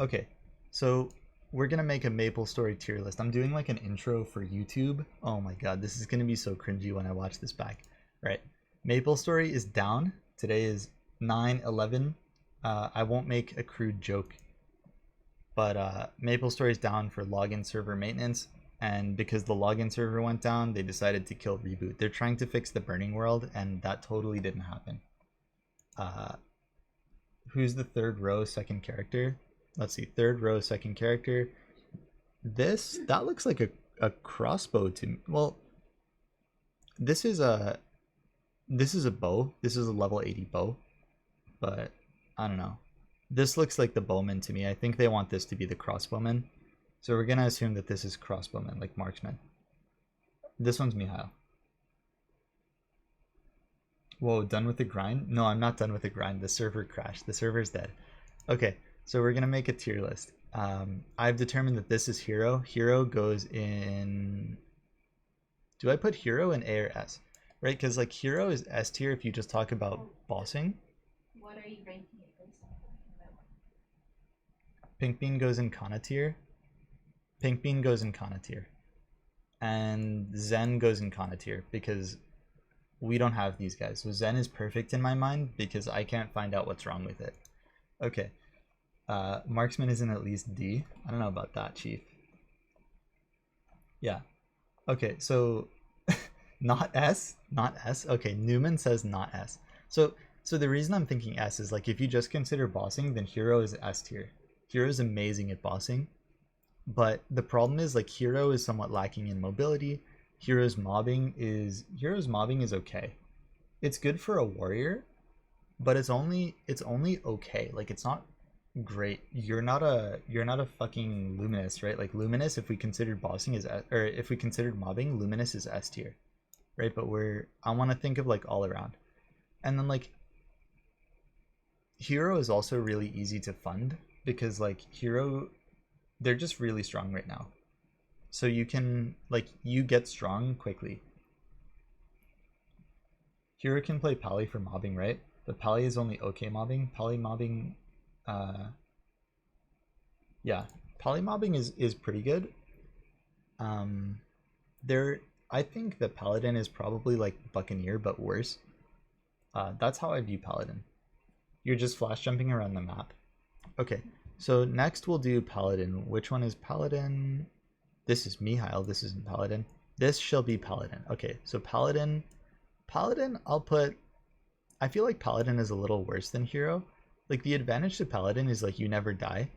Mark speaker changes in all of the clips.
Speaker 1: Okay, so we're gonna make a Maplestory tier list. I'm doing like an intro for YouTube. Oh my god, this is gonna be so cringy when I watch this back. Right, Maplestory is down. Today is 9/11. I won't make a crude joke, but Maplestory is down for login server maintenance. And because the login server went down, they decided to kill Reboot. They're trying to fix the burning world, and that totally didn't happen. Uh, who's the third row, second character? Let's see, third row, second character. That looks like a crossbow to me. Well, this is a bow. This is a level 80 bow, but I don't know. This looks like the bowman to me. I think they want this to be the crossbowman. So we're gonna assume that this is crossbowman, like marksman. This one's Mihail. Whoa, done with the grind? No, I'm not done with the grind. The server crashed. The server's dead. Okay, so we're gonna make a tier list. I've determined that this is hero. Hero goes in. Do I put hero in A or S? Right, because like hero is S tier if you just talk about bossing.
Speaker 2: What are you ranking it based on?
Speaker 1: Pink bean goes in Kana tier. Pink bean goes in Kana tier. And Zen goes in Kana tier because we don't have these guys. So Zen is perfect in my mind because I can't find out what's wrong with it. Okay. Marksman is in at least D. I don't know about that, Chief. Yeah. Okay, so not S, not S. Okay, Newman says not S. So the reason I'm thinking S is like if you just consider bossing, then Hero is S tier. Hero is amazing at bossing, but the problem is like Hero is somewhat lacking in mobility. Hero's mobbing is okay. It's good for a warrior, but it's only okay. Like it's not great. You're not a fucking Luminous, right? Like Luminous, if we considered bossing is or if we considered mobbing, Luminous is S tier, right? But I want to think of like all around, and then like Hero is also really easy to fund because like Hero, they're just really strong right now, so you can like you get strong quickly. Hero can play Pally for mobbing, right? But Pally is only okay mobbing. Pally mobbing, uh, yeah, polymobbing is pretty good. Um, there, I think the Paladin is probably like Buccaneer but worse. That's how I view Paladin. You're just flash jumping around the map. Okay, so next we'll do Paladin. Which one is Paladin? This is Mihail. This isn't Paladin. This shall be Paladin. Okay, so Paladin. Paladin, I'll put. I feel like Paladin is a little worse than Hero. Like the advantage to Paladin is like you never die.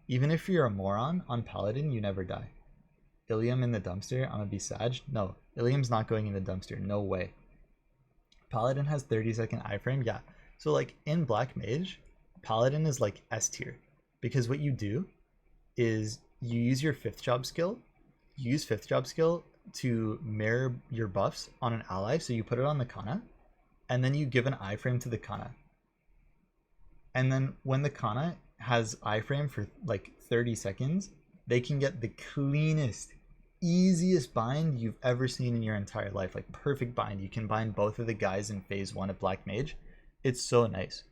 Speaker 1: Even if you're a moron on Paladin, you never die. Ilium in the dumpster, I'm gonna be Sag. No, Ilium's not going in the dumpster. No way. Paladin has 30-second iframe. Yeah. So like in Black Mage, Paladin is like S tier. Because what you do is you use your fifth job skill. You use fifth job skill to mirror your buffs on an ally. So you put it on the Kana, and then you give an iframe to the Kana. And then when the Kana has iframe for like 30 seconds, they can get the cleanest, easiest bind you've ever seen in your entire life. Like perfect bind. You can bind both of the guys in phase 1 of Black Mage. It's so nice.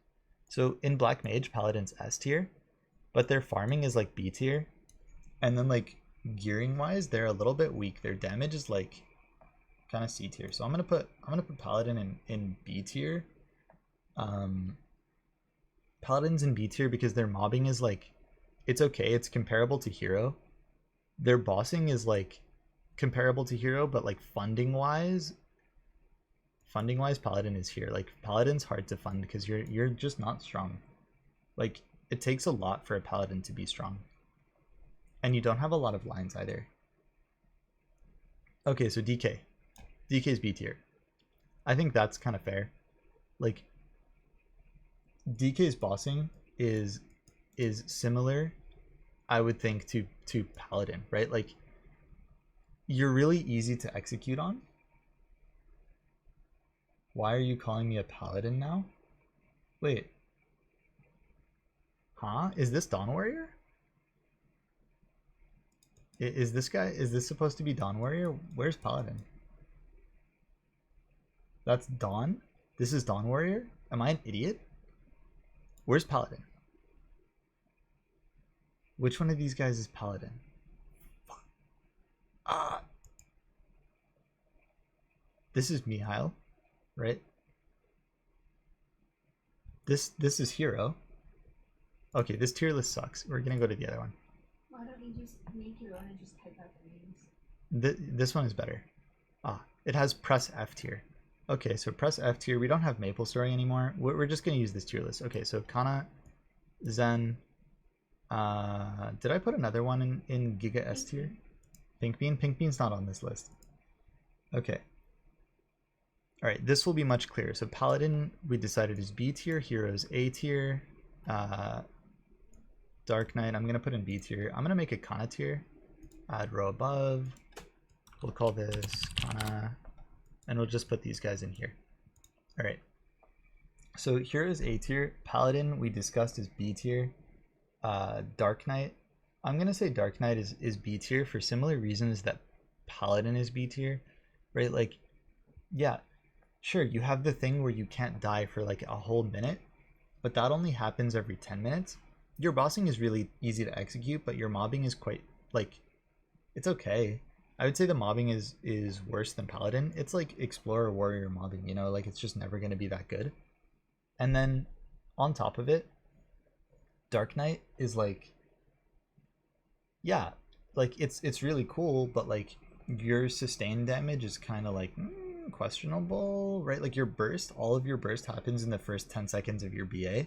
Speaker 1: So in Black Mage, Paladin's S tier, but their farming is like B tier. And then like gearing wise, they're a little bit weak. Their damage is like kind of C tier. So I'm gonna put Paladin in B tier. Paladins in B tier because their mobbing is like, it's okay. It's comparable to Hero. Their bossing is like comparable to Hero, but like funding wise, Paladin is here. Like Paladin's hard to fund because you're just not strong. Like it takes a lot for a Paladin to be strong, and you don't have a lot of lines either. Okay, so DK's B tier. I think that's kind of fair. Like DK's bossing is similar, I would think, to Paladin, right? Like you're really easy to execute on. Why are you calling me a Paladin now? Wait. Huh? Is this Dawn Warrior? Is this supposed to be Dawn Warrior? Where's Paladin? That's Dawn? This is Dawn Warrior? Am I an idiot? Where's Paladin? Which one of these guys is Paladin? Ah, this is Mihail, right? This is Hero. Okay, this tier list sucks. We're gonna go to the other one.
Speaker 2: Why don't you just make your own and just type out the names?
Speaker 1: This one is better. Ah, it has press F tier. Okay, so press F tier. We don't have Maplestory anymore. We're just gonna use this tier list. Okay, so Kana, Zen. Did I put another one in Giga S tier? Pink Bean? Pink Bean's not on this list. Okay. Alright, this will be much clearer. So Paladin, we decided is B tier. Heroes A tier. Dark Knight, I'm going to put in B tier. I'm going to make a Kana tier. Add row above. We'll call this Kana. And we'll just put these guys in here. Alright. So Heroes A tier. Paladin, we discussed, is B tier. Dark Knight, I'm gonna say Dark Knight is B tier for similar reasons that Paladin is B tier, right? Like, yeah, sure, you have the thing where you can't die for like a whole minute, but that only happens every 10 minutes. Your bossing is really easy to execute, but your mobbing is quite, like, it's okay. I would say the mobbing is worse than Paladin. It's like Explorer Warrior mobbing, you know, like it's just never gonna be that good. And then on top of it, Dark Knight is like, yeah, like it's really cool, but like your sustained damage is kind of like questionable, right? Like your burst, all of your burst happens in the first 10 seconds of your BA,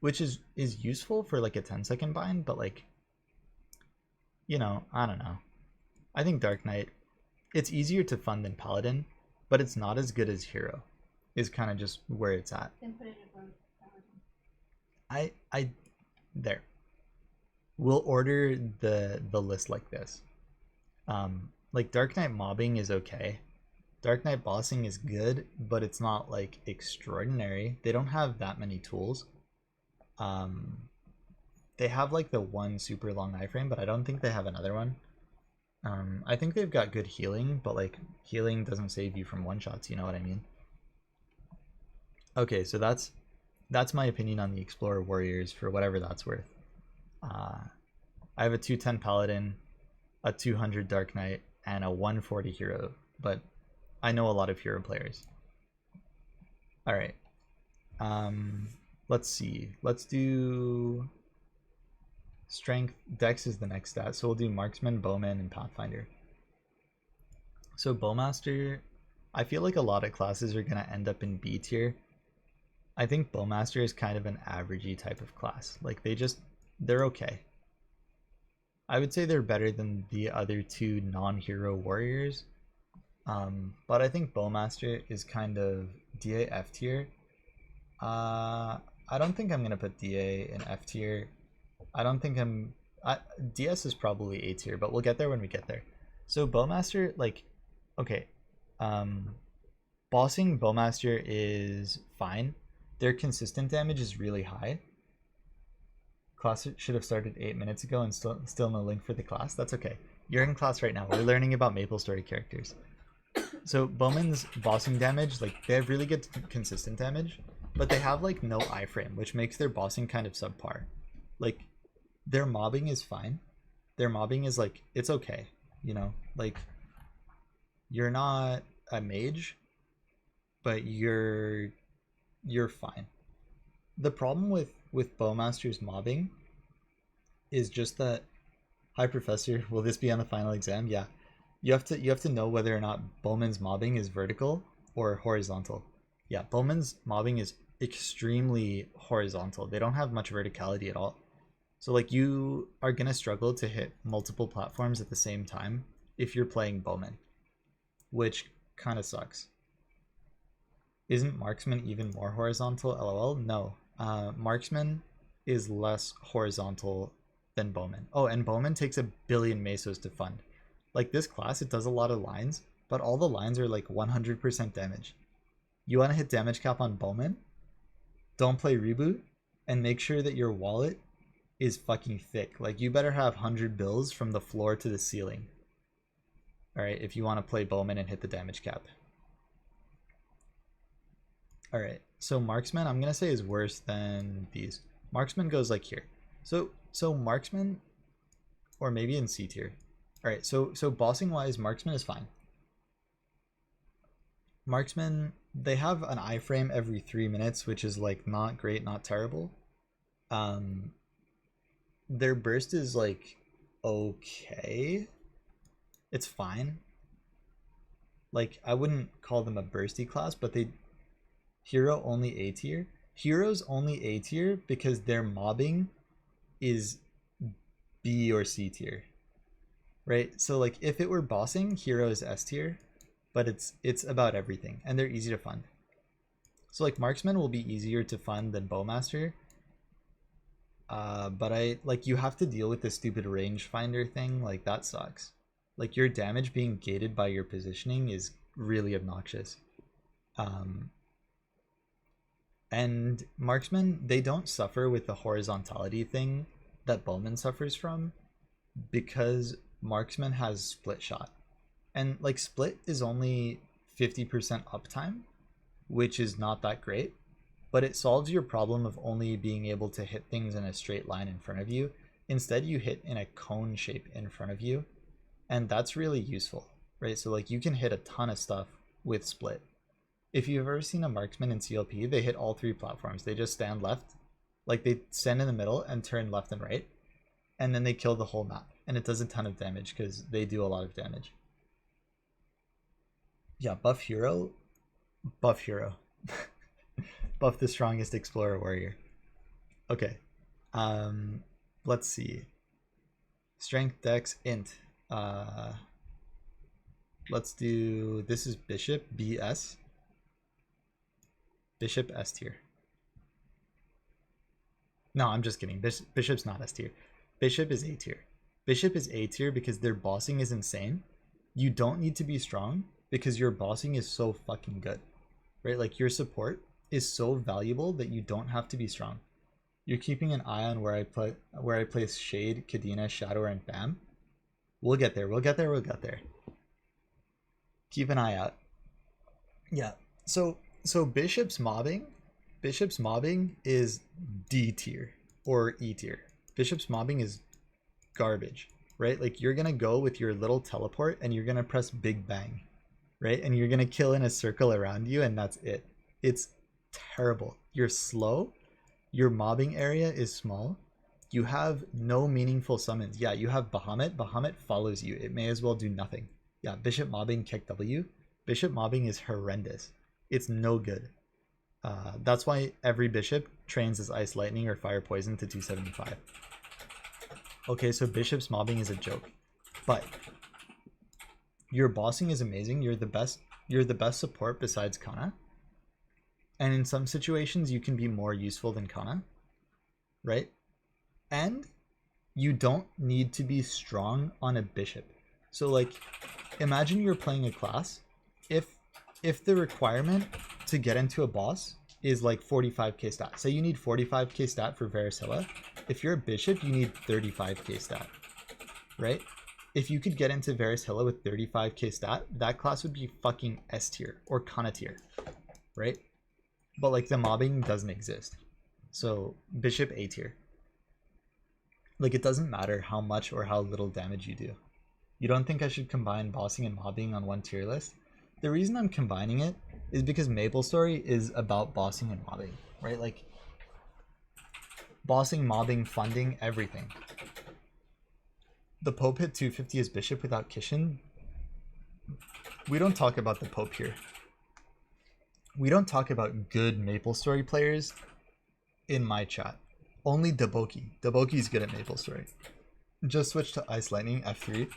Speaker 1: which is useful for like a 10-second bind, but like, you know, I don't know. I think Dark Knight, it's easier to fund than Paladin, but it's not as good as Hero, is kind of just where it's at.
Speaker 2: Then put it above Paladin.
Speaker 1: I there. We'll order the list like this. Like Dark Knight mobbing is okay. Dark Knight bossing is good, but it's not like extraordinary. They don't have that many tools. They have like the one super long iframe, but I don't think they have another one. I think they've got good healing, but like healing doesn't save you from one shots, you know what I mean? Okay, so that's my opinion on the Explorer Warriors for whatever that's worth. I have a 210 Paladin, a 200 Dark Knight, and a 140 Hero, but I know a lot of Hero players. Alright. Let's see. Let's do Strength. Dex is the next stat, so we'll do Marksman, Bowman, and Pathfinder. So Bowmaster, I feel like a lot of classes are going to end up in B tier. I think Bowmaster is kind of an averagey type of class. Like they're okay. I would say they're better than the other two non-hero warriors. But I think Bowmaster is kind of DA F tier. I don't think I'm gonna put DA in F tier. I don't think DS is probably A tier, but we'll get there when we get there. So Bowmaster, like, okay. Bossing Bowmaster is fine. Their consistent damage is really high. Class should have started 8 minutes ago and still no link for the class. That's okay. You're in class right now. We're learning about Maplestory characters. So Bowman's bossing damage, like they have really good consistent damage, but they have like no iframe, which makes their bossing kind of subpar. Like their mobbing is fine. Their mobbing is like, it's okay, you know, like you're not a mage, but you're fine. The problem with Bowmaster's mobbing is just that, hi Professor, will this be on the final exam? Yeah. You have to know whether or not Bowman's mobbing is vertical or horizontal. Yeah, Bowman's mobbing is extremely horizontal. They don't have much verticality at all. So like you are gonna struggle to hit multiple platforms at the same time if you're playing Bowman, which kind of sucks. Isn't Marksman even more horizontal? LOL. No. Marksman is less horizontal than Bowman. Oh, and Bowman takes 1 billion mesos to fund. Like this class, it does a lot of lines, but all the lines are like 100% damage. You want to hit damage cap on Bowman? Don't play Reboot, and make sure that your wallet is fucking thick. Like you better have 100 bills from the floor to the ceiling. Alright, if you want to play Bowman and hit the damage cap. Alright, so Marksman, I'm going to say is worse than these. Marksman goes like here. So Marksman, or maybe in C tier. All right, so bossing wise, Marksman is fine. Marksman, they have an iframe every 3 minutes, which is like not great, not terrible. Their burst is like okay. It's fine. Like, I wouldn't call them a bursty class, but they hero only A tier. Heroes only A tier because their mobbing is B or C tier. Right? So like if it were bossing, hero is S tier, but it's about everything and they're easy to fund. So like marksman will be easier to fund than bowmaster. But you have to deal with the stupid rangefinder thing, like that sucks. Like your damage being gated by your positioning is really obnoxious. And marksmen, they don't suffer with the horizontality thing that bowman suffers from because marksman has split shot. And like split is only 50% uptime, which is not that great, but it solves your problem of only being able to hit things in a straight line in front of you. Instead, you hit in a cone shape in front of you, and that's really useful, right? So like you can hit a ton of stuff with split. If you've ever seen a marksman in CLP, they hit all 3 platforms. They just stand left, like they stand in the middle and turn left and right, and then they kill the whole map, and it does a ton of damage because they do a lot of damage. Yeah, buff hero. Buff the strongest explorer warrior. Okay. Let's see. Strength, dex, int. Let's do, this is bishop, BS. Bishop S tier. No, I'm just kidding. Bishop's not S tier. Bishop is A tier. Bishop is A tier because their bossing is insane. You don't need to be strong because your bossing is so fucking good, right? Like your support is so valuable that you don't have to be strong. You're keeping an eye on where I place Shade, Kadena, Shadower, and Bam. We'll get there. Keep an eye out. Yeah. So Bishop's mobbing is D tier or E tier. Bishop's mobbing is garbage, right? Like you're gonna go with your little teleport and you're gonna press Big Bang, right? And you're gonna kill in a circle around you and that's it. It's terrible. You're slow. Your mobbing area is small. You have no meaningful summons. Yeah, you have Bahamut. Bahamut follows you. It may as well do nothing. Yeah, Bishop mobbing, kick W. Bishop mobbing is horrendous. It's no good. That's why every bishop trains as Ice Lightning or Fire Poison to 275. Okay, so Bishop's mobbing is a joke. But your bossing is amazing. You're the best support besides Kana. And in some situations you can be more useful than Kana, right? And you don't need to be strong on a bishop. So like imagine you're playing a class. If the requirement to get into a boss is like 45k stat, say you need 45k stat for Varusilla. If you're a bishop, you need 35k stat, right? If you could get into Varusilla with 35k stat, that class would be fucking S tier or Kana tier, right? But like the mobbing doesn't exist. So bishop A tier. Like it doesn't matter how much or how little damage you do. You don't think I should combine bossing and mobbing on one tier list? The reason I'm combining it is because Maplestory is about bossing and mobbing, right? Like bossing, mobbing, funding, everything. The Pope hit 250 as bishop without Kishin. We don't talk about the Pope here. We don't talk about good Maplestory players in my chat. Only Daboki. Daboki's good at Maplestory. Just switch to Ice Lightning, F3.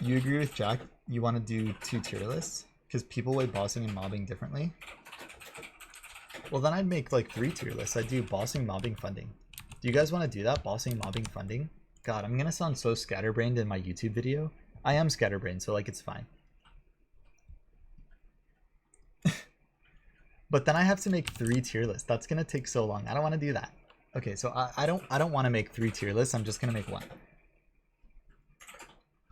Speaker 1: You agree with Jack? You want to do 2 tier lists? Because people weigh bossing and mobbing differently? Well, then I'd make like 3 tier lists. I'd do bossing, mobbing, funding. Do you guys want to do that? Bossing, mobbing, funding? God, I'm going to sound so scatterbrained in my YouTube video. I am scatterbrained, so like it's fine. But then I have to make 3 tier lists. That's going to take so long. I don't want to do that. Okay, so I don't want to make 3 tier lists. I'm just going to make 1.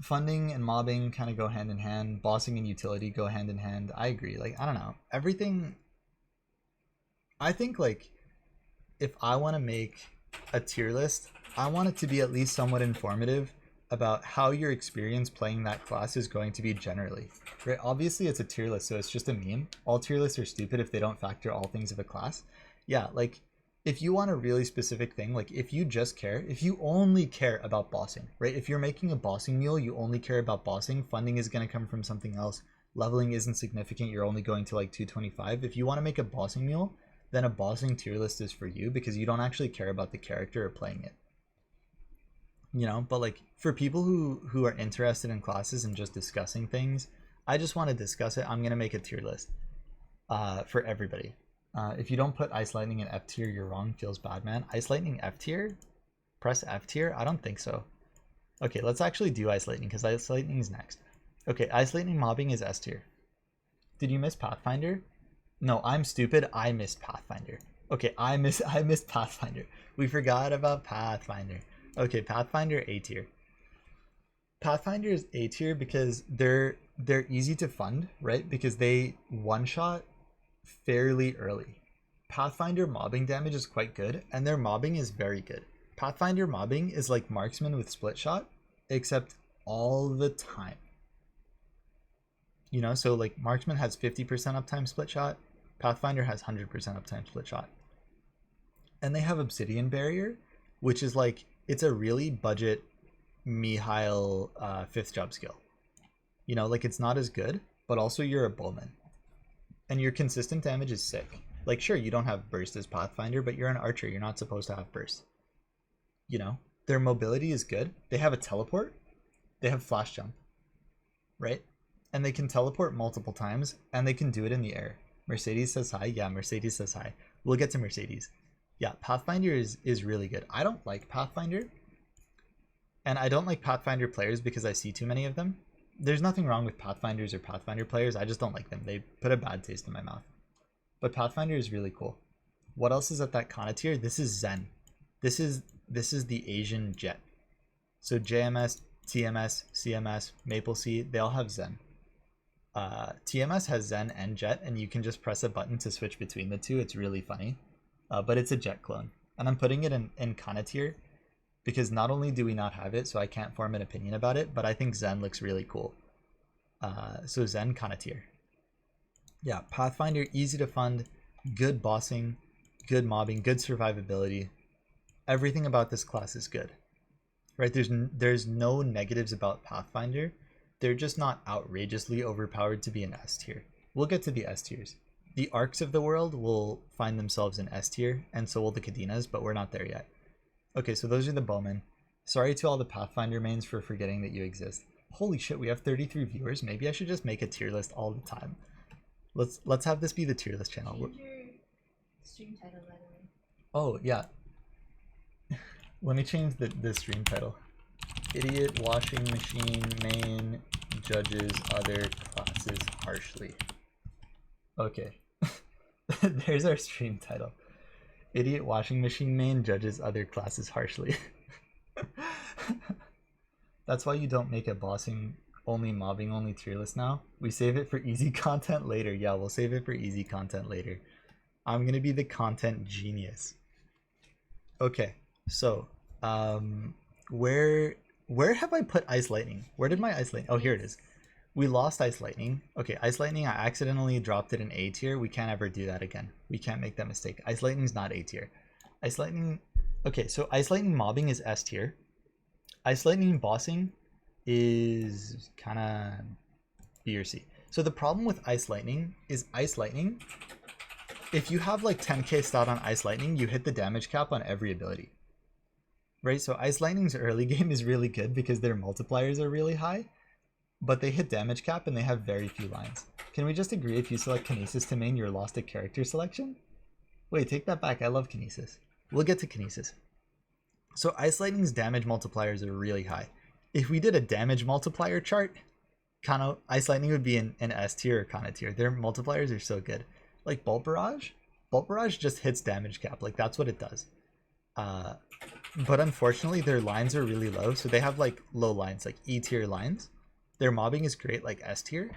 Speaker 1: Funding and mobbing kind of go hand in hand. Bossing and utility go hand in hand. I agree. Like, I don't know. Everything... I think, like, if I want to make a tier list, I want it to be at least somewhat informative about how your experience playing that class is going to be generally. Right? Obviously, it's a tier list, so it's just a meme. All tier lists are stupid if they don't factor all things of a class. Yeah, like, if you want a really specific thing, like if you just care, if you only care about bossing, right? If you're making a bossing mule, you only care about bossing, funding is going to come from something else. Leveling isn't significant, you're only going to like 225. If you want to make a bossing mule, then a bossing tier list is for you because you don't actually care about the character or playing it. You know, but like for people who are interested in classes and just discussing things, I just want to discuss it. I'm going to make a tier list for everybody. If you don't put Ice Lightning in F tier, you're wrong. Feels bad, man. Ice Lightning F tier? Press F tier? I don't think so. Okay, let's actually do Ice Lightning because Ice Lightning is next. Okay, Ice Lightning mobbing is S tier. Did you miss Pathfinder? No, I'm stupid. I missed Pathfinder. Okay, I missed Pathfinder. We forgot about Pathfinder. Okay, Pathfinder A tier. Pathfinder is A tier because they're easy to fund, right? Because they one-shot fairly early. Pathfinder mobbing damage is quite good, and their mobbing is very good. Pathfinder mobbing is like Marksman with split shot, except all the time. You know, so like Marksman has 50% uptime split shot, Pathfinder has 100% uptime split shot. And they have Obsidian Barrier, which is like, it's a really budget Mihail 5th job skill. You know, like it's not as good, but also you're a bowman. And your consistent damage is sick. Like sure, you don't have burst as Pathfinder, but you're an archer, you're not supposed to have burst. You know, their mobility is good. They have a teleport, they have flash jump, right? And they can teleport multiple times, and they can do it in the air. Mercedes says hi. Yeah, Mercedes says hi. We'll get to Mercedes. Yeah, Pathfinder is really good. I don't like Pathfinder. And I don't like Pathfinder players because I see too many of them. There's nothing wrong with Pathfinders or Pathfinder players. I just don't like them. They put a bad taste in my mouth. But Pathfinder is really cool. What else is at that Kana tier? This is Zen. This is the Asian jet. So JMS, TMS, CMS, Maple Sea, they all have Zen. TMS has Zen and Jet, and you can just press a button to switch between the two. It's really funny. But it's a Jet clone. And I'm putting it in Kana tier because not only do we not have it, so I can't form an opinion about it, but I think Zen looks really cool. So Zen, Kana tier. Yeah, Pathfinder, easy to fund, good bossing, good mobbing, good survivability. Everything about this class is good. Right? There's no negatives about Pathfinder. They're just not outrageously overpowered to be an S tier. We'll get to the S tiers. The Arcs of the world will find themselves in S tier, and so will the Kadinas, but we're not there yet. Okay, so those are the bowmen. Sorry to all the Pathfinder mains for forgetting that you exist. Holy shit, we have 33 viewers. Maybe I should just make a tier list all the time. Let's have this be the tier list channel.
Speaker 2: Change your stream title, by the way.
Speaker 1: Oh, yeah. Let me change the stream title. Idiot washing machine main judges other classes harshly. Okay. There's our stream title. Idiot washing machine main judges other classes harshly. That's why you don't make a bossing only, mobbing only tier list now. We save it for easy content later. Yeah, we'll save it for easy content later. I'm gonna be the content genius. Okay, so where have I put Ice Lightning? Where did my Ice Lightning? Oh, here it is. We lost Ice Lightning. Okay, Ice Lightning, I accidentally dropped it in A tier. We can't ever do that again. We can't make that mistake. Ice Lightning's not A tier. Ice Lightning, okay, so Ice Lightning mobbing is S tier. Ice Lightning bossing is kind of B or C. So the problem with Ice Lightning is Ice Lightning, if you have like 10k stat on Ice Lightning, you hit the damage cap on every ability. Right, so Ice Lightning's early game is really good because their multipliers are really high, but they hit damage cap and they have very few lines. Can we just agree if you select Kinesis to main, you're lost at character selection? Wait, take that back. I love Kinesis. We'll get to Kinesis. So Ice Lightning's damage multipliers are really high. If we did a damage multiplier chart, Kana, Ice Lightning would be in S tier or Kana tier. Their multipliers are so good. Like Bolt Barrage just hits damage cap. Like that's what it does. But unfortunately their lines are really low, so they have like low lines, like E tier lines. Their mobbing is great, like S tier,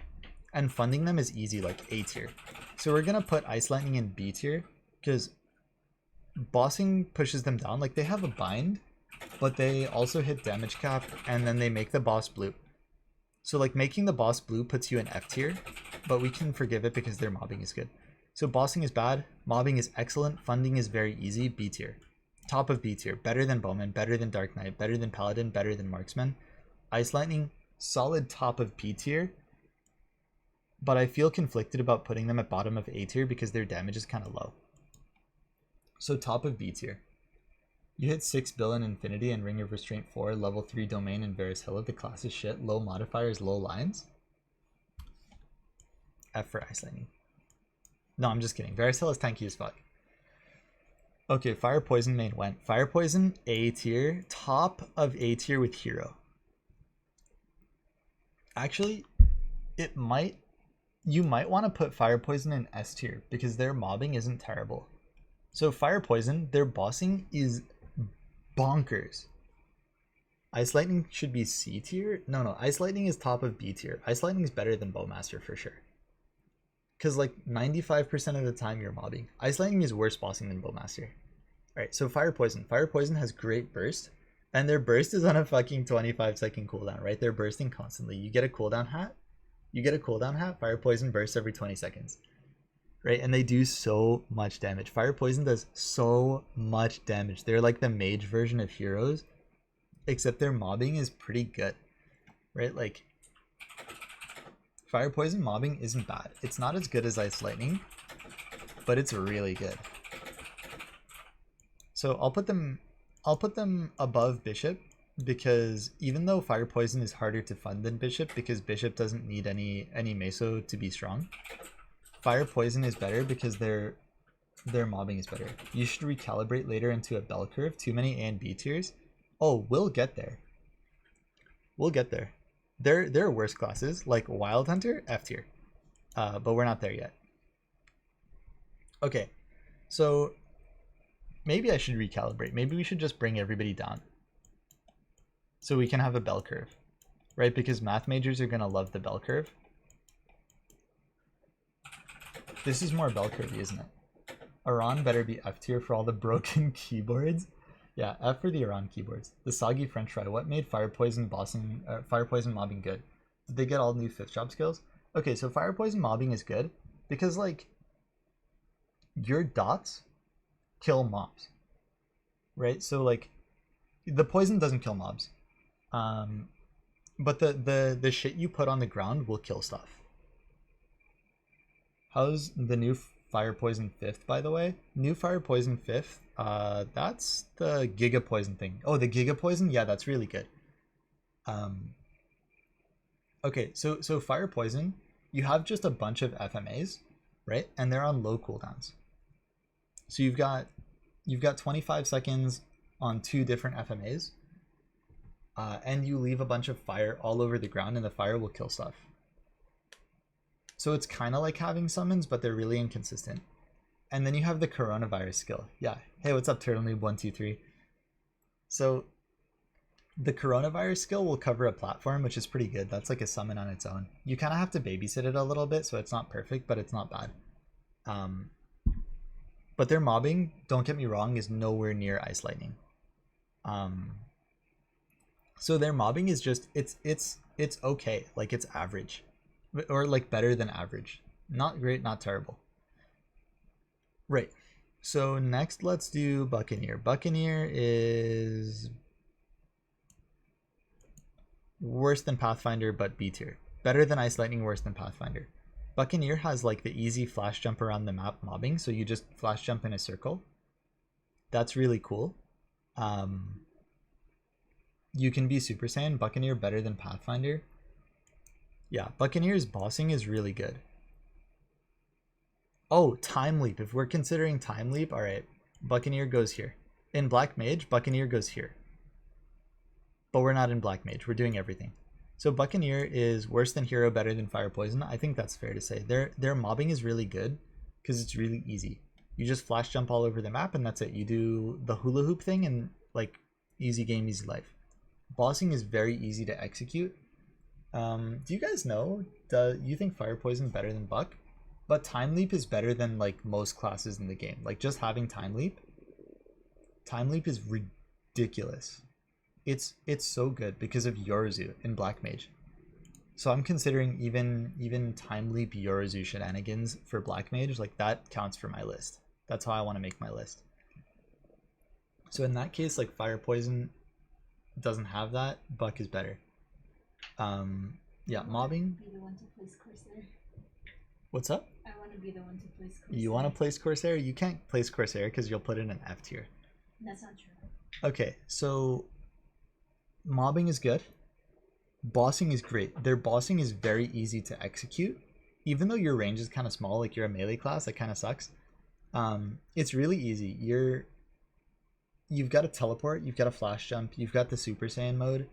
Speaker 1: and funding them is easy, like A tier. So we're gonna put Ice Lightning in B tier because bossing pushes them down. Like they have a bind, but they also hit damage cap, and then they make the boss blue. So like making the boss blue puts you in F tier, but we can forgive it because their mobbing is good. So bossing is bad, mobbing is excellent, funding is very easy, B tier. Top of B tier, better than Bowman, better than Dark Knight, better than Paladin, better than Marksman. Ice Lightning, solid top of B tier, but I feel conflicted about putting them at bottom of A tier because their damage is kind of low. So top of B tier. You hit 6 Bill in Infinity and Ring of Restraint 4, level 3 Domain and Varus Hilla. The class is shit. Low modifiers, low lines. F for Ice Lightning. No, I'm just kidding. Varus Hilla is tanky as fuck. Okay, Fire Poison main went. Fire Poison, A tier. Top of A tier with Hero. Actually, you might want to put Fire Poison in S tier because their mobbing isn't terrible. So Fire Poison, their bossing is bonkers. Ice Lightning should be C tier. No, Ice Lightning is top of B tier. Ice Lightning is better than Bowmaster for sure. Because like 95% of the time you're mobbing. Ice Lightning is worse bossing than Bowmaster. Alright, so Fire Poison. Fire Poison has great burst. And their burst is on a fucking 25-second cooldown, right? They're bursting constantly. You get a cooldown hat. Fire Poison bursts every 20 seconds. Right? And they do so much damage. Fire Poison does so much damage. They're like the mage version of heroes. Except their mobbing is pretty good. Right? Like, Fire Poison mobbing isn't bad. It's not as good as Ice Lightning, but it's really good. So I'll put them above Bishop, because even though Fire Poison is harder to fund than Bishop, because Bishop doesn't need any meso to be strong, Fire Poison is better because their mobbing is better. You should recalibrate later into a bell curve. Too many A and B tiers. Oh, we'll get there. We'll get there. There are worse classes like Wild Hunter, F tier, but we're not there yet. Okay, so maybe I should recalibrate. Maybe we should just bring everybody down so we can have a bell curve, right? Because math majors are gonna love the bell curve. This is more bell curvy, isn't it? Iran better be F tier for all the broken keyboards. Yeah, F for the Iran keyboards. The soggy French fry. What made Fire Poison mobbing good? Did they get all new 5th job skills? Okay, so Fire Poison mobbing is good because like your dots kill mobs, right? So like the poison doesn't kill mobs, but the shit you put on the ground will kill stuff. How's the new Fire Poison 5th, by the way? New Fire Poison 5th, that's the Giga Poison thing. Oh, the Giga Poison? Yeah, that's really good. Okay, so Fire Poison, you have just a bunch of FMAs, right? And they're on low cooldowns. So you've got 25 seconds on 2 different FMAs, and you leave a bunch of fire all over the ground, and the fire will kill stuff. So it's kind of like having summons, but they're really inconsistent. And then you have the coronavirus skill. Yeah. Hey, what's up, Turtle Noob 123? So the coronavirus skill will cover a platform, which is pretty good. That's like a summon on its own. You kind of have to babysit it a little bit, so it's not perfect, but it's not bad. But their mobbing, don't get me wrong, is nowhere near Ice Lightning. So their mobbing is just it's okay, like it's average, or like better than average. Not great, not terrible. Right. So next, let's do Buccaneer. Buccaneer is worse than Pathfinder, but B tier. Better than Ice Lightning, worse than Pathfinder. Buccaneer has like the easy flash jump around the map mobbing, so you just flash jump in a circle. That's really cool. You can be Super Saiyan. Buccaneer better than Pathfinder. Yeah, Buccaneer's bossing is really good. Oh, Time Leap. If we're considering Time Leap, alright. Buccaneer goes here. In Black Mage, Buccaneer goes here. But we're not in Black Mage. We're doing everything. So Buccaneer is worse than Hero, better than Fire Poison. I think that's fair to say. Their mobbing is really good because it's really easy. You just flash jump all over the map and that's it. You do the hula hoop thing and like easy game, easy life. Bossing is very easy to execute. Do you guys know, you think Fire Poison better than Buck? But Time Leap is better than like most classes in the game. Like just having Time Leap is ridiculous. it's so good because of Yoruzu in Black Mage. So I'm considering even time leap Yoruzu shenanigans for Black Mage, like that counts for my list. That's how I want to make my list. So in that case, like Fire Poison doesn't have that. Buck is better. Yeah, mobbing.
Speaker 2: Be the one to place Corsair.
Speaker 1: What's up?
Speaker 2: I want to be the one to place Corsair.
Speaker 1: You want to place Corsair? You can't place Corsair because you'll put it in F tier.
Speaker 2: That's not true.
Speaker 1: Okay, so mobbing is good. Bossing is great. Their bossing is very easy to execute. Even though your range is kind of small, like you're a melee class, that kind of sucks. It's really easy. You've got a teleport, you've got a flash jump, you've got the Super Saiyan mode.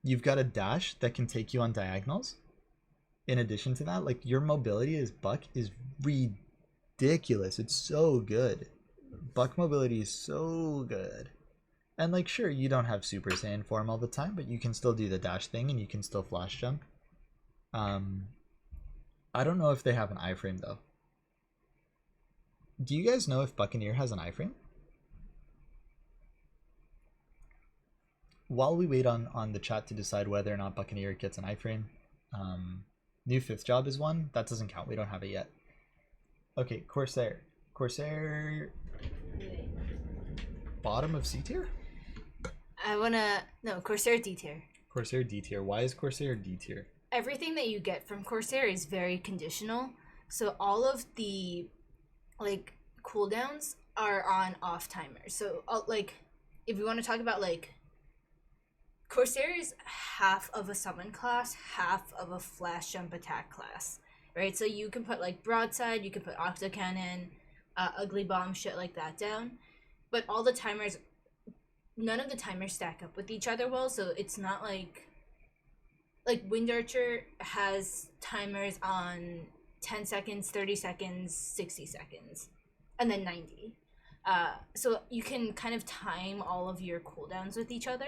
Speaker 1: You've got a dash that can take you on diagonals. In addition to that, like your mobility as Buck is ridiculous. It's so good. Buck mobility is so good. And like sure, you don't have Super Saiyan form all the time, but you can still do the dash thing and you can still flash jump. I don't know if they have an iframe though. Do you guys know if Buccaneer has an iframe? While we wait on the chat to decide whether or not Buccaneer gets an iframe, new 5th job is one. That doesn't count. We don't have it yet. Okay, Corsair. Corsair... Bottom of C tier?
Speaker 3: No, Corsair D Tier.
Speaker 1: Corsair D Tier. Why is Corsair D Tier?
Speaker 3: Everything that you get from Corsair is very conditional. So all of the like cooldowns are on off timers. So like if we want to talk about like Corsair is half of a summon class, half of a flash jump attack class, right? So you can put like broadside, you can put octo cannon, ugly bomb, shit like that down, but all the timers, none of the timers stack up with each other well. So it's not like Wind Archer has timers on 10 seconds, 30 seconds, 60 seconds, and then 90. So you can kind of time all of your cooldowns with each other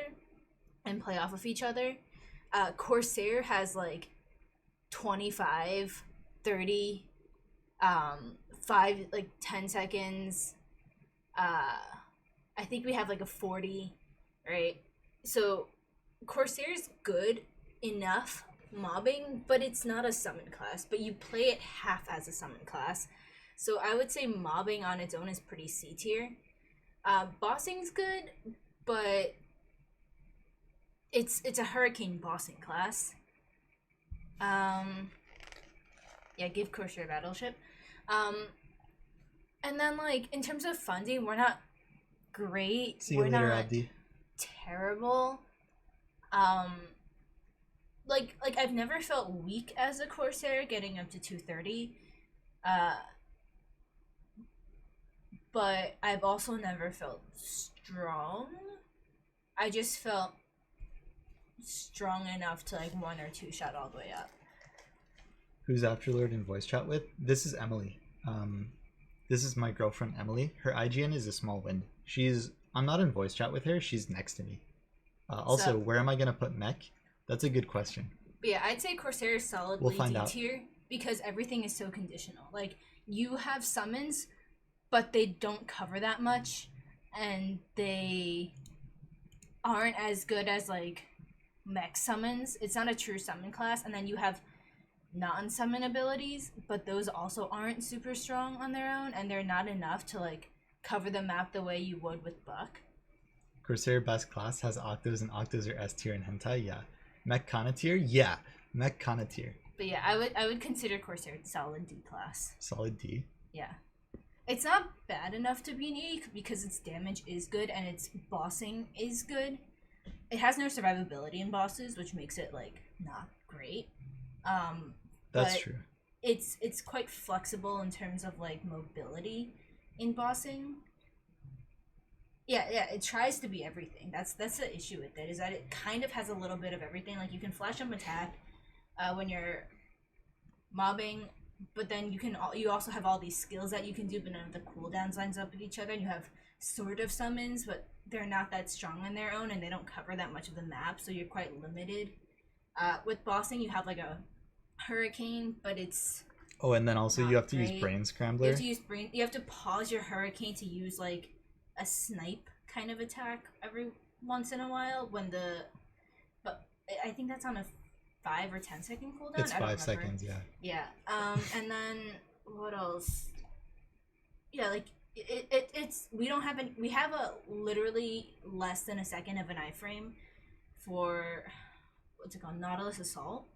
Speaker 3: and play off of each other. Corsair has like 25, 30, 5, like 10 seconds. I think we have like a 40, right? So Corsair is good enough mobbing, but it's not a summon class, but you play it half as a summon class. So I would say mobbing on its own is pretty C tier. Bossing's good, but it's a hurricane bossing class. Yeah, give Corsair Battleship. And then like in terms of funding, we're not great.
Speaker 1: See you
Speaker 3: we're
Speaker 1: later,
Speaker 3: not
Speaker 1: Abdi.
Speaker 3: terrible. Like I've never felt weak as a Corsair getting up to 230. But I've also never felt strong. I just felt strong enough to like 1 or 2 shot all the way up.
Speaker 1: Who's Afterlord in voice chat with? This is Emily. This is my girlfriend Emily. Her IGN is a small wind. I'm not in voice chat with her. She's next to me. Also,
Speaker 3: So-
Speaker 1: where am I gonna put mech? That's a good question.
Speaker 3: But yeah, I'd say Corsair is solidly
Speaker 1: We'll find
Speaker 3: D
Speaker 1: out.
Speaker 3: tier because everything is so conditional. Like you have summons, but they don't cover that much, and they aren't as good as like mech summons. It's not a true summon class, and then you have non-summon abilities, but those also aren't super strong on their own, and they're not enough to like cover the map the way you would with Buck.
Speaker 1: Corsair best class has Octos, and Octos are S tier and Hentai. Yeah. Mech Kana tier? Yeah. Mech Kana tier.
Speaker 3: But yeah, I would consider Corsair solid D class.
Speaker 1: Solid D.
Speaker 3: Yeah. It's not bad enough to be an E because its damage is good and its bossing is good. It has no survivability in bosses, which makes it like not great.
Speaker 1: That's
Speaker 3: but
Speaker 1: true.
Speaker 3: It's quite flexible in terms of like mobility in bossing. Yeah, it tries to be everything. That's the issue with it, is that it kind of has a little bit of everything. Like you can flash jump attack when you're mobbing, but then you also have all these skills that you can do, but none of the cooldowns lines up with each other, and you have sort of summons, but they're not that strong on their own, and they don't cover that much of the map, so you're quite limited. With bossing, you have like a hurricane, but it's
Speaker 1: Oh, and then also
Speaker 3: not
Speaker 1: you have to use
Speaker 3: great.
Speaker 1: Brain Scrambler.
Speaker 3: You have to pause your hurricane to use like a snipe kind of attack every once in a while when but I think that's on a 5 or 10 second cooldown.
Speaker 1: It's
Speaker 3: I don't
Speaker 1: 5
Speaker 3: remember.
Speaker 1: seconds, yeah.
Speaker 3: Yeah. And then what else? Yeah, like it's we don't have we have a literally less than a second of an iframe for what's it called, Nautilus Assault.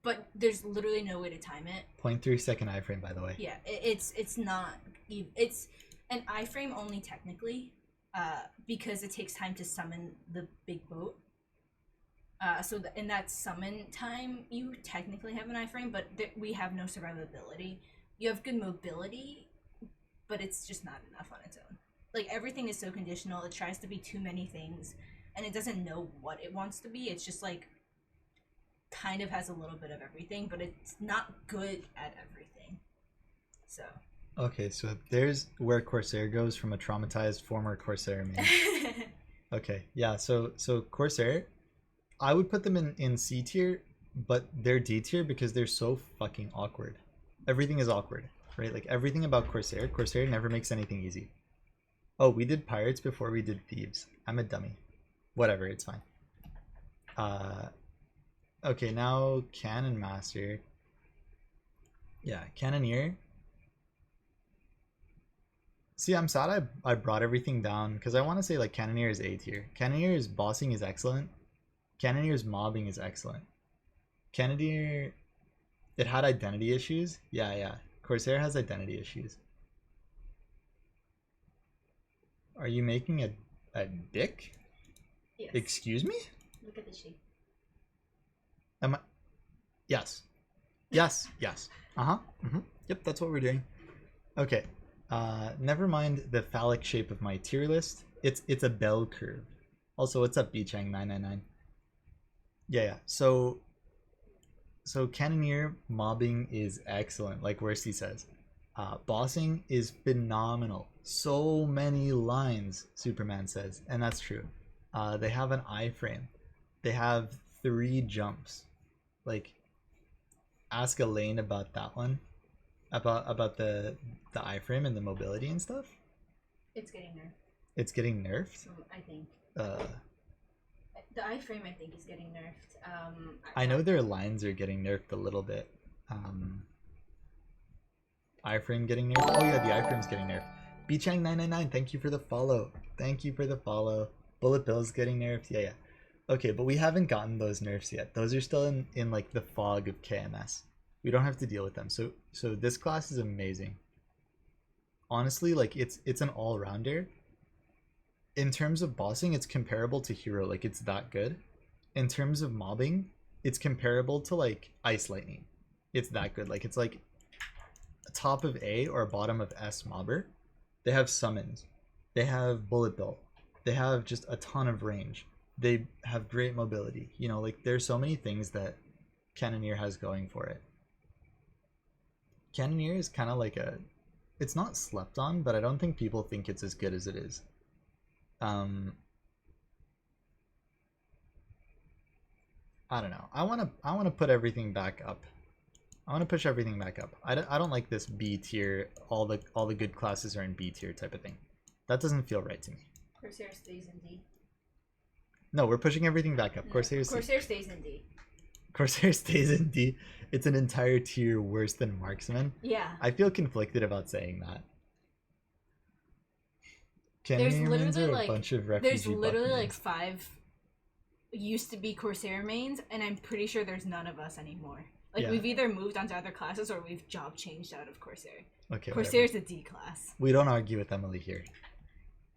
Speaker 3: But there's literally no way to time it.
Speaker 1: 0.3 second iframe, by the way.
Speaker 3: Yeah, it's not. It's an iframe only technically, because it takes time to summon the big boat. So in that summon time, you technically have an iframe, but we have no survivability. You have good mobility, but it's just not enough on its own. Like, everything is so conditional. It tries to be too many things, and it doesn't know what it wants to be. It's just like kind of has a little bit of everything, but it's not good at everything. So
Speaker 1: okay, so there's where Corsair goes from a traumatized former Corsair main. Okay, yeah, so Corsair, I would put them in C tier, but they're D tier because they're so fucking awkward. Everything is awkward, right? Like, everything about Corsair never makes anything easy. Oh, we did pirates before we did thieves. I'm a dummy. Whatever, it's fine. Okay, now Cannon Master. Yeah, Cannoneer. See, I'm sad I brought everything down because I want to say like Cannoneer is A tier. Cannoneer's bossing is excellent. Cannoneer's mobbing is excellent. Cannoneer, it had identity issues. Yeah. Corsair has identity issues. Are you making a dick?
Speaker 3: yes.
Speaker 1: Excuse me?
Speaker 3: Look at the shape.
Speaker 1: Am I? Yes. Uh-huh. Yep, that's what we're doing. Okay. Never mind the phallic shape of my tier list. It's a bell curve. Also, what's up, Bchang999? Yeah. So Cannoneer mobbing is excellent, like Worsty says. Bossing is phenomenal. So many lines, Superman says, and that's true. They have an iframe. They have 3 jumps. Like, ask Elaine about that one, about the iframe and the mobility and stuff.
Speaker 3: It's getting nerfed.
Speaker 1: It's getting nerfed.
Speaker 3: So I think
Speaker 1: The
Speaker 3: iframe, I think, is getting nerfed.
Speaker 1: I know their lines are getting nerfed a little bit. Iframe getting nerfed. Oh yeah, the iframe's getting nerfed. Bchang999, thank you for the follow. Bullet Bill's getting nerfed. Yeah. Okay, but we haven't gotten those nerfs yet. Those are still in like the fog of KMS. We don't have to deal with them. So this class is amazing. Honestly, like it's an all-rounder. In terms of bossing, it's comparable to Hero. Like, it's that good. In terms of mobbing, it's comparable to like Ice Lightning. It's that good. Like, it's like a top of A or a bottom of S mobber. They have summons. They have Bullet Bill. They have just a ton of range. They have great mobility. You know, like, there's so many things that Cannoneer has going for it. Cannoneer is kind of like it's not slept on, but I don't think people think it's as good as it is. I don't know. I want to put everything back up. I want to push everything back up. I don't like this B tier, all the good classes are in B tier type of thing. That doesn't feel right to me.
Speaker 3: Corsair stays in D.
Speaker 1: No, we're pushing everything back up.
Speaker 3: No,
Speaker 1: Corsair
Speaker 3: stays in D.
Speaker 1: Corsair stays in D. It's an entire tier worse than Marksman.
Speaker 3: Yeah.
Speaker 1: I feel conflicted about saying that.
Speaker 3: There's
Speaker 1: Cannoneers
Speaker 3: literally
Speaker 1: are a
Speaker 3: like
Speaker 1: bunch of refugee
Speaker 3: there's literally
Speaker 1: buck
Speaker 3: like
Speaker 1: mains.
Speaker 3: 5 used to be Corsair mains, and I'm pretty sure there's none of us anymore. Like,
Speaker 1: Yeah.
Speaker 3: we've either moved on to other classes or we've job changed out of Corsair.
Speaker 1: Okay,
Speaker 3: Corsair's a D class.
Speaker 1: we don't argue with Emily here.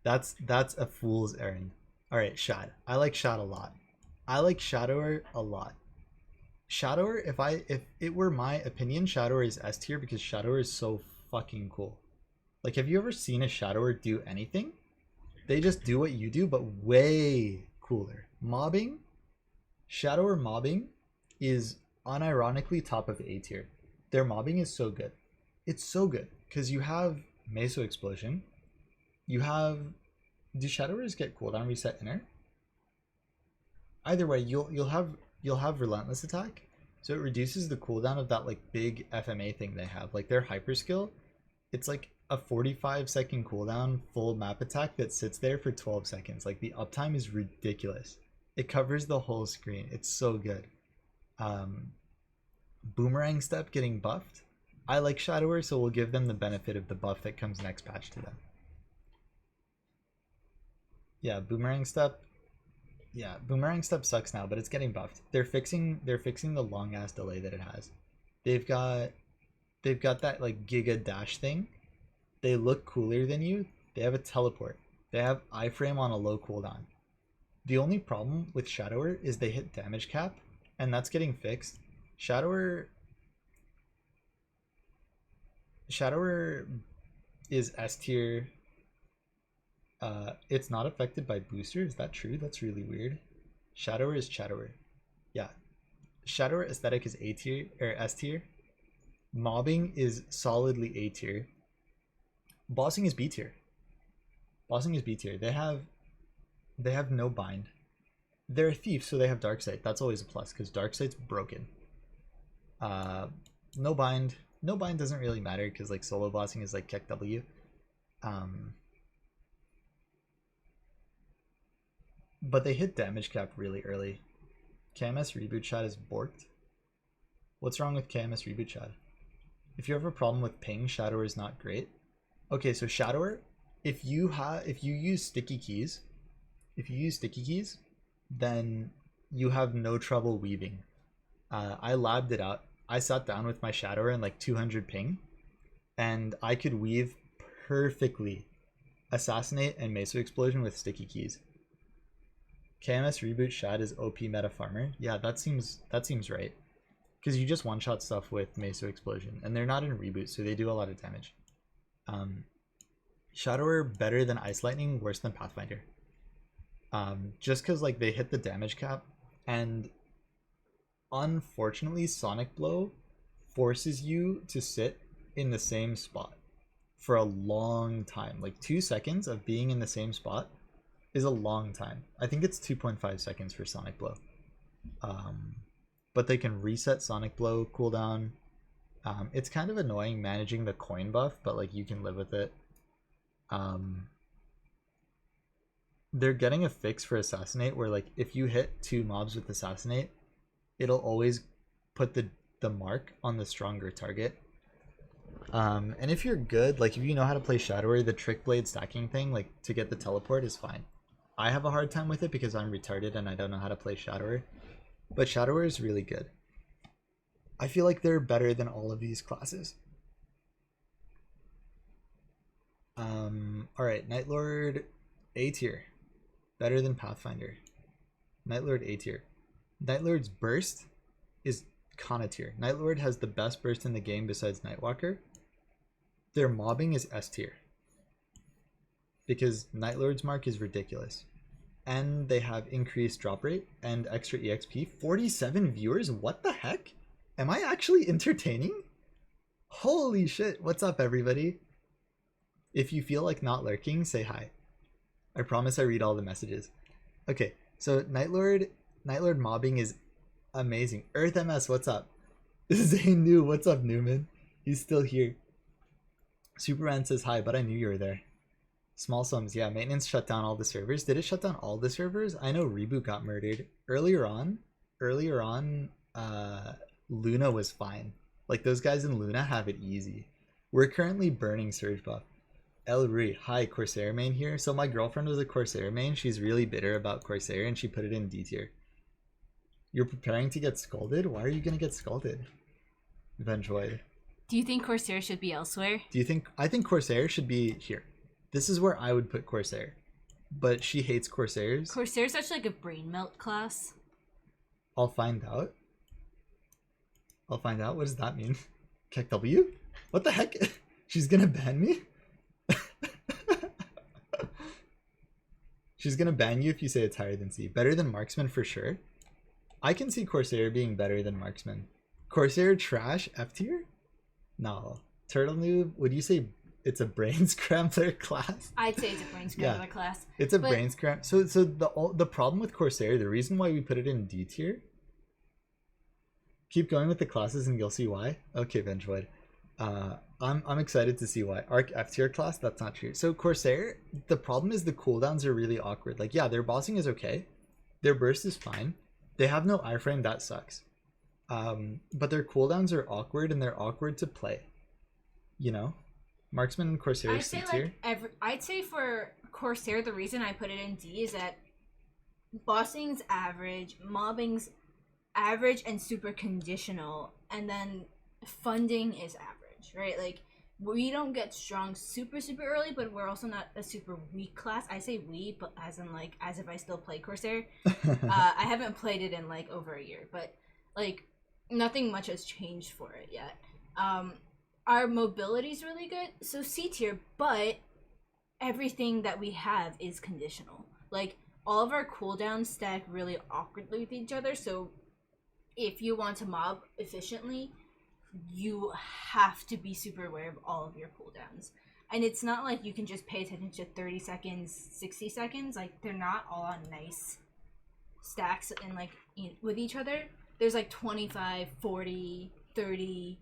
Speaker 1: That's a fool's errand. All right, Shad. I like Shad a lot. I like Shadower a lot. Shadower, if it were my opinion, Shadower is S tier because Shadower is so fucking cool. Like, have you ever seen a Shadower do anything? They just do what you do, but way cooler. Mobbing, Shadower mobbing is unironically top of A tier. Their mobbing is so good. It's so good because you have Meso Explosion. You have, do Shadowers get cooldown reset inner? Either way, you'll have Relentless Attack, so it reduces the cooldown of that like big FMA thing they have. Like, their hyper skill, it's like a 45-second cooldown full map attack that sits there for 12 seconds. Like, the uptime is ridiculous. It covers the whole screen. It's so good. Boomerang Step getting buffed. I like Shadower, so we'll give them the benefit of the buff that comes next patch to them. Yeah, Boomerang Step. Yeah, Boomerang Step sucks now, but it's getting buffed. They're fixing the long ass delay that it has. They've got that like Giga Dash thing. They look cooler than you. They have a teleport. They have iframe on a low cooldown. The only problem with Shadower is they hit damage cap, and that's getting fixed. Shadower is S tier. It's not affected by booster. Is that true? That's really weird. Shadower is Shadower. Yeah. Shadower aesthetic is A tier or S tier. Mobbing is solidly A tier. Bossing is B tier. Bossing is B tier. They have no bind. They're a thief, so they have dark sight. That's always a plus because dark sight's broken. No bind. No bind doesn't really matter because like solo bossing is like Keck W. But they hit damage cap really early. KMS Reboot Chat is borked. What's wrong with KMS Reboot Chat? If you have a problem with ping, Shadower is not great. Okay, so Shadower, if you use sticky keys, then you have no trouble weaving. I labbed it out. I sat down with my Shadower in like 200 ping, and I could weave perfectly Assassinate and Meso Explosion with sticky keys. KMS Reboot Shad is OP meta farmer. Yeah, that seems right. Because you just one-shot stuff with Meso Explosion, and they're not in Reboot, so they do a lot of damage. Shadower better than Ice Lightning, worse than Pathfinder. Just because like they hit the damage cap, and unfortunately Sonic Blow forces you to sit in the same spot for a long time. Like 2 seconds of being in the same spot is a long time. I think it's 2.5 seconds for Sonic Blow. But they can reset Sonic Blow cooldown. It's kind of annoying managing the coin buff, but like you can live with it. They're getting a fix for Assassinate where like if you hit 2 mobs with Assassinate, it'll always put the mark on the stronger target. And if you're good, like if you know how to play Shadower, the Trick Blade stacking thing, like to get the teleport is fine. I have a hard time with it because I'm retarded and I don't know how to play Shadower. But Shadower is really good. I feel like they're better than all of these classes. Alright, Nightlord A tier. Better than Pathfinder. Nightlord A tier. Nightlord's burst is Kana tier. Nightlord has the best burst in the game besides Nightwalker. Their mobbing is S tier. Because Nightlord's mark is ridiculous. And they have increased drop rate and extra EXP. 47 viewers? What the heck? Am I actually entertaining? Holy shit. What's up, everybody? If you feel like not lurking, say hi. I promise I read all the messages. Okay, so Nightlord mobbing is amazing. Earth MS, what's up? Zane New, what's up, Newman? He's still here. Superman says hi, but I knew you were there. Small sums, yeah. Maintenance shut down all the servers. Did it shut down all the servers? I know Reboot got murdered. Earlier on, Luna was fine. Like, those guys in Luna have it easy. We're currently burning Surge Buff. El Rui, hi, Corsair main here. So my girlfriend was a Corsair main. She's really bitter about Corsair and she put it in D tier. You're preparing to get scolded? Why are you gonna get scolded? Ventroid.
Speaker 3: Do you think Corsair should be elsewhere?
Speaker 1: I think Corsair should be here. This is where I would put Corsair. But she hates Corsairs.
Speaker 3: Corsair's such like a brain melt class.
Speaker 1: I'll find out. What does that mean? Keck W? What the heck? She's gonna ban me? She's gonna ban you if you say it's higher than C. Better than Marksman for sure. I can see Corsair being better than Marksman. Corsair trash F tier? No. Turtle Noob, would you say it's a brain scrambler class?
Speaker 3: I'd say it's a brain scrambler class.
Speaker 1: It's a brain scrambler. So the problem with Corsair, the reason why we put it in D tier. Keep going with the classes and you'll see why. Okay, Ventroid. I'm excited to see why. Arc F tier class, that's not true. So Corsair, the problem is the cooldowns are really awkward. Like, yeah, their bossing is okay. Their burst is fine. They have no iframe, that sucks. But their cooldowns are awkward and they're awkward to play. You know? Marksman and Corsair
Speaker 3: I'd
Speaker 1: C
Speaker 3: say
Speaker 1: tier.
Speaker 3: I'd say for Corsair, the reason I put it in D is that bossing's average, mobbing's average and super conditional, and then funding is average, right? Like, we don't get strong super early, but we're also not a super weak class. I say we, but as in like as if I still play Corsair. I haven't played it in like over a year, but like nothing much has changed for it yet. Our mobility is really good, so C tier, but everything that we have is conditional. Like, all of our cooldowns stack really awkwardly with each other, so if you want to mob efficiently, you have to be super aware of all of your cooldowns. And it's not like you can just pay attention to 30 seconds, 60 seconds. Like, they're not all on nice stacks and like with each other. There's like 25, 40, 30,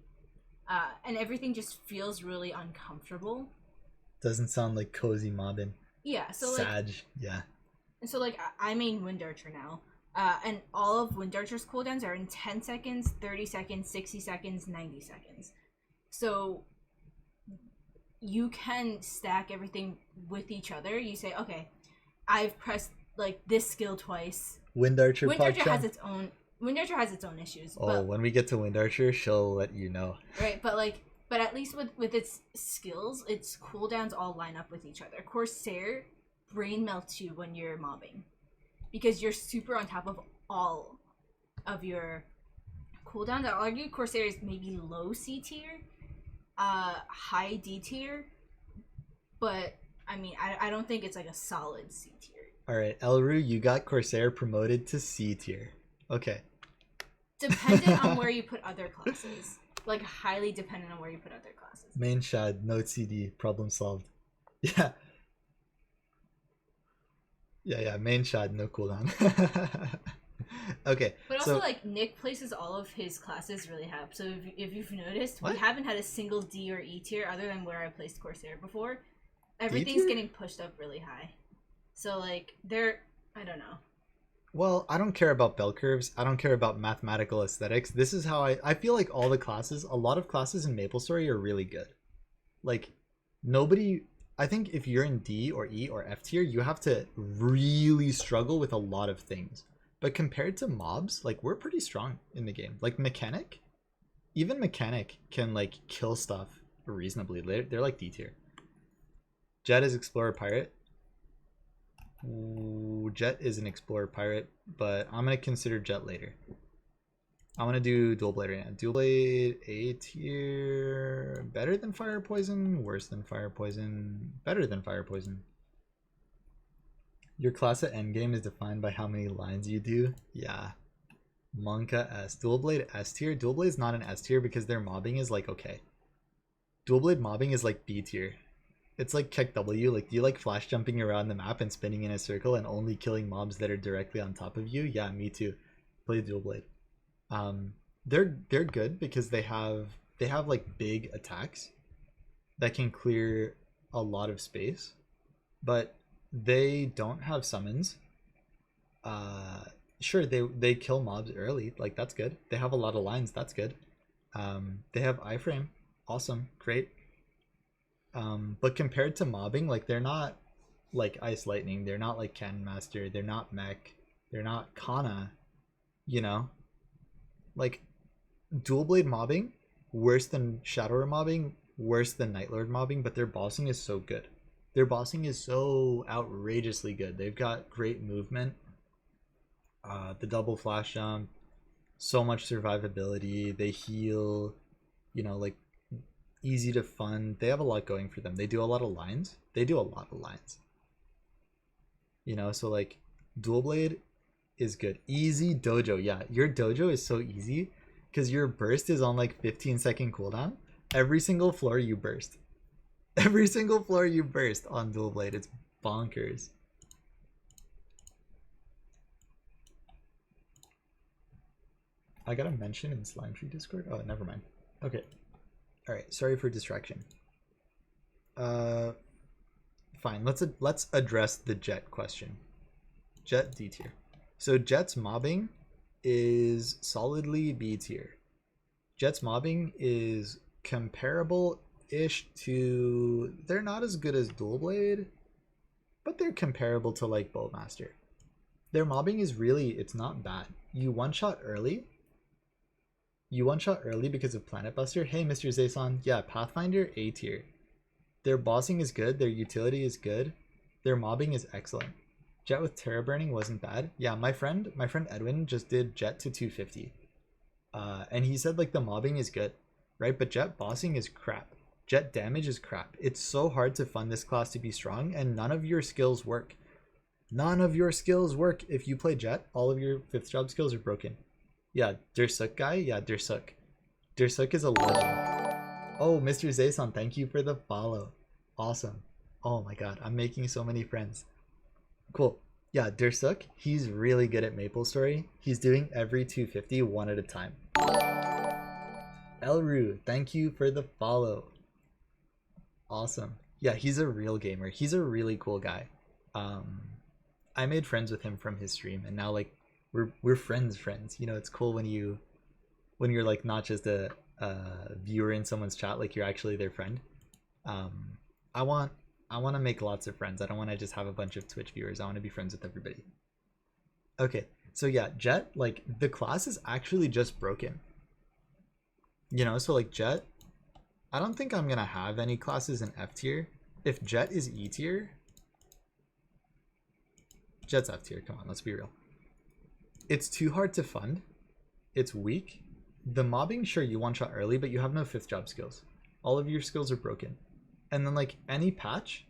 Speaker 3: and everything just feels really uncomfortable.
Speaker 1: Doesn't sound like cozy mobbing.
Speaker 3: Yeah, so
Speaker 1: Sag,
Speaker 3: like,
Speaker 1: yeah.
Speaker 3: and so like I main Wind Archer now. And all of Wind Archer's cooldowns are in 10 seconds, 30 seconds, 60 seconds, 90 seconds. So you can stack everything with each other. You say, okay, I've pressed like this skill twice.
Speaker 1: Wind Archer
Speaker 3: has its own issues.
Speaker 1: Oh,
Speaker 3: but,
Speaker 1: when we get to Wind Archer, she'll let you know.
Speaker 3: Right, but at least with its skills, its cooldowns all line up with each other. Corsair brain melts you when you're mobbing, because you're super on top of all of your cooldowns. I'll argue Corsair is maybe low C tier, high D tier, but I mean, I don't think it's like a solid C tier.
Speaker 1: Alright, Elru, you got Corsair promoted to C tier. Okay.
Speaker 3: Dependent on where you put other classes. Like, highly dependent on where you put other classes.
Speaker 1: Main shad, no CD, problem solved. Yeah. Yeah, main shad, no cooldown. Okay.
Speaker 3: But also, like, Nick places all of his classes really high. So if you've noticed, we haven't had a single D or E tier other than where I placed Corsair before. Everything's getting pushed up really high. So, like, I don't know.
Speaker 1: Well, I don't care about bell curves. I don't care about mathematical aesthetics. This is how I feel like all the classes, a lot of classes in Maplestory are really good. Like, nobody, I think if you're in D or E or F tier, you have to really struggle with a lot of things. But compared to mobs, like, we're pretty strong in the game. Like, Mechanic, even Mechanic can, like, kill stuff reasonably. They're like D tier. Jet is Explorer Pirate. Ooh, Jet is an Explorer Pirate, but I'm going to consider Jet later. I want to do Dual Blade right now. Dual Blade A tier. Better than Fire Poison? Worse than Fire Poison? Better than Fire Poison. Your class at endgame is defined by how many lines you do? Yeah. Monka S. Dual Blade S tier? Dual Blade is not an S tier because their mobbing is like okay. Dual Blade mobbing is like B tier. It's like Keck W. Like, do you like flash jumping around the map and spinning in a circle and only killing mobs that are directly on top of you? Yeah, me too. Play Dual Blade. They're good because they have like big attacks that can clear a lot of space, but they don't have summons. Sure, they kill mobs early, like that's good. They have a lot of lines, that's good. They have iframe, awesome, great. But compared to mobbing, like, they're not like Ice Lightning, they're not like Cannon Master, they're not Mech, they're not Kana, you know? Like, Dual Blade mobbing, worse than Shadower mobbing, worse than Nightlord mobbing, but their bossing is so good. Their bossing is so outrageously good. They've got great movement, the double flash jump, so much survivability, they heal, you know, like, easy to fund. They have a lot going for them. They do a lot of lines. You know, so like Dual Blade is good. Easy dojo. Yeah, your dojo is so easy because your burst is on like 15-second cooldown. Every single floor you burst. Every single floor you burst on Dual Blade. It's bonkers. I got a mention in Slime Tree Discord. Oh, never mind. Okay. All right, sorry for distraction. Fine. Let's address the Jet question. Jet D tier. So Jet's mobbing is solidly B tier. Jet's mobbing is comparable-ish to... They're not as good as Dual Blade, but they're comparable to like Bowmaster. Their mobbing is really, it's not bad. You one-shot early. You one-shot early because of Planet Buster. Hey, Mr. Zayson. Yeah, Pathfinder, A tier. Their bossing is good. Their utility is good. Their mobbing is excellent. Jet with Terra Burning wasn't bad. Yeah, my friend Edwin just did Jet to 250. And he said like the mobbing is good, right? But Jet bossing is crap. Jet damage is crap. It's so hard to fund this class to be strong, and none of your skills work. None of your skills work. If you play Jet, all of your 5th job skills are broken. Yeah, Dursuk guy. Yeah, Dursuk. Dursuk is a legend. Oh, Mr. Zayson, thank you for the follow. Awesome. Oh my god, I'm making so many friends. Cool. Yeah, Dursuk, he's really good at Maplestory. He's doing every 250 one at a time. Elru, thank you for the follow. Awesome. Yeah, he's a real gamer. He's a really cool guy. I made friends with him from his stream, and now like we're friends. You know, it's cool when you're like not just a viewer in someone's chat, like you're actually their friend. I want to make lots of friends. I don't want to just have a bunch of Twitch viewers. I want to be friends with everybody. Okay, so yeah, Jet, like the class is actually just broken. You know, so like Jet, I don't think I'm gonna have any classes in F tier. If Jet is E tier, Jet's F tier. Come on, let's be real. It's too hard to fund. It's weak. The mobbing, sure, you one shot early, but you have no 5th job skills. All of your skills are broken. And then like any patch,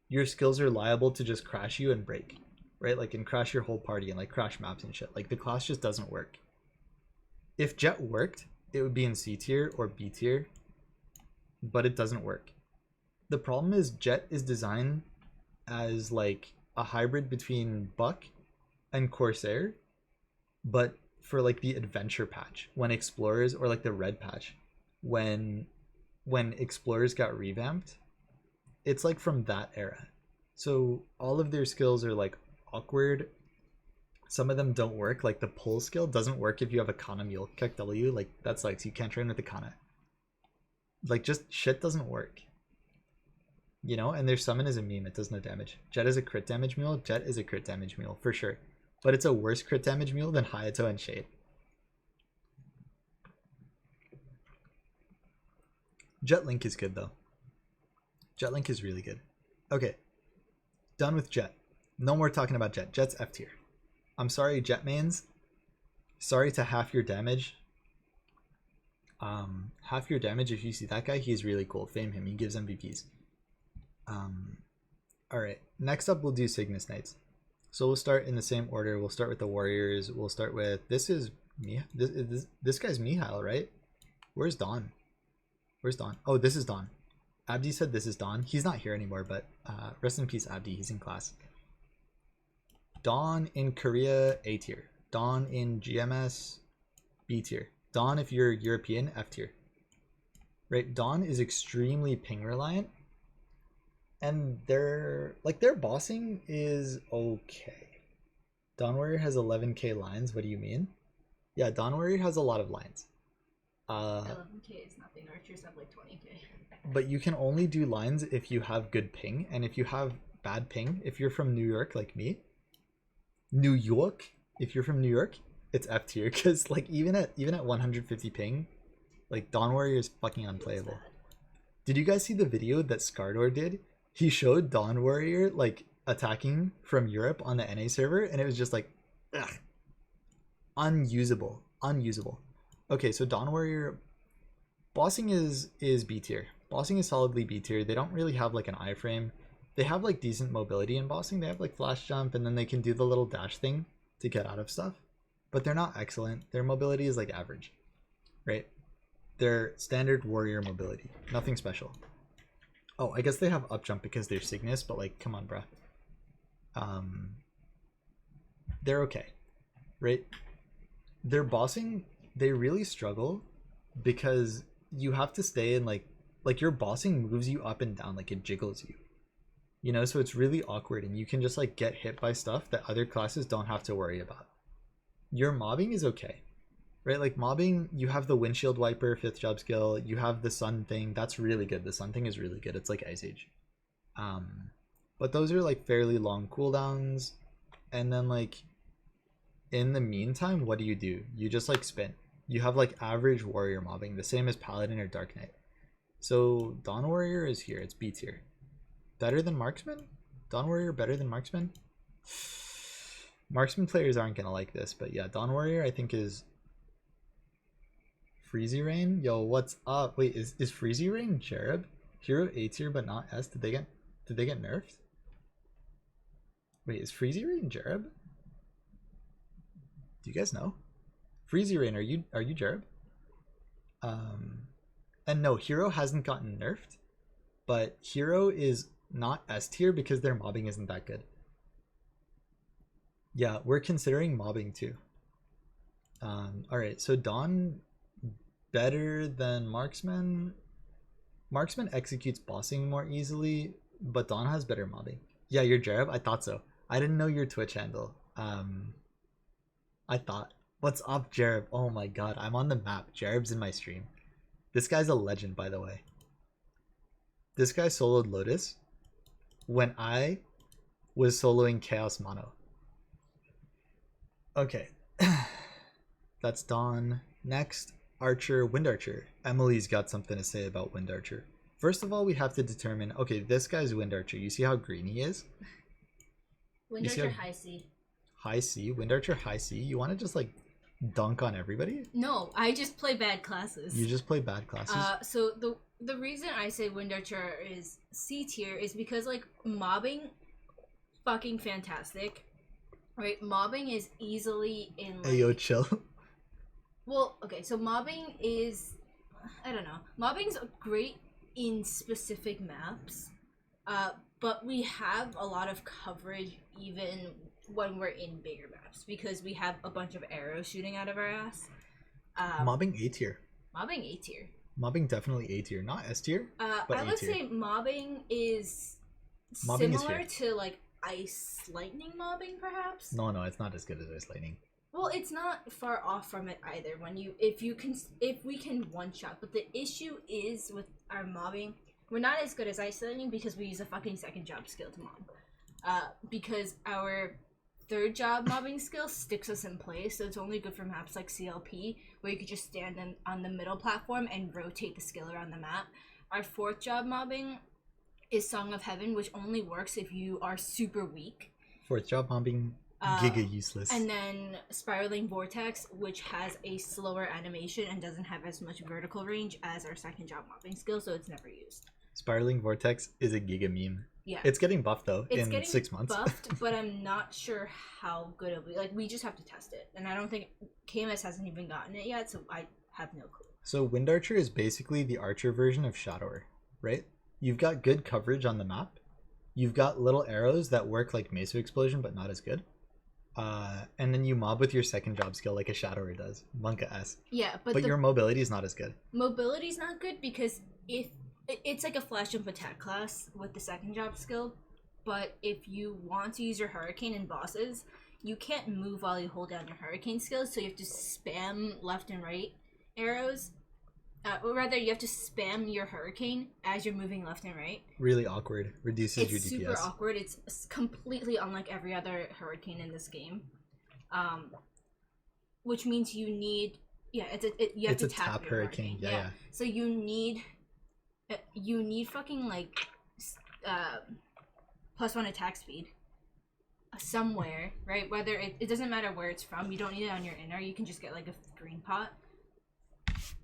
Speaker 1: your skills are liable to just crash you and break, right? Like and crash your whole party and like crash maps and shit. Like the class just doesn't work. If Jet worked, it would be in C tier or B tier, but it doesn't work. The problem is Jet is designed as like a hybrid between Buck and Corsair, but for like the adventure patch, when Explorers, or like the red patch, when Explorers got revamped, it's like from that era. So all of their skills are like awkward. Some of them don't work. Like the pull skill doesn't work if you have a Kana mule kick W. Like that sucks. You can't train with the Kana. Like just shit doesn't work. You know, and their summon is a meme. It does no damage. Jet is a crit damage mule. Jet is a crit damage mule for sure. But it's a worse crit damage mule than Hayato and Shade. Jet Link is good though. Jet Link is really good. Okay. Done with Jet. No more talking about Jet. Jet's F tier. I'm sorry, Jet mains. Sorry to half your damage. Half your damage if you see that guy. He's really cool. Fame him. He gives MVPs. Alright. Next up we'll do Cygnus Knights. So we'll start in the same order. We'll start with the warriors. We'll start with... This is... This guy's Mihail, right? Where's Dawn? Where's Dawn? Oh, this is Dawn. Abdi said this is Dawn. He's not here anymore, but rest in peace, Abdi. He's in class. Dawn in Korea, A tier. Dawn in GMS, B tier. Dawn, if you're European, F tier. Right? Dawn is extremely ping reliant. And their bossing is okay. Dawn Warrior has 11k lines. What do you mean? Yeah, Dawn Warrior has a lot of lines.
Speaker 2: 11k is nothing. Archers have like 20k.
Speaker 1: But you can only do lines if you have good ping, and if you have bad ping, if you're from New York like me, if you're from New York, it's F tier, because like even at 150 ping, like Dawn Warrior is fucking unplayable. Did you guys see the video that Skardor did? He showed Dawn Warrior like attacking from Europe on the NA server, and it was just like, ugh, unusable. Okay, so Dawn Warrior bossing is B tier. Bossing is solidly B tier. They don't really have like an iframe. They have like decent mobility in bossing. They have like flash jump, and then they can do the little dash thing to get out of stuff. But they're not excellent. Their mobility is like average, right? They're standard warrior mobility. Nothing special. Oh, I guess they have up jump because they're Cygnus, but like, come on, bruh. They're okay, right? Their bossing, they really struggle because you have to stay in like your bossing moves you up and down, like it jiggles you. You know, so it's really awkward, and you can just like get hit by stuff that other classes don't have to worry about. Your mobbing is okay, right? Like mobbing, you have the windshield wiper 5th job skill, you have the sun thing, that's really good. The sun thing is really good. It's like Ice Age. But those are like fairly long cooldowns, and then like in the meantime, what do? You just like spin. You have like average warrior mobbing, the same as Paladin or Dark Knight. So Dawn Warrior is here, it's B tier. Better than Marksman? Dawn Warrior better than Marksman? Marksman players aren't gonna like this, but yeah, Dawn Warrior I think is Freezy Rain. Yo, what's up? Wait, is Freezy Rain Cherub? Hero A tier but not S? Did they get nerfed? Wait, is Freezy Rain Cherub? Do you guys know? Freezy Rain, are you Cherub? And no, Hero hasn't gotten nerfed, but Hero is not S tier because their mobbing isn't that good. Yeah, we're considering mobbing too. Alright, so Dawn better than Marksman. Marksman executes bossing more easily, but Dawn has better mobbing. Yeah, you're Jareb? I thought so. I didn't know your Twitch handle. I thought. What's up, Jareb? Oh my god, I'm on the map. Jareb's in my stream. This guy's a legend, by the way. This guy soloed Lotus when I was soloing Chaos Mono. Okay. That's Dawn. Next, Archer, Wind Archer. Emily's got something to say about Wind Archer. First of all, we have to determine, okay, this guy's Wind Archer. You see how green he is?
Speaker 3: Wind Archer high C.
Speaker 1: High C? Wind Archer high C? You want to just like dunk on everybody?
Speaker 3: No, I just play bad classes.
Speaker 1: You just play bad classes?
Speaker 3: So the reason I say Wind Archer is C tier is because like mobbing, fucking fantastic. Right, mobbing is easily in like...
Speaker 1: Ayo, chill.
Speaker 3: Well, okay, so mobbing is... I don't know. Mobbing's great in specific maps, but we have a lot of coverage even when we're in bigger maps because we have a bunch of arrows shooting out of our ass.
Speaker 1: Mobbing A tier.
Speaker 3: Mobbing A tier.
Speaker 1: Mobbing definitely A tier, not S tier. But
Speaker 3: I would say mobbing is similar to like ice lightning mobbing, perhaps.
Speaker 1: No, it's not as good as ice lightning.
Speaker 3: Well, it's not far off from it either. If we can one shot, but the issue is with our mobbing, we're not as good as ice lightning because we use a fucking second job skill to mob. Because our third job mobbing skill sticks us in place, so it's only good for maps like CLP where you could just stand on the middle platform and rotate the skill around the map. Our fourth job mobbing is Song of Heaven, which only works if you are super weak.
Speaker 1: Fourth job mobbing, giga useless.
Speaker 3: And then Spiraling Vortex, which has a slower animation and doesn't have as much vertical range as our second job mobbing skill, so it's never used.
Speaker 1: Spiraling Vortex is a giga meme.
Speaker 3: Yeah.
Speaker 1: It's getting buffed though
Speaker 3: it's
Speaker 1: in 6 months.
Speaker 3: Buffed, but I'm not sure how good it'll be. Like, we just have to test it. And I don't think KMS hasn't even gotten it yet, so I have no clue.
Speaker 1: So Wind Archer is basically the Archer version of Shadower, right? You've got good coverage on the map. You've got little arrows that work like Mesa Explosion, but not as good. And then you mob with your second job skill like a Shadower does. Monka S.
Speaker 3: Yeah,
Speaker 1: but your mobility is not as good.
Speaker 3: Mobility's not good because if it's like a flash jump attack class with the second job skill, but if you want to use your Hurricane in bosses, you can't move while you hold down your Hurricane skill, so you have to spam left and right arrows. Or rather, you have to spam your Hurricane as you're moving left and right.
Speaker 1: Really awkward. Reduces your DPS. It's
Speaker 3: super awkward. It's completely unlike every other Hurricane in this game. Which means you need... Yeah, you have to tap your Hurricane. Yeah. So you need fucking, like, +1 attack speed. Somewhere, right? Whether it doesn't matter where it's from. You don't need it on your inner. You can just get, like, a green pot.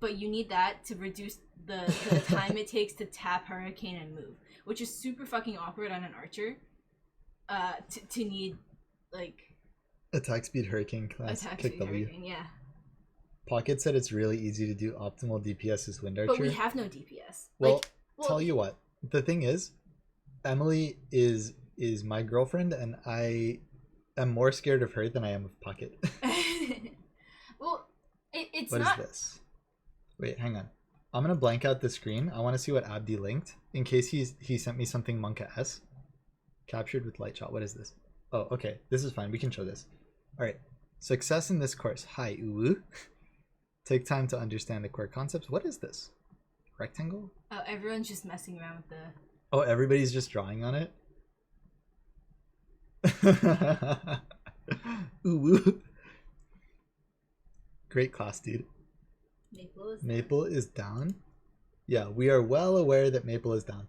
Speaker 3: But you need that to reduce the time it takes to tap Hurricane and move, which is super fucking awkward on an Archer. To need like
Speaker 1: attack speed Hurricane class.
Speaker 3: Attack speed
Speaker 1: W.
Speaker 3: Hurricane, yeah.
Speaker 1: Pocket said it's really easy to do optimal DPS as Wind Archer.
Speaker 3: But we have no DPS.
Speaker 1: Well, tell you what. The thing is, Emily is my girlfriend, and I am more scared of her than I am of Pocket.
Speaker 3: Well, it's
Speaker 1: what
Speaker 3: not.
Speaker 1: What is this? Wait, hang on. I'm gonna blank out the screen. I want to see what Abdi linked in case he sent me something Monka S. Captured with light shot. What is this? Oh, okay. This is fine. We can show this. All right. Success in this course. Hi, Uwu. Take time to understand the core concepts. What is this? Rectangle?
Speaker 3: Oh, everyone's just messing around with the.
Speaker 1: Oh, everybody's just drawing on it. Uwu. Great class, dude. Maple is down. Yeah, we are well aware that Maple is down.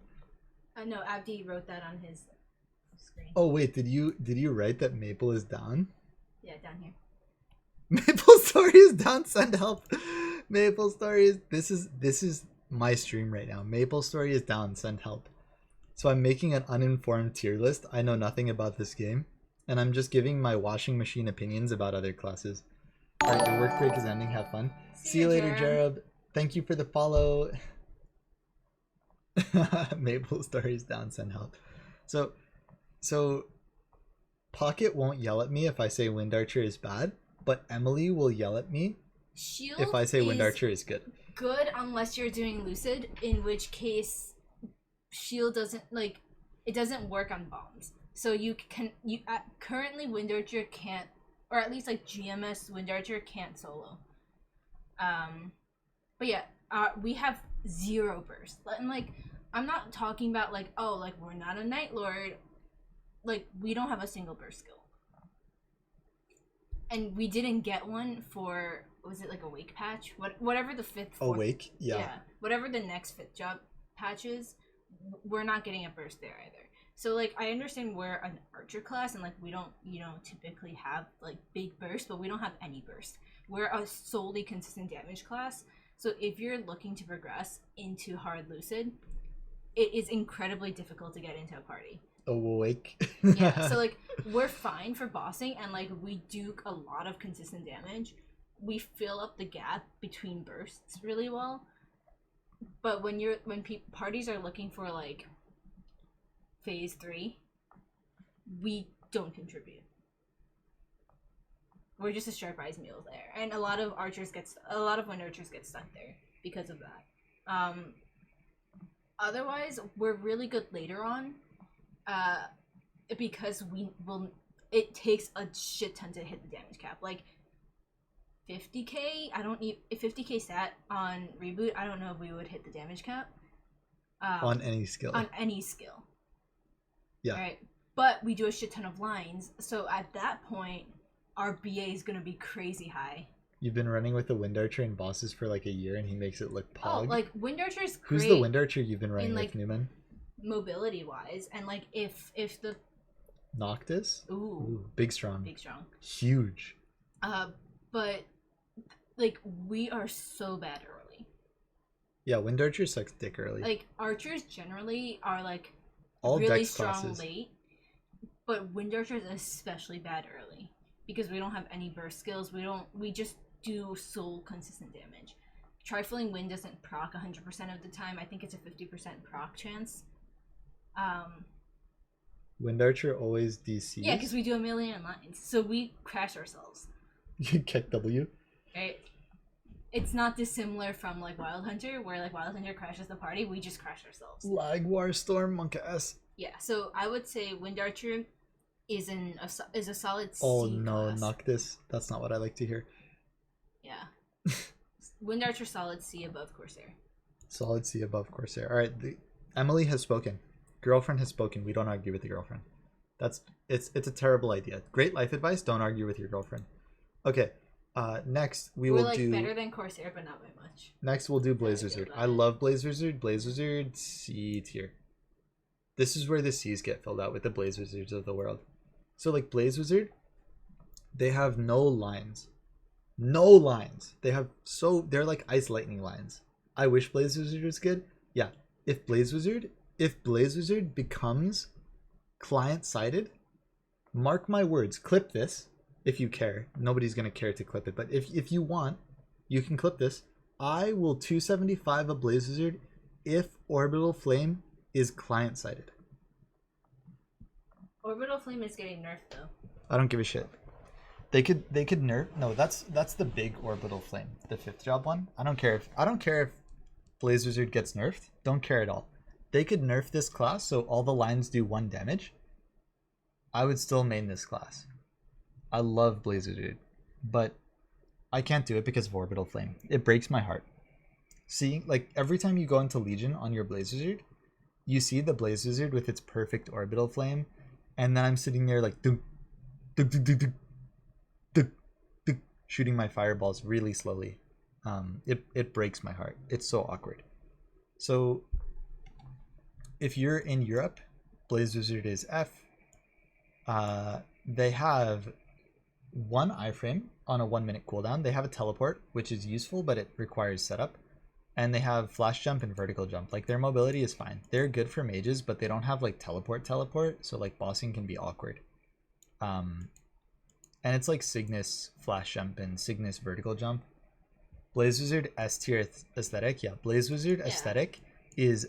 Speaker 3: No, Abdi wrote that on his screen.
Speaker 1: Oh wait, did you write that Maple is down?
Speaker 3: Yeah, down here.
Speaker 1: Maplestory is down. Send help. Maplestory is this is my stream right now. Maplestory is down. Send help. So I'm making an uninformed tier list. I know nothing about this game, and I'm just giving my washing machine opinions about other classes. All right, your work break is ending. Have fun. See you later, Jarob. Thank you for the follow. Maplestory is down. Send help. So Pocket won't yell at me if I say Wind Archer is bad, but Emily will yell at me
Speaker 3: Shield
Speaker 1: if I say Wind Archer is good.
Speaker 3: Good unless you're doing Lucid, in which case Shield doesn't it doesn't work on bombs. So currently Wind Archer can't, or at least GMS Wind Archer can't solo. But yeah, we have 0 burst. And I'm not talking about we're not a Night Lord. We don't have a single burst skill. And we didn't get one for, was it Awake patch? Whatever the 5th.
Speaker 1: Awake? Yeah.
Speaker 3: Whatever the next 5th job patch is, we're not getting a burst there either. So I understand we're an archer class and we don't, typically have big burst, but we don't have any burst. We're a solely consistent damage class. So if you're looking to progress into hard Lucid, it is incredibly difficult to get into a party.
Speaker 1: Awake.
Speaker 3: Yeah, so we're fine for bossing, and we do a lot of consistent damage. We fill up the gap between bursts really well. But when parties are looking for phase 3, we don't contribute. We're just a sharp eyes meal there, and a lot of Wind Archers get stuck there because of that. Otherwise, we're really good later on. Because it takes a shit ton to hit the damage cap. 50k, I don't need 50k stat on Reboot. I don't know if we would hit the damage cap.
Speaker 1: On any skill.
Speaker 3: On any skill.
Speaker 1: Yeah.
Speaker 3: Alright. But we do a shit ton of lines, so at that point, our BA is gonna be crazy high.
Speaker 1: You've been running with the Wind Archer in bosses for a year, and he makes it look pog.
Speaker 3: Oh, Wind Archer's great.
Speaker 1: Who's the Wind Archer you've been running with, Newman?
Speaker 3: Mobility wise, and if the
Speaker 1: Noctis?
Speaker 3: Ooh,
Speaker 1: big strong. Huge.
Speaker 3: But we are so bad early.
Speaker 1: Yeah, Wind Archer sucks dick early.
Speaker 3: Archers generally are
Speaker 1: all
Speaker 3: really
Speaker 1: dex
Speaker 3: strong
Speaker 1: classes.
Speaker 3: Late, but Wind Archers especially bad early because we don't have any burst skills. We just do sole consistent damage. Trifling Wind doesn't proc 100% of the time. I think it's a 50% proc chance.
Speaker 1: Wind Archer always DCs.
Speaker 3: Yeah, because we do a million lines, so we crash ourselves.
Speaker 1: You kick W.
Speaker 3: Right. It's not dissimilar from Wild Hunter, where Wild Hunter crashes the party. We just crash ourselves.
Speaker 1: Lag War Storm Monk S.
Speaker 3: Yeah, so I would say Wind Archer is a solid C.
Speaker 1: Oh no,
Speaker 3: class.
Speaker 1: Noctis. That's not what I like to hear.
Speaker 3: Yeah. Wind Archer solid C above Corsair.
Speaker 1: Solid C above Corsair. All right, Emily has spoken. Girlfriend has spoken. We don't argue with the girlfriend. It's a terrible idea. Great life advice. Don't argue with your girlfriend. Okay. Next
Speaker 3: We're
Speaker 1: will do
Speaker 3: better than Corsair, but not by much.
Speaker 1: Next we'll do Blaze Wizard. I love Blaze Wizard. Blaze Wizard C tier. This is where the C's get filled out with the Blaze Wizards of the world. So Blaze Wizard, they have no lines. No lines. They're Ice Lightning lines. I wish Blaze Wizard was good. Yeah. If Blaze Wizard becomes client-sided, mark my words, clip this if you care. Nobody's going to care to clip it, but if you want, you can clip this. I will 275 a Blaze Wizard if Orbital Flame is client-sided.
Speaker 3: Orbital Flame is getting nerfed though.
Speaker 1: I don't give a shit. They could nerf. No, that's the big Orbital Flame, the 5th job one. I don't care if Blaze Wizard gets nerfed. Don't care at all. They could nerf this class so all the lines do 1 damage. I would still main this class. I love Blaze Wizard, but I can't do it because of Orbital Flame. It breaks my heart. See, like every time you go into Legion on your Blaze Wizard, you see the Blaze Wizard with its perfect Orbital Flame, and then I'm sitting there like dunk, dunk, dunk, dunk, dunk, dunk, dunk, shooting my fireballs really slowly. It breaks my heart. It's so awkward. So if you're in Europe, Blaze Wizard is F. They have 1 iframe on a 1-minute cooldown. They have a teleport, which is useful, but it requires setup. And they have flash jump and vertical jump. Like their mobility is fine. They're good for mages, but they don't have like teleport. So like bossing can be awkward. And it's like Cygnus flash jump and Cygnus vertical jump. Blaze Wizard S tier aesthetic. Yeah, Blaze Wizard aesthetic is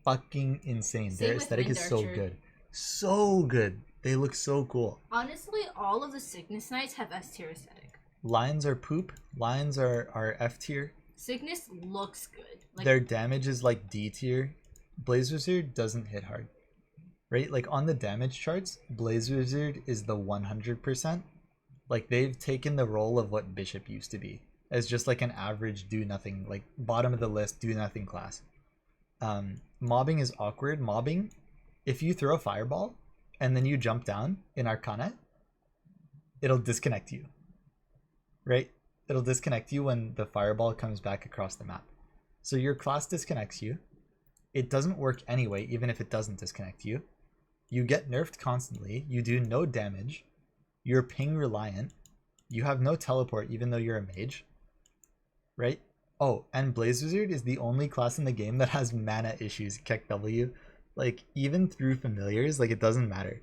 Speaker 1: fucking insane.
Speaker 3: Same
Speaker 1: Their
Speaker 3: with
Speaker 1: aesthetic is so
Speaker 3: Archer.
Speaker 1: good. So good. They look so cool.
Speaker 3: Honestly, all of the Cygnus Knights have S tier aesthetic.
Speaker 1: Lions are poop. Lions are F tier.
Speaker 3: Cygnus looks good. Like,
Speaker 1: Their damage is like D tier. Blaze Wizard doesn't hit hard. Right? Like on the damage charts, Blaze Wizard is the 100%. Like they've taken the role of what Bishop used to be, as just like an average do nothing, like bottom of the list do nothing class. Mobbing is awkward. Mobbing, if you throw a fireball and then you jump down in Arcana, it'll disconnect you. Right? It'll disconnect you when the fireball comes back across the map. So your class disconnects you. It doesn't work anyway, even if it doesn't disconnect you. You get nerfed constantly. You do no damage. You're ping reliant. You have no teleport even though you're a mage. Right? Oh, and Blaze Wizard is the only class in the game that has mana issues, Keck W. Like, even through familiars, like, it doesn't matter.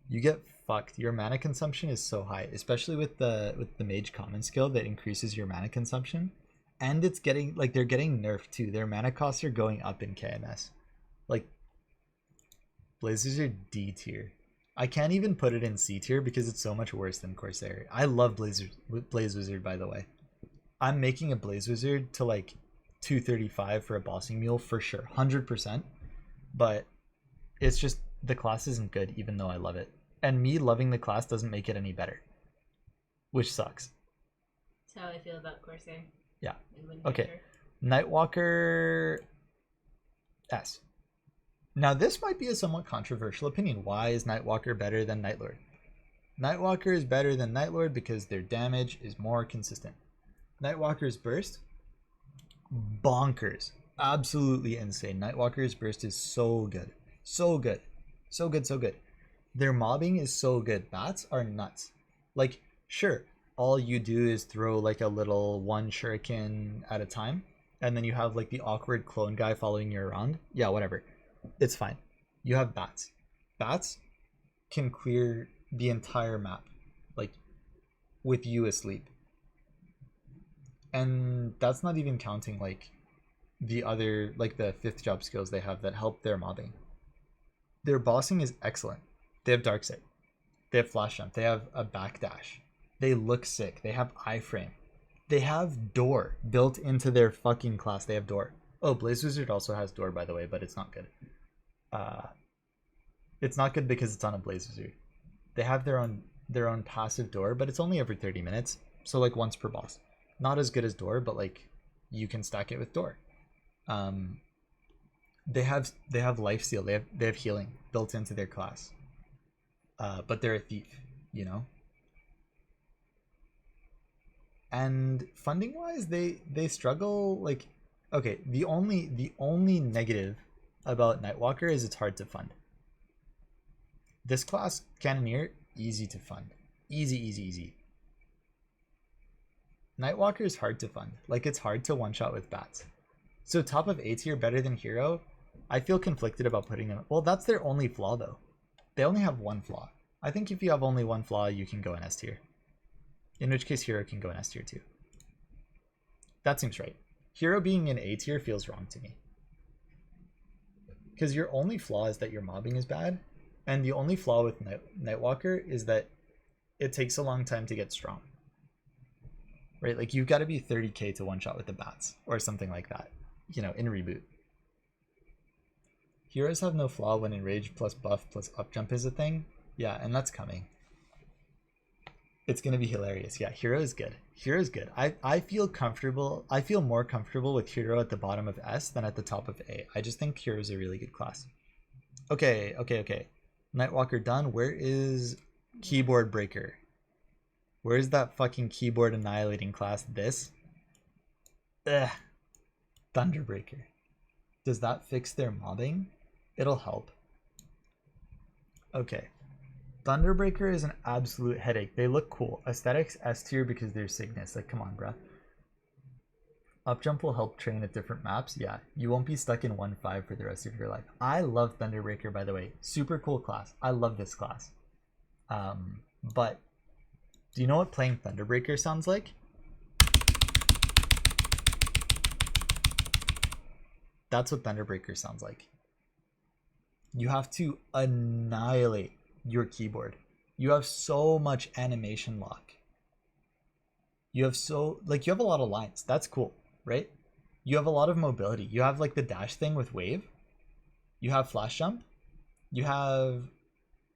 Speaker 1: You get fucked. Your mana consumption is so high, especially with the Mage common skill that increases your mana consumption. And it's getting, like, they're getting nerfed too. Their mana costs are going up in KMS. Like, Blaze Wizard D tier. I can't even put it in C tier because it's so much worse than Corsair. I love Blaze Wizard, by the way. I'm making a Blaze Wizard to like 235 for a bossing mule for sure, 100%. But it's just the class isn't good, even though I love it. And me loving the class doesn't make it any better, which sucks.
Speaker 3: That's how I feel about Corsair.
Speaker 1: Yeah. Okay. Nightwalker S. Now this might be a somewhat controversial opinion. Why is Nightwalker better than Nightlord? Nightwalker is better than Nightlord because their damage is more consistent. Nightwalker's burst, bonkers. Absolutely insane. Nightwalker's burst is so good. So good. So good, so good. Their mobbing is so good. Bats are nuts. Like, sure, all you do is throw like a little 1 shuriken at a time, and then you have like the awkward clone guy following you around. Yeah, whatever. It's fine. You have bats. Bats can clear the entire map, like, with you asleep. And that's not even counting like the other, like the 5th job skills they have that help their mobbing. Their bossing is excellent. They have dark sight. They have flash jump. They have a backdash. They look sick. They have iframe. They have door built into their fucking class. They have door. Oh, Blaze Wizard also has door, by the way, but it's not good. It's not good because it's on a Blaze Wizard. They have their own passive door, but it's only every 30 minutes, so like once per boss. Not as good as door, but like you can stack it with door. They have lifesteal. They have healing built into their class. But they're a thief, you know. And funding wise, they struggle. Like, okay, the only negative about Nightwalker is it's hard to fund. This class, Cannoneer, easy to fund. Easy. Nightwalker is hard to fund. Like, it's hard to one-shot with bats. So top of A tier better than Hero? I feel conflicted about putting them. Well, that's their only flaw, though. They only have 1 flaw. I think if you have only 1 flaw, you can go in S tier. In which case, Hero can go in S tier too. That seems right. Hero being in A tier feels wrong to me. Because your only flaw is that your mobbing is bad. And the only flaw with Nightwalker is that it takes a long time to get strong. Right? Like, you've got to be 30k to one-shot with the bats. Or something like that. you know, in Reboot. Heroes have no flaw when enrage plus buff plus up jump is a thing. Yeah, and that's coming. It's gonna be hilarious. Yeah, hero is good. Hero is good. I feel comfortable. I feel more comfortable with hero at the bottom of S than at the top of A. I just think hero is a really good class. Okay. Nightwalker done. Where is keyboard breaker? Where is that fucking keyboard annihilating class? This? Ugh. Thunderbreaker. Does that fix their mobbing? It'll help. Okay. Thunderbreaker is an absolute headache. They look cool. Aesthetics S tier because they're Cygnus. Like, come on, bruh. Upjump will help train at different maps. Yeah, you won't be stuck in 1-5 for the rest of your life. I love Thunderbreaker, by the way. Super cool class. I love this class. But do you know what playing Thunderbreaker sounds like? That's what Thunderbreaker sounds like. You have to annihilate your keyboard. You have so much animation lock. You have a lot of lines. That's cool, right? You have a lot of mobility. You have like the dash thing with wave. You have flash jump. You have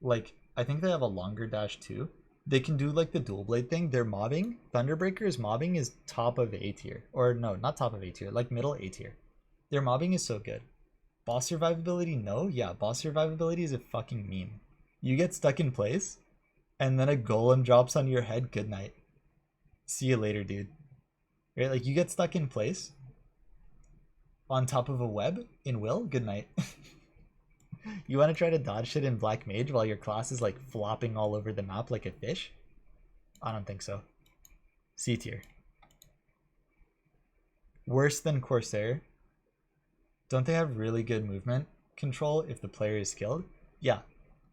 Speaker 1: like, I think they have a longer dash too. They can do like the dual blade thing. They're mobbing. Thunderbreaker's mobbing is top of A tier. Or no, not top of A tier, like middle A tier. Their mobbing is so good. Boss survivability, no? Yeah, boss survivability is a fucking meme. You get stuck in place, and then a golem drops on your head, good night. See you later, dude. Right? Like, you get stuck in place on top of a web in Will, good night. You want to try to dodge shit in Black Mage while your class is like flopping all over the map like a fish? I don't think so. C tier. Worse than Corsair. Don't they have really good movement control if the player is skilled? Yeah,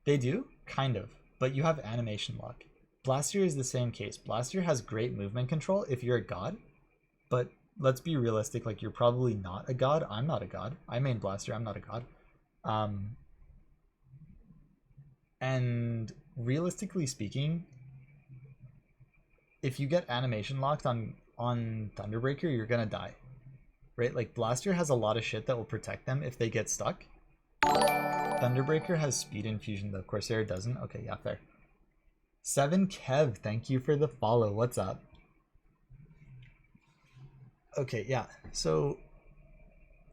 Speaker 1: they do, kind of, but you have animation lock. Blaster is the same case. Blaster has great movement control if you're a god, but let's be realistic, like, you're probably not a god. I'm not a god. I main Blaster, I'm not a god. And realistically speaking, if you get animation locked on Thunderbreaker, you're gonna die. Right? Like, Blaster has a lot of shit that will protect them if they get stuck. Thunderbreaker has speed infusion though. Corsair doesn't. Okay, yeah, fair. 7 Kev, thank you for the follow. What's up? Okay, yeah. So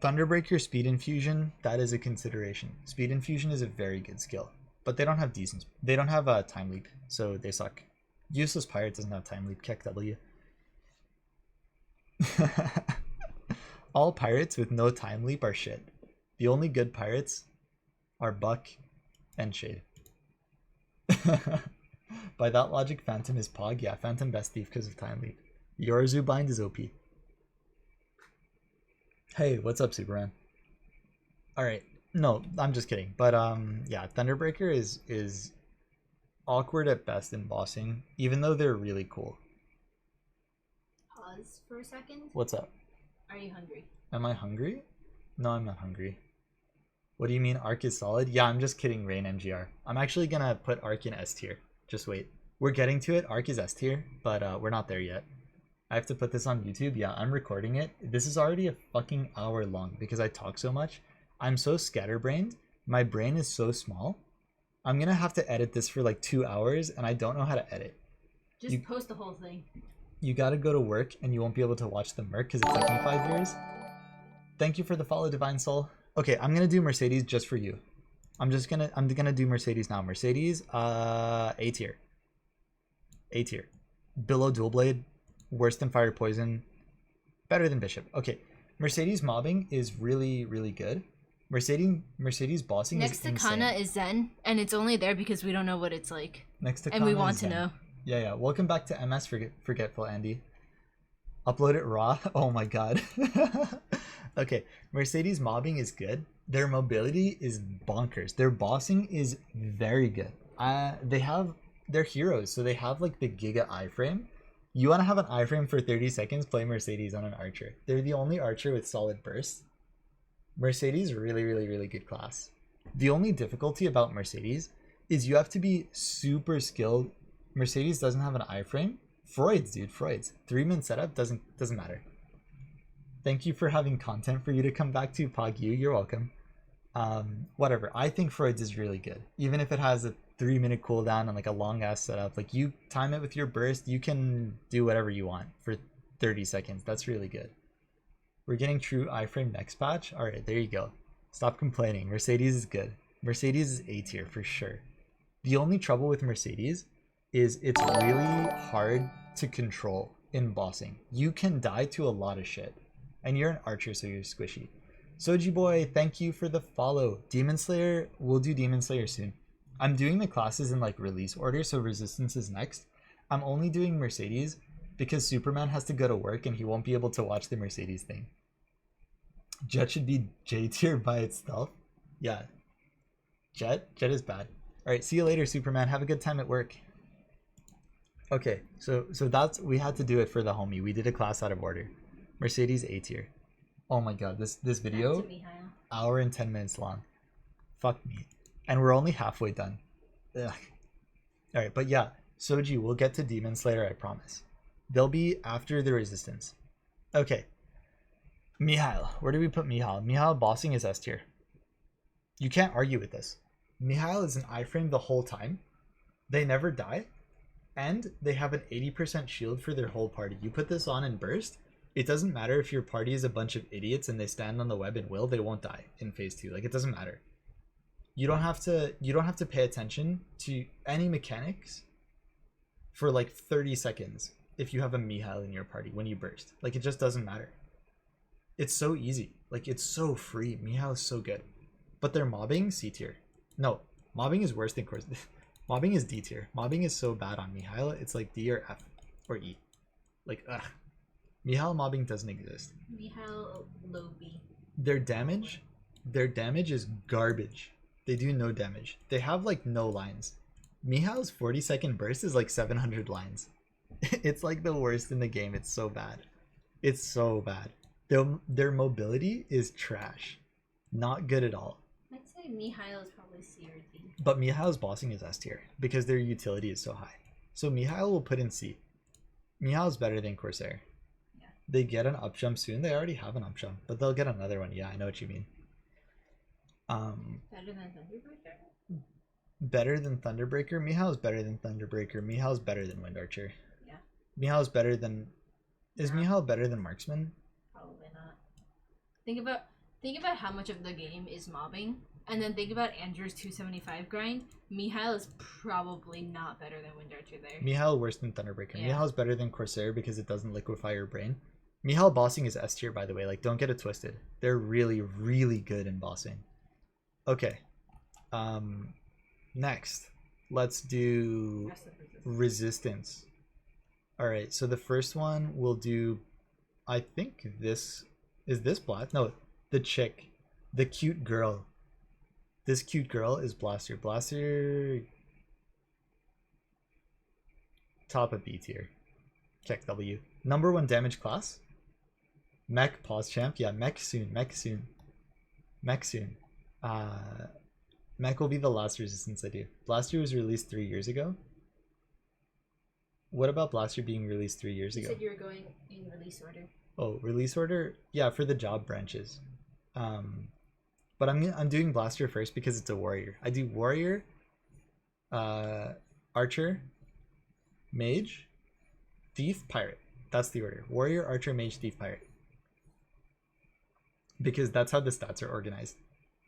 Speaker 1: Thunderbreaker speed infusion, that is a consideration. Speed infusion is a very good skill, but they don't have decent. They don't have a time leap, so they suck. Useless Pirate doesn't have time leap. Keck W. All pirates with no time leap are shit. The only good pirates are Buck and Shade. By that logic, Phantom is Pog. Yeah, Phantom best thief because of time leap. Yorzu bind is OP. Hey, what's up, Superman? Alright. No, I'm just kidding. But yeah, Thunderbreaker is awkward at best in bossing, even though they're really cool.
Speaker 3: Pause for a second.
Speaker 1: What's up?
Speaker 3: Are you hungry?
Speaker 1: Am I hungry? No, I'm not hungry. What do you mean Arc is solid? Yeah, I'm just kidding, Rain MGR. I'm actually gonna put Arc in S tier. Just wait. We're getting to it. Arc is S tier, but we're not there yet. I have to put this on YouTube. Yeah, I'm recording it. This is already a fucking hour long because I talk so much. I'm so scatterbrained. My brain is so small. I'm gonna have to edit this for like 2 hours and I don't know how to edit.
Speaker 3: Just post the whole thing.
Speaker 1: You gotta go to work and you won't be able to watch the Merc because it took me 5 years. Thank you for the follow, Divine Soul. Okay, I'm gonna do Mercedes just for you. I'm gonna do Mercedes now. Mercedes, A tier. A tier. Below Dual Blade, worse than Fire Poison, better than Bishop. Okay, Mercedes mobbing is really, really good. Mercedes bossing
Speaker 3: next
Speaker 1: is
Speaker 3: to
Speaker 1: insane.
Speaker 3: Kana is Zen, and it's only there because we don't know what it's like.
Speaker 1: Next to
Speaker 3: and
Speaker 1: Kana
Speaker 3: we want
Speaker 1: is
Speaker 3: to
Speaker 1: Zen.
Speaker 3: know.
Speaker 1: Yeah. Welcome back to MS Forgetful Andy. Upload it raw. Oh my god. Okay, Mercedes mobbing is good. Their mobility is bonkers. Their bossing is very good. They're heroes, so they have like the Giga iframe. You want to have an iframe for 30 seconds, play Mercedes on an archer. They're the only archer with solid burst. Mercedes, really, really, really good class. The only difficulty about Mercedes is you have to be super skilled. Mercedes doesn't have an iframe. Freud's, dude, Freud's. 3-min setup doesn't matter. Thank you for having content for you to come back to, Pogyu. You're welcome. Whatever. I think Freud's is really good. Even if it has a 3-minute cooldown and like a long ass setup, like you time it with your burst, you can do whatever you want for 30 seconds. That's really good. We're getting true iframe next patch. All right, there you go. Stop complaining. Mercedes is good. Mercedes is A tier for sure. The only trouble with Mercedes is it's really hard to control in bossing. You can die to a lot of shit. And you're an archer, so you're squishy. Soji boy, thank you for the follow. Demon Slayer, we'll do Demon Slayer soon. I'm doing the classes in like release order, so Resistance is next. I'm only doing Mercedes because Superman has to go to work and he won't be able to watch the Mercedes thing. Jet should be J tier by itself. Yeah. Jet is bad. Alright, see you later, Superman. Have a good time at work. Okay, so that's, we had to do it for the homie. We did a class out of order. Mercedes A tier. Oh my god, this video, hour and 10 minutes long. Fuck me. And we're only halfway done. Ugh. Alright, but yeah, Soji, we'll get to Demon Slayer, I promise. They'll be after the Resistance. Okay. Mihail. Where do we put Mihail? Mihail bossing is S tier. You can't argue with this. Mihail is an iframe the whole time. They never die. And they have an 80% shield for their whole party. You put this on in burst, it doesn't matter if your party is a bunch of idiots and they stand on the web and will, they won't die in phase 2. Like, it doesn't matter. You don't have to pay attention to any mechanics for like 30 seconds if you have a Mihail in your party when you burst. Like, it just doesn't matter. It's so easy. Like, it's so free. Mihail is so good. But they're mobbing C tier. No, mobbing is worse than Corsair. Mobbing is D tier. Mobbing is so bad on Mihail. It's like D or F or E. Like, ugh. Mihail mobbing doesn't exist.
Speaker 3: Mihail low B.
Speaker 1: Their damage is garbage. They do no damage. They have like no lines. Mihail's 40-second burst is like 700 lines. It's like the worst in the game. It's so bad. It's so bad. Their mobility is trash. Not good at all.
Speaker 3: I'd say Mihail is probably C or D.
Speaker 1: But Mihail's bossing is S tier because their utility is so high. So Mihail will put in C. Mihail's better than Corsair.
Speaker 3: Yeah.
Speaker 1: They get an up jump soon. They already have an up jump, but they'll get another one. Yeah, I know what you mean.
Speaker 3: Better than Thunderbreaker?
Speaker 1: Better than Thunderbreaker? Mihail's better than Thunderbreaker. Mihail's better than Wind Archer.
Speaker 3: Yeah.
Speaker 1: Mihail's better than... Is Mihail better than Marksman?
Speaker 3: Probably not. Think about how much of the game is mobbing, and then think about Andrew's 275 grind. Mihail is probably not better than Wind Archer there.
Speaker 1: Mihail worse than Thunderbreaker.
Speaker 3: Yeah.
Speaker 1: Mihail's better than Corsair because it doesn't liquefy your brain. Mihail bossing is S tier, by the way. Like, don't get it twisted. They're really, really good in bossing. Okay. Next, let's do Resistance. Alright, so the first one we'll do, I think this, is this Black? No, the chick, the cute girl. This cute girl is Blaster. Blaster, top of B tier. Check W. Number 1 damage class. Mech pause champ. Yeah, mech soon. Mech soon. Mech soon. Mech will be the last Resistance I do. Blaster was released 3 years ago. What about Blaster being released 3 years ago?
Speaker 3: You said you were going in release order.
Speaker 1: Oh, release order? Yeah, for the job branches. But I'm doing Blaster first because it's a warrior. I do warrior, archer, mage, thief, pirate. That's the order. Warrior, archer, mage, thief, pirate. Because that's how the stats are organized.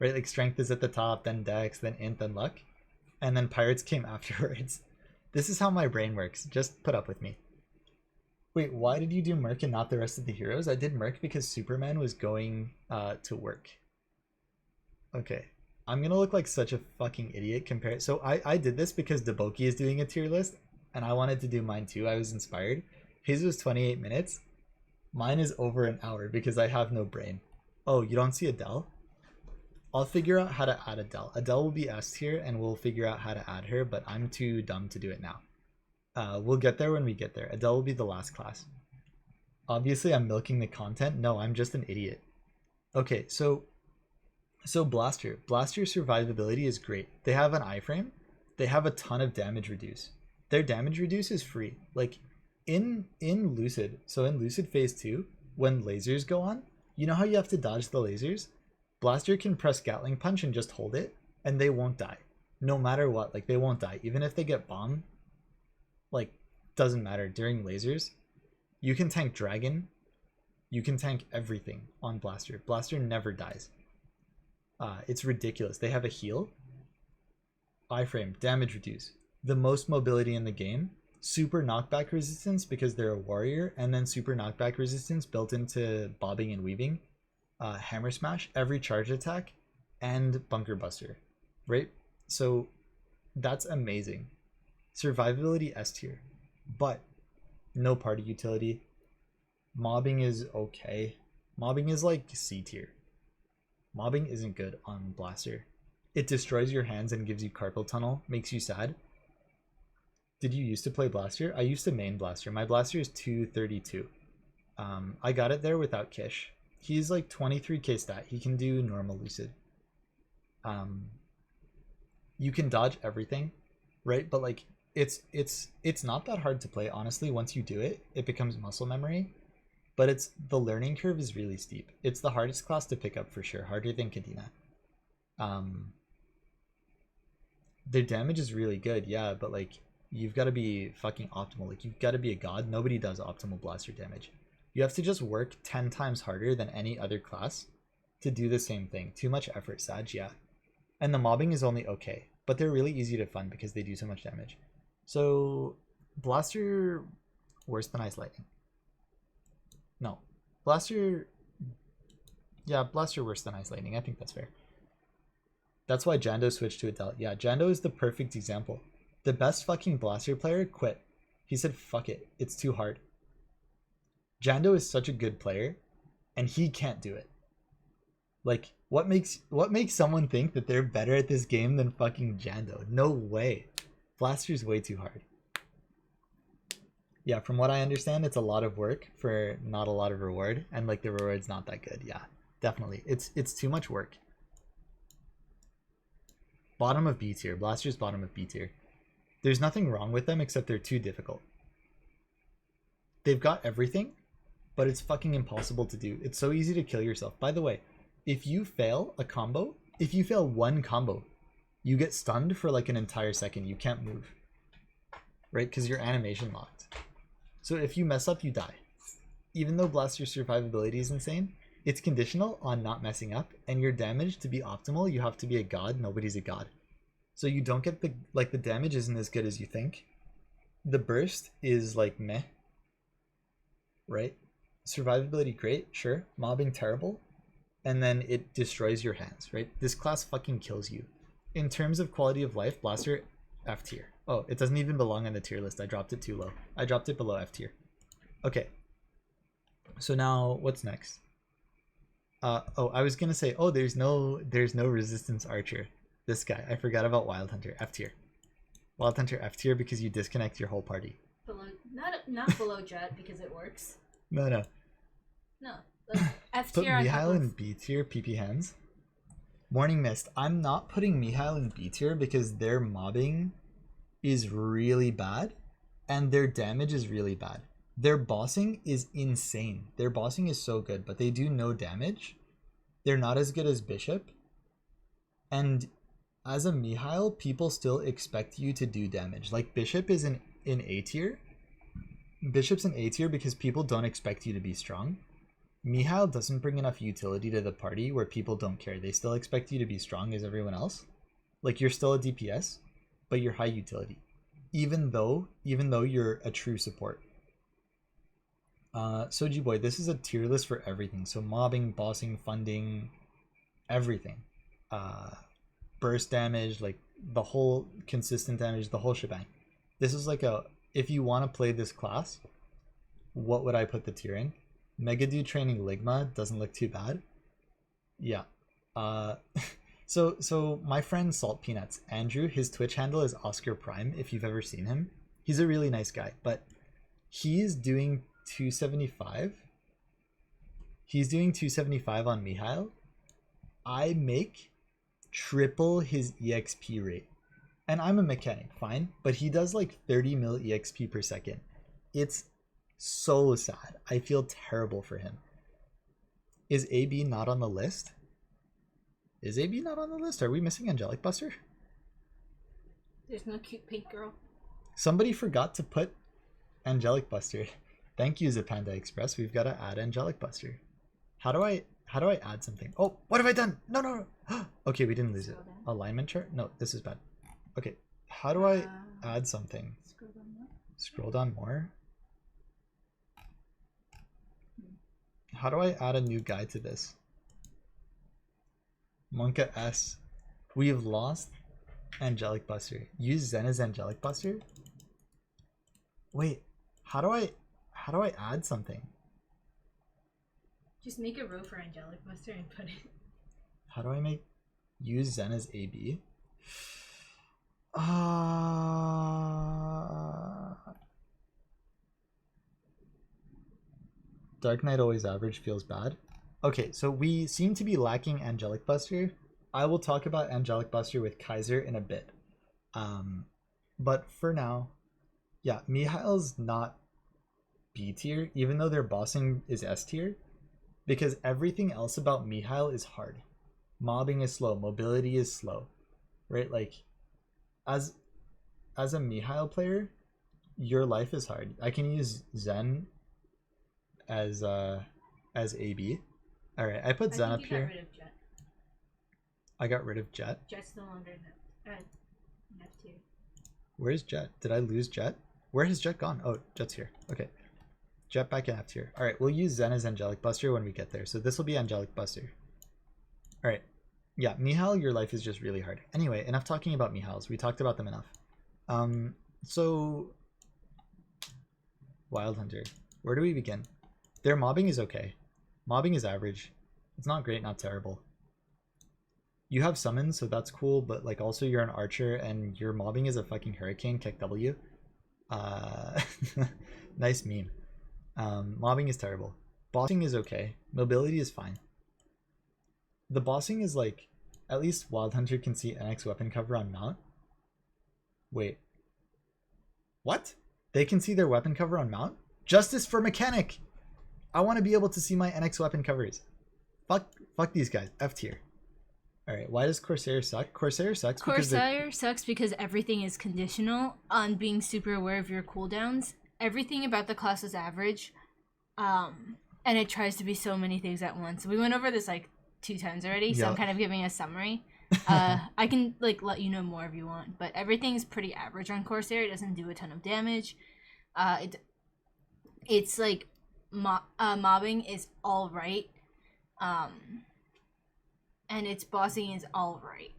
Speaker 1: Right? Like strength is at the top, then dex, then int, then luck. And then pirates came afterwards. This is how my brain works. Just put up with me. Wait, why did you do Merc and not the rest of the heroes? I did Merc because Superman was going to work. Okay. I'm gonna look like such a fucking idiot compared. So I did this because Deboki is doing a tier list, and I wanted to do mine too. I was inspired. His was 28 minutes. Mine is over an hour because I have no brain. Oh, you don't see Adele? I'll figure out how to add Adele. Adele will be S tier, and we'll figure out how to add her, but I'm too dumb to do it now. We'll get there when we get there. Adele will be the last class. Obviously, I'm milking the content. No, I'm just an idiot. Okay, so Blaster. Blaster's survivability is great. They have an iframe. They have a ton of damage reduce. Their damage reduce is free. Like, in Lucid, so in Lucid Phase 2, when lasers go on, you know how you have to dodge the lasers? Blaster can press Gatling Punch and just hold it, and they won't die. No matter what, like, they won't die. Even if they get bombed, like, doesn't matter. During lasers, you can tank Dragon, you can tank everything on Blaster. Blaster never dies. It's ridiculous. They have a heal, iframe, damage reduce, the most mobility in the game, super knockback resistance because they're a warrior, and then super knockback resistance built into bobbing and weaving, hammer smash, every charge attack, and bunker buster, right? So that's amazing. Survivability S tier, but no party utility. Mobbing is okay. Mobbing is like C tier. Mobbing isn't good on Blaster. It destroys your hands and gives you carpal tunnel, makes you sad. Did you used to play Blaster? I used to main Blaster. My Blaster is 232. I got it there without Kish. He's like 23k stat. He can do normal Lucid. You can dodge everything, right? But like it's not that hard to play, honestly. Once you do it, it becomes muscle memory. But the learning curve is really steep. It's the hardest class to pick up for sure, harder than Kadena. Their damage is really good, yeah, but like you've got to be fucking optimal. Like you've got to be a god. Nobody does optimal Blaster damage. You have to just work 10 times harder than any other class to do the same thing. Too much effort, Sag, yeah. And the mobbing is only okay, but they're really easy to fund because they do so much damage. So Blaster worse than Ice Lightning. No, Blaster, yeah, Blaster worse than Ice Lightning. I think that's fair. That's why Jando switched to Adele. Yeah, Jando is the perfect example. The best fucking Blaster player quit. He said, fuck it, it's too hard. Jando is such a good player, and he can't do it. Like, what makes someone think that they're better at this game than fucking Jando? No way. Blaster's way too hard. Yeah, from what I understand, it's a lot of work for not a lot of reward, and like the reward's not that good. Yeah, definitely. It's too much work. Bottom of B tier. Blaster's bottom of B tier. There's nothing wrong with them except they're too difficult. They've got everything, but it's fucking impossible to do. It's so easy to kill yourself. By the way, if you fail a combo, if you fail one combo, you get stunned for like an entire second. You can't move, right? Because you're animation locked. So if you mess up, you die. Even though Blaster's survivability is insane, it's conditional on not messing up, and your damage to be optimal, you have to be a god. Nobody's a god. So you don't get the damage isn't as good as you think. The burst is like meh, right? Survivability great, sure. Mobbing terrible. And then it destroys your hands, right? This class fucking kills you. In terms of quality of life, Blaster F tier. Oh, it doesn't even belong on the tier list. I dropped it too low. I dropped it below F tier. Okay. So now what's next? Oh, I was gonna say, oh, there's no resistance archer. This guy. I forgot about Wild Hunter. F tier. Wild Hunter F tier because you disconnect your whole party.
Speaker 3: Below, not below Jet because it works.
Speaker 1: No.
Speaker 3: No. F
Speaker 1: Put
Speaker 3: tier on top
Speaker 1: Mihail
Speaker 3: of...
Speaker 1: in B tier, PP hands. Morning Mist. I'm not putting Mihail in B tier because their mobbing is really bad and their damage is really bad. Their bossing is insane. Their bossing is so good, but they do no damage. They're not as good as Bishop. And as a Mihail, people still expect you to do damage. Like Bishop is in A tier. Bishop's in A tier because people don't expect you to be strong. Mihail doesn't bring enough utility to the party where people don't care. They still expect you to be strong as everyone else. Like you're still a DPS, but you're high utility. Even though you're a true support. Soji Boy, this is a tier list for everything. So mobbing, bossing, funding, everything. Burst damage, like the whole consistent damage, the whole shebang. This is like if you want to play this class, what would I put the tier in? Mega Dude training Ligma doesn't look too bad. Yeah. So my friend Salt Peanuts, Andrew, his Twitch handle is Oscar Prime, if you've ever seen him. He's a really nice guy, but he's doing 275. He's doing 275 on Mihail. I make triple his EXP rate. And I'm a mechanic, fine, but he does like 30 mil EXP per second. It's So sad. I feel terrible for him. Is AB not on the list? Is AB not on the list? Are we missing Angelic Buster?
Speaker 3: There's no cute pink girl.
Speaker 1: Somebody forgot to put Angelic Buster. Thank you, Zapanda Express. We've got to add Angelic Buster. How do I add something? Oh, what have I done? No. Okay, we didn't lose it. Alignment chart? No, this is bad. Okay, how do I add something?
Speaker 2: Scroll down more.
Speaker 1: Scroll down more. How do I add a new guy to this? Monka S. We've lost Angelic Buster. Use Zen as Angelic Buster? Wait, how do I add something?
Speaker 3: Just make a row for Angelic Buster and put it.
Speaker 1: How do I use Zen as AB? Dark Knight always average feels bad. Okay, so we seem to be lacking Angelic Buster. I will talk about Angelic Buster with Kaiser in a bit. But for now, yeah, Mihail's not B tier, even though their bossing is S tier, because everything else about Mihail is hard. Mobbing is slow, mobility is slow, right? Like, as a Mihail player, your life is hard. I can use Zen as AB. All right, I put Zen up here. I got rid of Jet.
Speaker 3: Jet's no longer in F tier.
Speaker 1: Where's Jet? Did I lose Jet? Where has Jet gone? Oh, Jet's here. Okay. Jet back in F tier. All right, we'll use Zen as Angelic Buster when we get there. So this will be Angelic Buster. All right. Yeah, Mihail, your life is just really hard. Anyway, enough talking about Mihails. We talked about them enough. So Wild Hunter. Where do we begin? Their mobbing is okay. Mobbing is average. It's not great, not terrible. You have summons, so that's cool, but like also you're an archer and your mobbing is a fucking hurricane, kick W. Nice meme. Mobbing is terrible. Bossing is okay. Mobility is fine. The bossing is like, at least Wild Hunter can see NX weapon cover on mount. Wait. What? They can see their weapon cover on mount? Justice for mechanic! I want to be able to see my NX weapon covers. Fuck these guys. F tier. Alright, why does Corsair suck? Corsair sucks because
Speaker 3: Corsair sucks because everything is conditional on being super aware of your cooldowns. Everything about the class is average. And it tries to be so many things at once. We went over this like 2 times already, so I'm kind of giving a summary. I can like let you know more if you want, but everything's pretty average on Corsair. It doesn't do a ton of damage. It's like mobbing is all right. And its bossing is all right.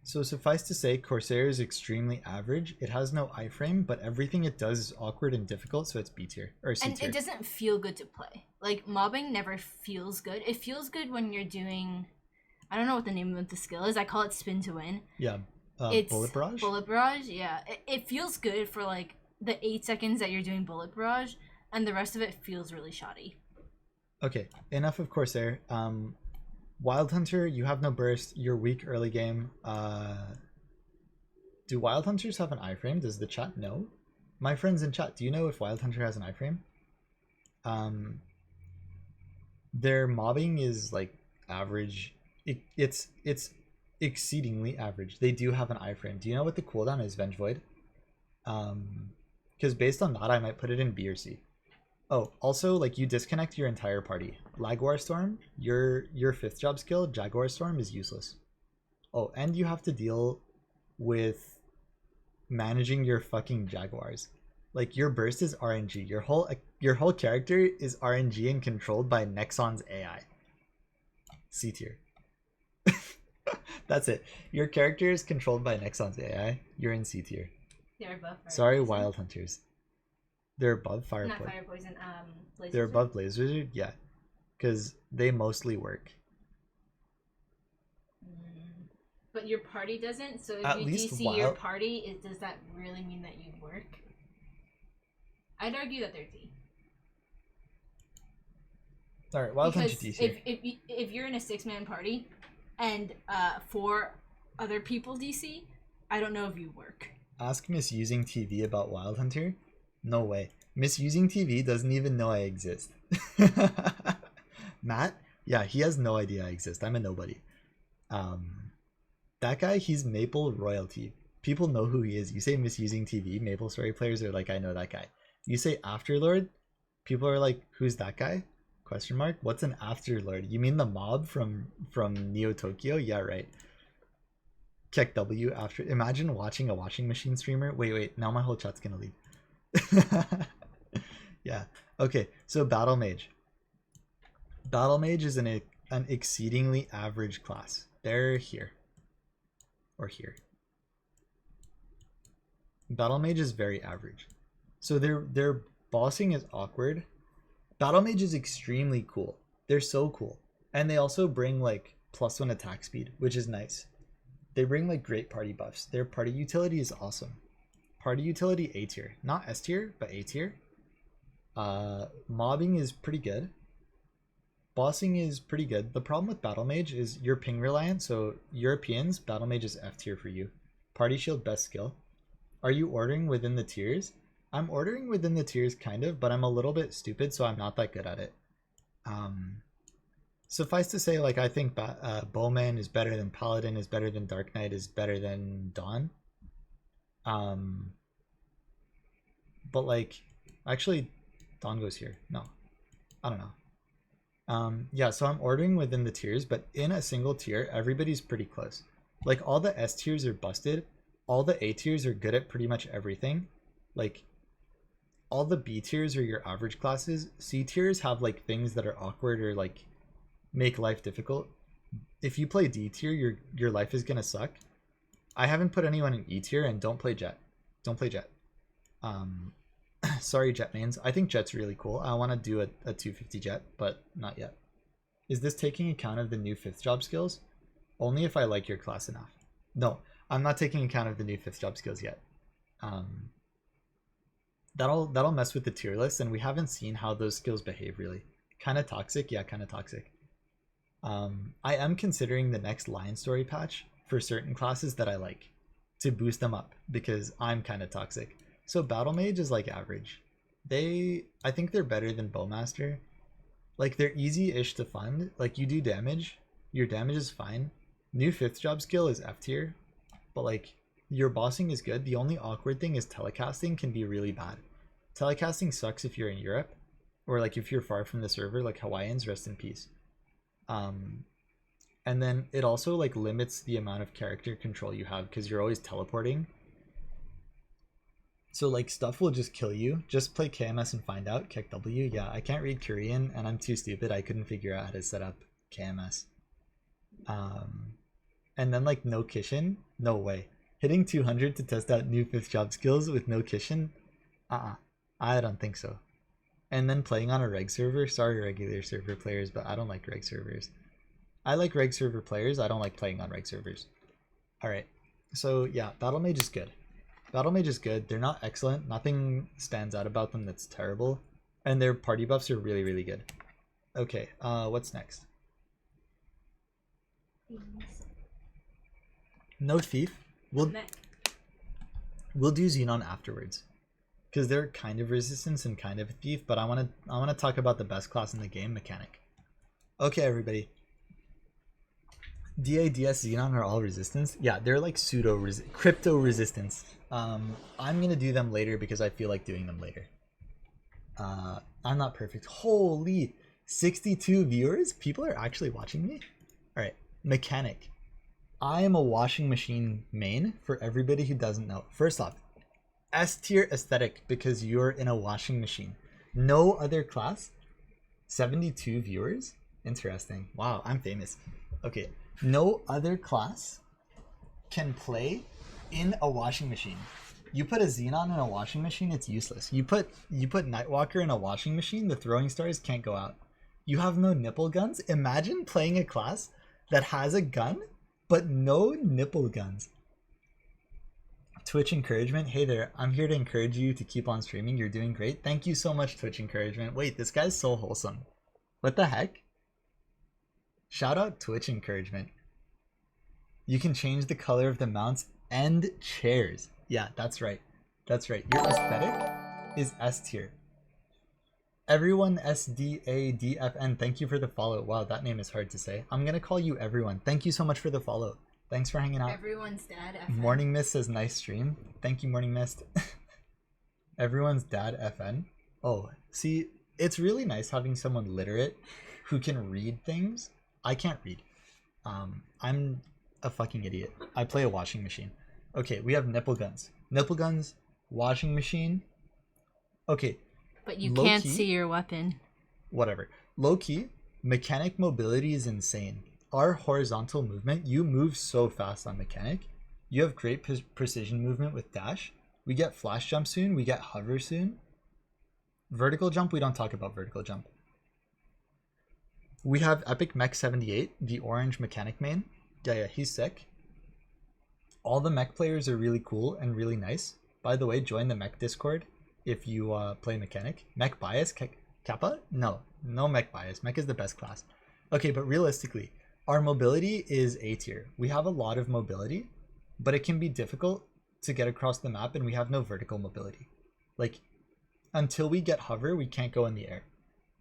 Speaker 1: So suffice to say, Corsair is extremely average. It has no iframe, but everything it does is awkward and difficult, so it's B tier or C tier.
Speaker 3: And it doesn't feel good to play. Like mobbing never feels good. It feels good when you're doing, I don't know what the name of the skill is. I call it spin to win.
Speaker 1: Yeah,
Speaker 3: it's
Speaker 1: bullet barrage.
Speaker 3: Bullet barrage, yeah. It feels good for like the 8 seconds that you're doing bullet barrage, and the rest of it feels really shoddy.
Speaker 1: Okay, enough of Corsair. Wild Hunter, you have no burst. You're weak early game. Do Wild Hunters have an iframe? Does the chat know? My friends in chat, do you know if Wild Hunter has an iframe? Their mobbing is like average. It's exceedingly average. They do have an iframe. Do you know what the cooldown is, Venge Void? Because based on that, I might put it in B or C. Oh, also, like, you disconnect your entire party. Jaguar Storm, your 5th job skill, Jaguar Storm, is useless. Oh, and you have to deal with managing your fucking Jaguars. Like, your burst is RNG. Your whole character is RNG and controlled by Nexon's AI. C tier. That's it. Your character is controlled by Nexon's AI. You're in C tier.
Speaker 3: They're above fire
Speaker 1: Sorry,
Speaker 3: poison.
Speaker 1: Wild Hunters. They're above fire
Speaker 3: Not
Speaker 1: poison.
Speaker 3: fire poison, Blaze
Speaker 1: They're
Speaker 3: Wizard.
Speaker 1: above Blaze Wizard? Yeah. Because they mostly work.
Speaker 3: But your party doesn't, so if
Speaker 1: At
Speaker 3: you
Speaker 1: least
Speaker 3: DC your party, does that really mean that you work? I'd argue that they're D.
Speaker 1: Alright, Wild Hunter
Speaker 3: Because
Speaker 1: DC.
Speaker 3: if you're in a 6-man party and 4 other people DC, I don't know if you work.
Speaker 1: Ask Misusing TV about Wild Hunter. No way. Misusing TV doesn't even know I exist. Matt? Yeah, he has no idea I exist. I'm a nobody. That guy, he's Maple royalty. People know who he is. You say misusing TV, Maplestory players are like, I know that guy. You say Afterlord, people are like, who's that guy? Question mark. What's an Afterlord? You mean the mob from Neo Tokyo? Yeah, right. Check W after. Imagine watching a washing machine streamer. Wait. Now my whole chat's gonna leave. Yeah. Okay. So Battle Mage. Battle Mage is an exceedingly average class. They're here. Or here. Battle Mage is very average. So their bossing is awkward. Battle Mage is extremely cool. They're so cool. And they also bring like +1 attack speed, which is nice. They bring like great party buffs. Their party utility is awesome. Party utility A tier. Not S tier, but A tier. Mobbing is pretty good. Bossing is pretty good. The problem with Battle Mage is you're ping reliant, so Europeans, Battle Mage is F tier for you. Party shield, best skill. Are you ordering within the tiers? I'm ordering within the tiers kind of, but I'm a little bit stupid, so I'm not that good at it. Suffice to say, like, I think Bowman is better than Paladin, is better than Dark Knight, is better than Dawn. But like, actually, Dawn goes here. No, I don't know. Yeah, so I'm ordering within the tiers, but in a single tier, everybody's pretty close. Like, all the S tiers are busted. All the A tiers are good at pretty much everything. Like, all the B tiers are your average classes. C tiers have like things that are awkward or like make life difficult. If you play D tier, your life is gonna suck. I haven't put anyone in E tier, and don't play Jet. Don't play Jet. Sorry, Jet mains. I think Jet's really cool. I want to do a 250 Jet, but not yet. Is this taking account of the new 5th job skills? Only if I like your class enough. No, I'm not taking account of the new 5th job skills yet. That'll mess with the tier list, and we haven't seen how those skills behave really. Kind of toxic, yeah, kind of toxic. I am considering the next Lion Story patch for certain classes that I like to boost them up because I'm kind of toxic. So Battle Mage is like average. I think they're better than Bowmaster. Like, they're easy-ish to fund. Like, you do damage, your damage is fine. New 5th job skill is F tier, but like, your bossing is good. The only awkward thing is telecasting can be really bad. Telecasting sucks if you're in Europe, or like if you're far from the server, like Hawaiians, rest in peace. And then it also like limits the amount of character control you have because you're always teleporting. So like stuff will just kill you. Just play KMS and find out. Kick W. Yeah, I can't read Korean and I'm too stupid. I couldn't figure out how to set up KMS. And then like no Kishin. No way. Hitting 200 to test out new 5th job skills with no Kishin? I don't think so. And then playing on a reg server. Sorry, regular server players, but I don't like reg servers. I like reg server players. I don't like playing on reg servers. Alright. So yeah, Battle Mage is good. Battle Mage is good. They're not excellent. Nothing stands out about them that's terrible. And their party buffs are really, really good. Okay, what's next? No Thief. We'll do Xenon afterwards. Because they're kind of resistance and kind of a thief, but I wanna talk about the best class in the game, Mechanic. Okay, everybody. DADS Xenon are all resistance. Yeah, they're like crypto resistance. I'm gonna do them later because I feel like doing them later. I'm not perfect. Holy 62 viewers? People are actually watching me? Alright, Mechanic. I am a washing machine main for everybody who doesn't know. First off, S tier aesthetic because you're in a washing machine. No other class. 72 viewers? Interesting. Wow, I'm famous. Okay, no other class can play in a washing machine. You put a Xenon in a washing machine, it's useless. You put Nightwalker in a washing machine, the throwing stars can't go out. You have no nipple guns? Imagine playing a class that has a gun but no nipple guns. Twitch encouragement. Hey there, I'm here to encourage you to keep on streaming. You're doing great. Thank you so much, Twitch encouragement. Wait, this guy's so wholesome. What the heck? Shout out Twitch encouragement. You can change the color of the mounts and chairs. Yeah, that's right. That's right. Your aesthetic is S tier. Everyone SDADFN, thank you for the follow. Wow, that name is hard to say. I'm gonna call you Everyone. Thank you so much for the follow. Thanks for hanging out.
Speaker 3: Everyone's dad. FN.
Speaker 1: Morning Mist says nice stream. Thank you, Morning Mist. Everyone's dad FN. Oh, see, it's really nice having someone literate who can read things. I can't read. I'm a fucking idiot. I play a washing machine. Okay, we have nipple guns. Nipple guns, washing machine. Okay.
Speaker 4: But you
Speaker 1: Low
Speaker 4: can't
Speaker 1: key,
Speaker 4: see your weapon.
Speaker 1: Whatever. Low key, mechanic mobility is insane. Our horizontal movement, you move so fast on mechanic. You have great precision movement with dash. We get flash jump soon. We get hover soon. Vertical jump, we don't talk about vertical jump. We have Epic Mech 78, the orange mechanic main. Yeah, he's sick. All the mech players are really cool and really nice. By the way, join the mech Discord if you play mechanic. Mech bias, Kappa? No mech bias. Mech is the best class. Okay, but realistically, our mobility is A tier. We have a lot of mobility, but it can be difficult to get across the map, and we have no vertical mobility. Like, until we get hover, we can't go in the air.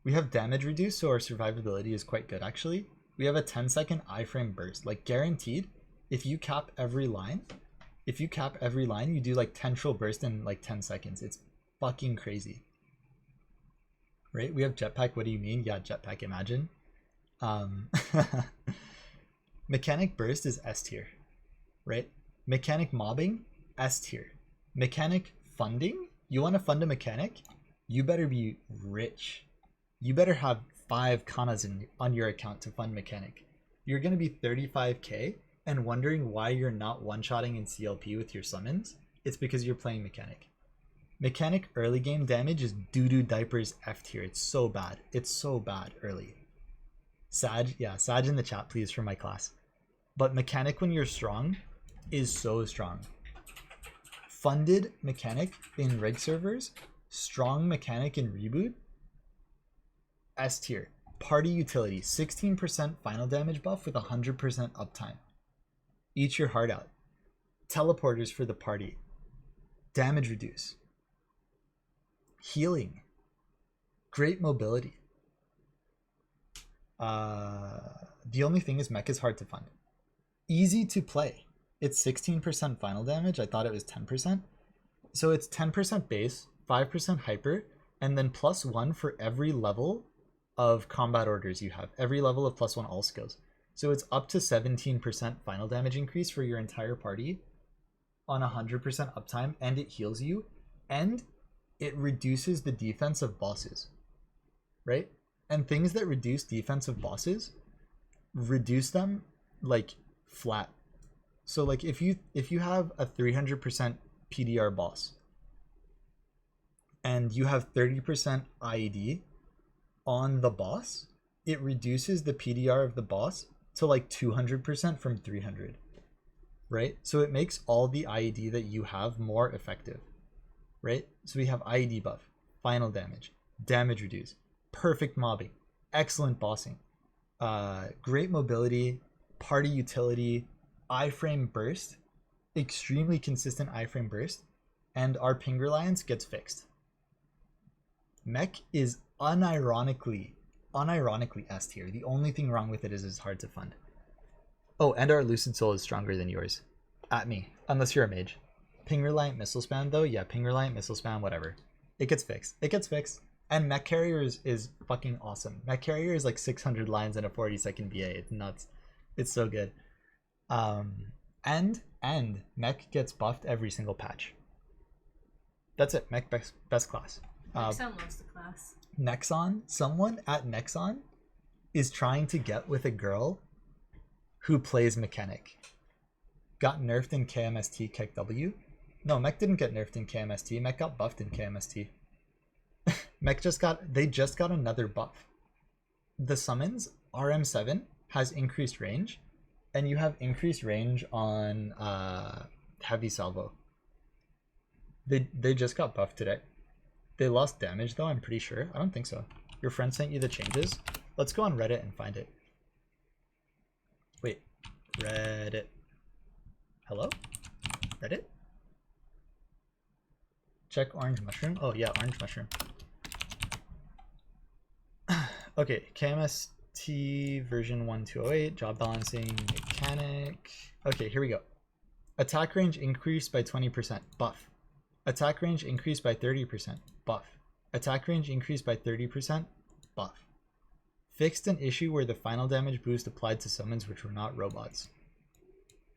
Speaker 1: We have damage reduced, so our survivability is quite good, actually. We have a 10-second iframe burst. Like, guaranteed, if you cap every line, you do, like, 10 trill burst in, like, 10 seconds. It's fucking crazy. Right? We have jetpack. What do you mean? Yeah, jetpack, imagine. Mechanic burst is S tier. Right? Mechanic mobbing, S tier. Mechanic funding, you want to fund a mechanic? You better be rich. You better have 5 Kanas on your account to fund mechanic. You're going to be 35k and wondering why you're not one-shotting in CLP with your summons. It's because you're playing mechanic. Mechanic early game damage is doo-doo diapers F tier. It's so bad. It's so bad early. Sag in the chat, please, for my class. But mechanic when you're strong is so strong. Funded mechanic in reg servers, strong mechanic in reboot, S tier. Party utility, 16% final damage buff with 100% uptime. Eat your heart out. Teleporters for the party. Damage reduce. Healing. Great mobility. The only thing is mech is hard to fund. Easy to play. It's 16% final damage. I thought it was 10%. So it's 10% base, 5% hyper, and then +1 for every level of combat orders you have. Every level of +1 all skills. So it's up to 17% final damage increase for your entire party on 100% uptime, and it heals you, and it reduces the defense of bosses. Right? And things that reduce defense of bosses, reduce them like flat. So like if you have a 300% PDR boss and you have 30% IED on the boss, it reduces the PDR of the boss to like 200% from 300. Right? So it makes all the IED that you have more effective. Right? So we have IED buff, final damage, damage reduce, perfect mobbing, excellent bossing, great mobility, party utility, iframe burst, extremely consistent iframe burst, and our ping reliance gets fixed. Mech is unironically S tier. The only thing wrong with it is it's hard to fund. Oh, and our Lucid Soul is stronger than yours. At me, unless you're a mage. Ping reliant missile spam though, yeah, ping reliant missile spam, whatever. It gets fixed. It gets fixed. And Mech Carrier is fucking awesome. Mech Carrier is like 600 lines and a 40-second BA. It's nuts. It's so good. And Mech gets buffed every single patch. That's it. Mech best class.
Speaker 3: Nexon loves the class.
Speaker 1: Nexon, someone at Nexon is trying to get with a girl who plays mechanic. Got nerfed in KMST KEKW. No, Mech didn't get nerfed in KMST. Mech got buffed in KMST. Mech just got another buff. The summons, RM7 has increased range, and you have increased range on heavy salvo. They just got buffed today. They lost damage though, I'm pretty sure. I don't think so. Your friend sent you the changes. Let's go on Reddit and find it. Wait, Reddit. Hello? Reddit? Check orange mushroom. Oh yeah, orange mushroom. Okay, KMST version 1208, job balancing, mechanic. Okay, here we go. Attack range increased by 20%, buff. Attack range increased by 30%, buff. Attack range increased by 30%, buff. Fixed an issue where the final damage boost applied to summons which were not robots.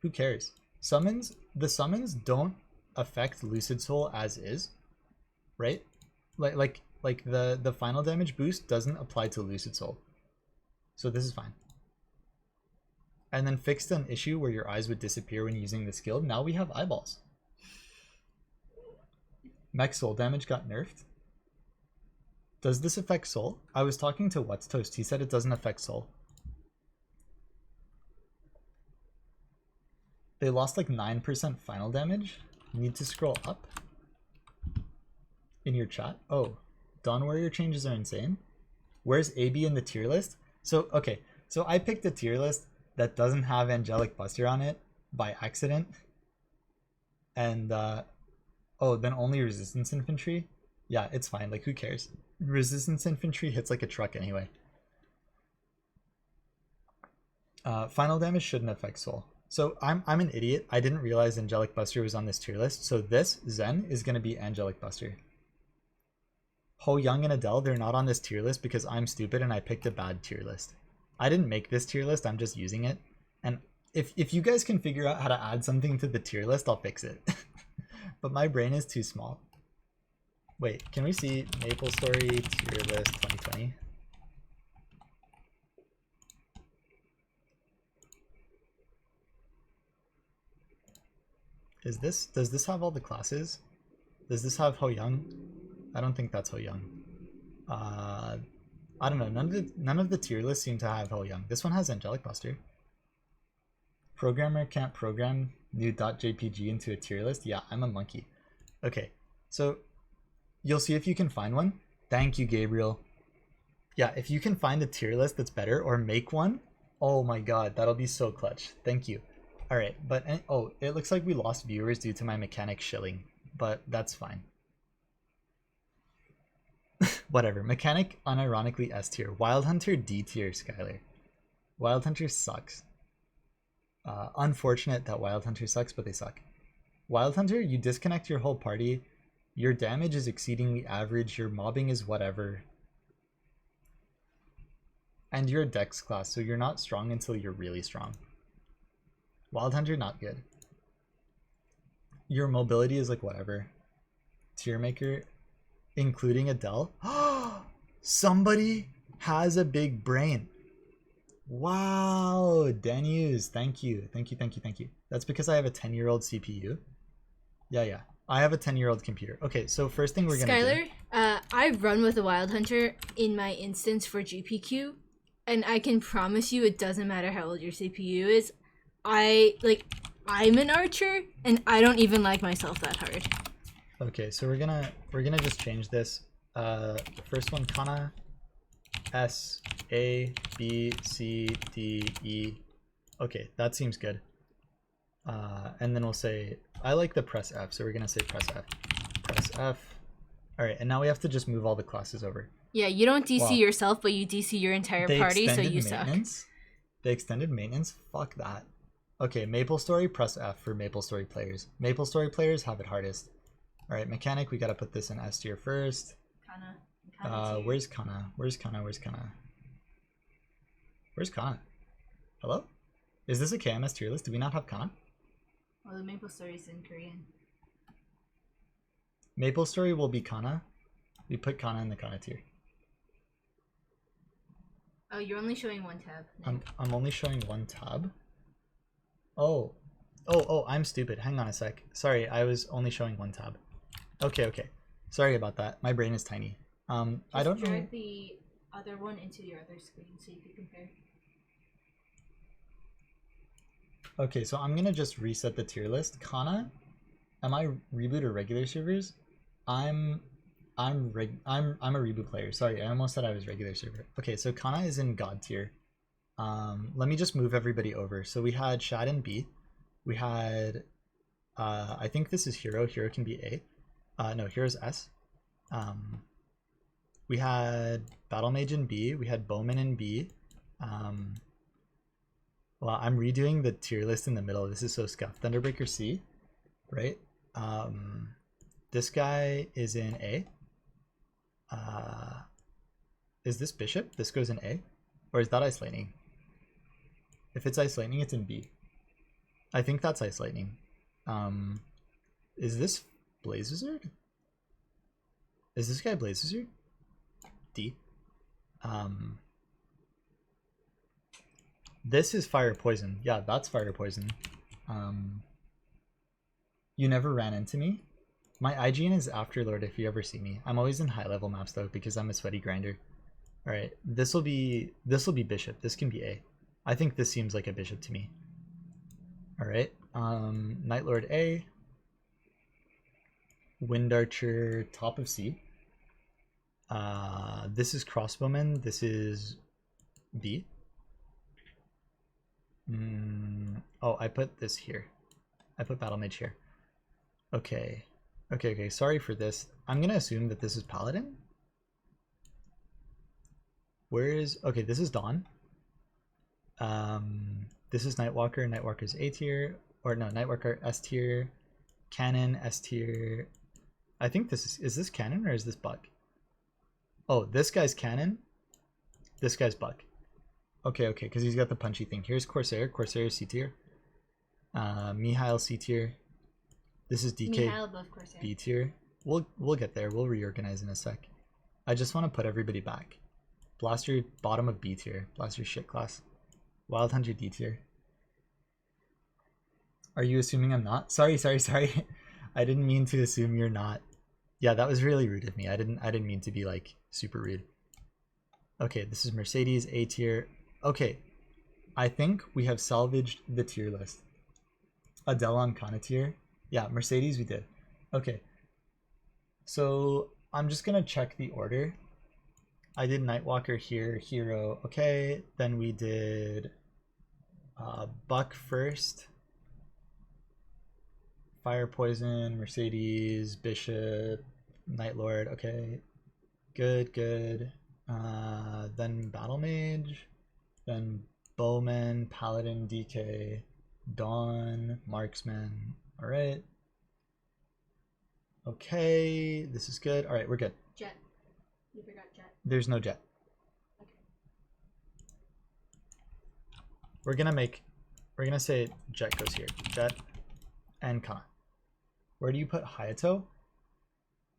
Speaker 1: Who cares? The summons don't affect Lucid Soul as is, right? Like the final damage boost doesn't apply to Lucid Soul. So this is fine. And then fixed an issue where your eyes would disappear when using the skill. Now we have eyeballs. Mech soul damage got nerfed. Does this affect soul? I was talking to What's Toast. He said it doesn't affect soul. They lost like 9% final damage. You need to scroll up in your chat. Oh, Dawn Warrior changes are insane. Where's AB in the tier list? So, okay. So I picked a tier list that doesn't have Angelic Buster on it by accident. And, oh, then only Resistance Infantry? Yeah, it's fine. Like, who cares? Resistance Infantry hits like a truck anyway. Final damage shouldn't affect soul. So I'm an idiot. I didn't realize Angelic Buster was on this tier list. So this Zen is going to be Angelic Buster. Ho Young and Adele, they're not on this tier list because I'm stupid and I picked a bad tier list. I didn't make this tier list. I'm just using it. And if you guys can figure out how to add something to the tier list, I'll fix it. But my brain is too small. Wait, can we see Maplestory tier list 2020? Does this have all the classes? Does this have Ho Young? I don't think that's Ho Young. I don't know. None of the tier lists seem to have Ho Young. This one has Angelic Buster. Programmer can't program new .jpg into a tier list. Yeah, I'm a monkey. Okay, so you'll see if you can find one. Thank you, Gabriel. Yeah, if you can find a tier list that's better or make one, oh my god, that'll be so clutch. Thank you. All right, but oh, it looks like we lost viewers due to my mechanic shilling, but that's fine. Whatever. Mechanic unironically S tier. Wild Hunter D tier, Skylar. Wild Hunter sucks. Unfortunate that Wild Hunter sucks, but they suck. Wild Hunter, you disconnect your whole party. Your damage is exceedingly average. Your mobbing is whatever. And you're a dex class, so you're not strong until you're really strong. Wild Hunter, not good. Your mobility is like whatever. Tier maker, including Adele. Somebody has a big brain. Wow, Danius, thank you. Thank you, thank you, thank you. That's because I have a 10-year-old CPU. Yeah. I have a 10-year-old computer. Okay, so first thing we're gonna do.
Speaker 3: Skylar, I've run with a Wild Hunter in my instance for GPQ, and I can promise you it doesn't matter how old your CPU is. I'm an archer, and I don't even like myself that hard.
Speaker 1: Okay, so we're gonna just change this. First one, Kana, S, A, B, C, D, E. Okay, that seems good. And then we'll say, I like the press F, so we're gonna say press F. Press F. All right, and now we have to just move all the classes over.
Speaker 3: Yeah, you don't DC yourself, but you DC your entire party, so you suck.
Speaker 1: They extended maintenance? Fuck that. Okay, Maplestory, press F for Maplestory players. Maplestory players have it hardest. All right, mechanic, we gotta put this in S tier first.
Speaker 2: Kana.
Speaker 1: Where's Kana? Where's Kana? Where's Kana? Where's Kana? Hello? Is this a KMS tier list? Do we not have Kana?
Speaker 2: Well, the Maplestory is in Korean.
Speaker 1: Maplestory will be Kana. We put Kana in the Kana tier.
Speaker 2: Oh, you're only showing one tab.
Speaker 1: I'm only showing one tab. Oh, I'm stupid. Hang on a sec. Sorry, I was only showing one tab. Okay. Sorry about that. My brain is tiny. I don't know.
Speaker 2: Drag the other one into your other screen so you can compare.
Speaker 1: Okay, so I'm gonna just reset the tier list. Kana, am I reboot or regular servers? I'm a reboot player. Sorry, I almost said I was regular server. Okay, so Kana is in God tier. Let me just move everybody over. So we had Shad and B. We had I think this is Hero. Hero can be A. No, heroes S. We had Battle Mage in B. We had Bowman in B. Well, I'm redoing the tier list in the middle. This is so scuffed. Thunderbreaker C, right? This guy is in A. Is this Bishop? This goes in A? Or is that Ice Lightning? If it's Ice Lightning, it's in B. I think that's Ice Lightning. Is this Blaze Wizard? Is this guy Blaze Wizard? D. This is Fire Poison. Yeah, that's Fire Poison. You never ran into me. My IGN is Afterlord if you ever see me. I'm always in high level maps though because I'm a sweaty grinder. Alright, this will be Bishop. This can be A. I think this seems like a Bishop to me. Alright. Nightlord A. Wind Archer top of C. This is Crossbowman. This is B. Oh, I put this here. I put Battle Mage here. Okay. Okay, sorry for this. I'm gonna assume that this is Paladin. Where is... Okay, this is Dawn. This is Nightwalker. Nightwalker's A tier. Or no, Nightwalker S tier. Cannon S tier. I think this is this Cannon or is this Buck? Oh, this guy's Cannon. This guy's Buck. Okay, because he's got the punchy thing. Here's Corsair. Corsair C tier. Mihail C tier. This is DK B tier. We'll get there. We'll reorganize in a sec. I just want to put everybody back. Blaster bottom of B tier. Blaster shit class. Wild Hunter D tier. Are you assuming I'm not? Sorry. I didn't mean to assume you're not. Yeah, that was really rude of me. I didn't mean to be like super rude. Okay, this is Mercedes A tier. Okay, I think we have salvaged the tier list. Adele on Kana tier. Yeah, Mercedes we did. Okay, so I'm just gonna check the order. I did Nightwalker here, Hero. Okay, then we did Buck first. Fire Poison, Mercedes, Bishop, Nightlord. Okay, good. Then Battle Mage, then Bowman, Paladin, DK, Dawn, Marksman. All right. Okay, this is good. All right, we're good.
Speaker 2: Jet. You forgot Jet.
Speaker 1: There's no Jet.
Speaker 2: Okay.
Speaker 1: We're gonna say Jet goes here. Jet and Kana. Where do you put Hayato?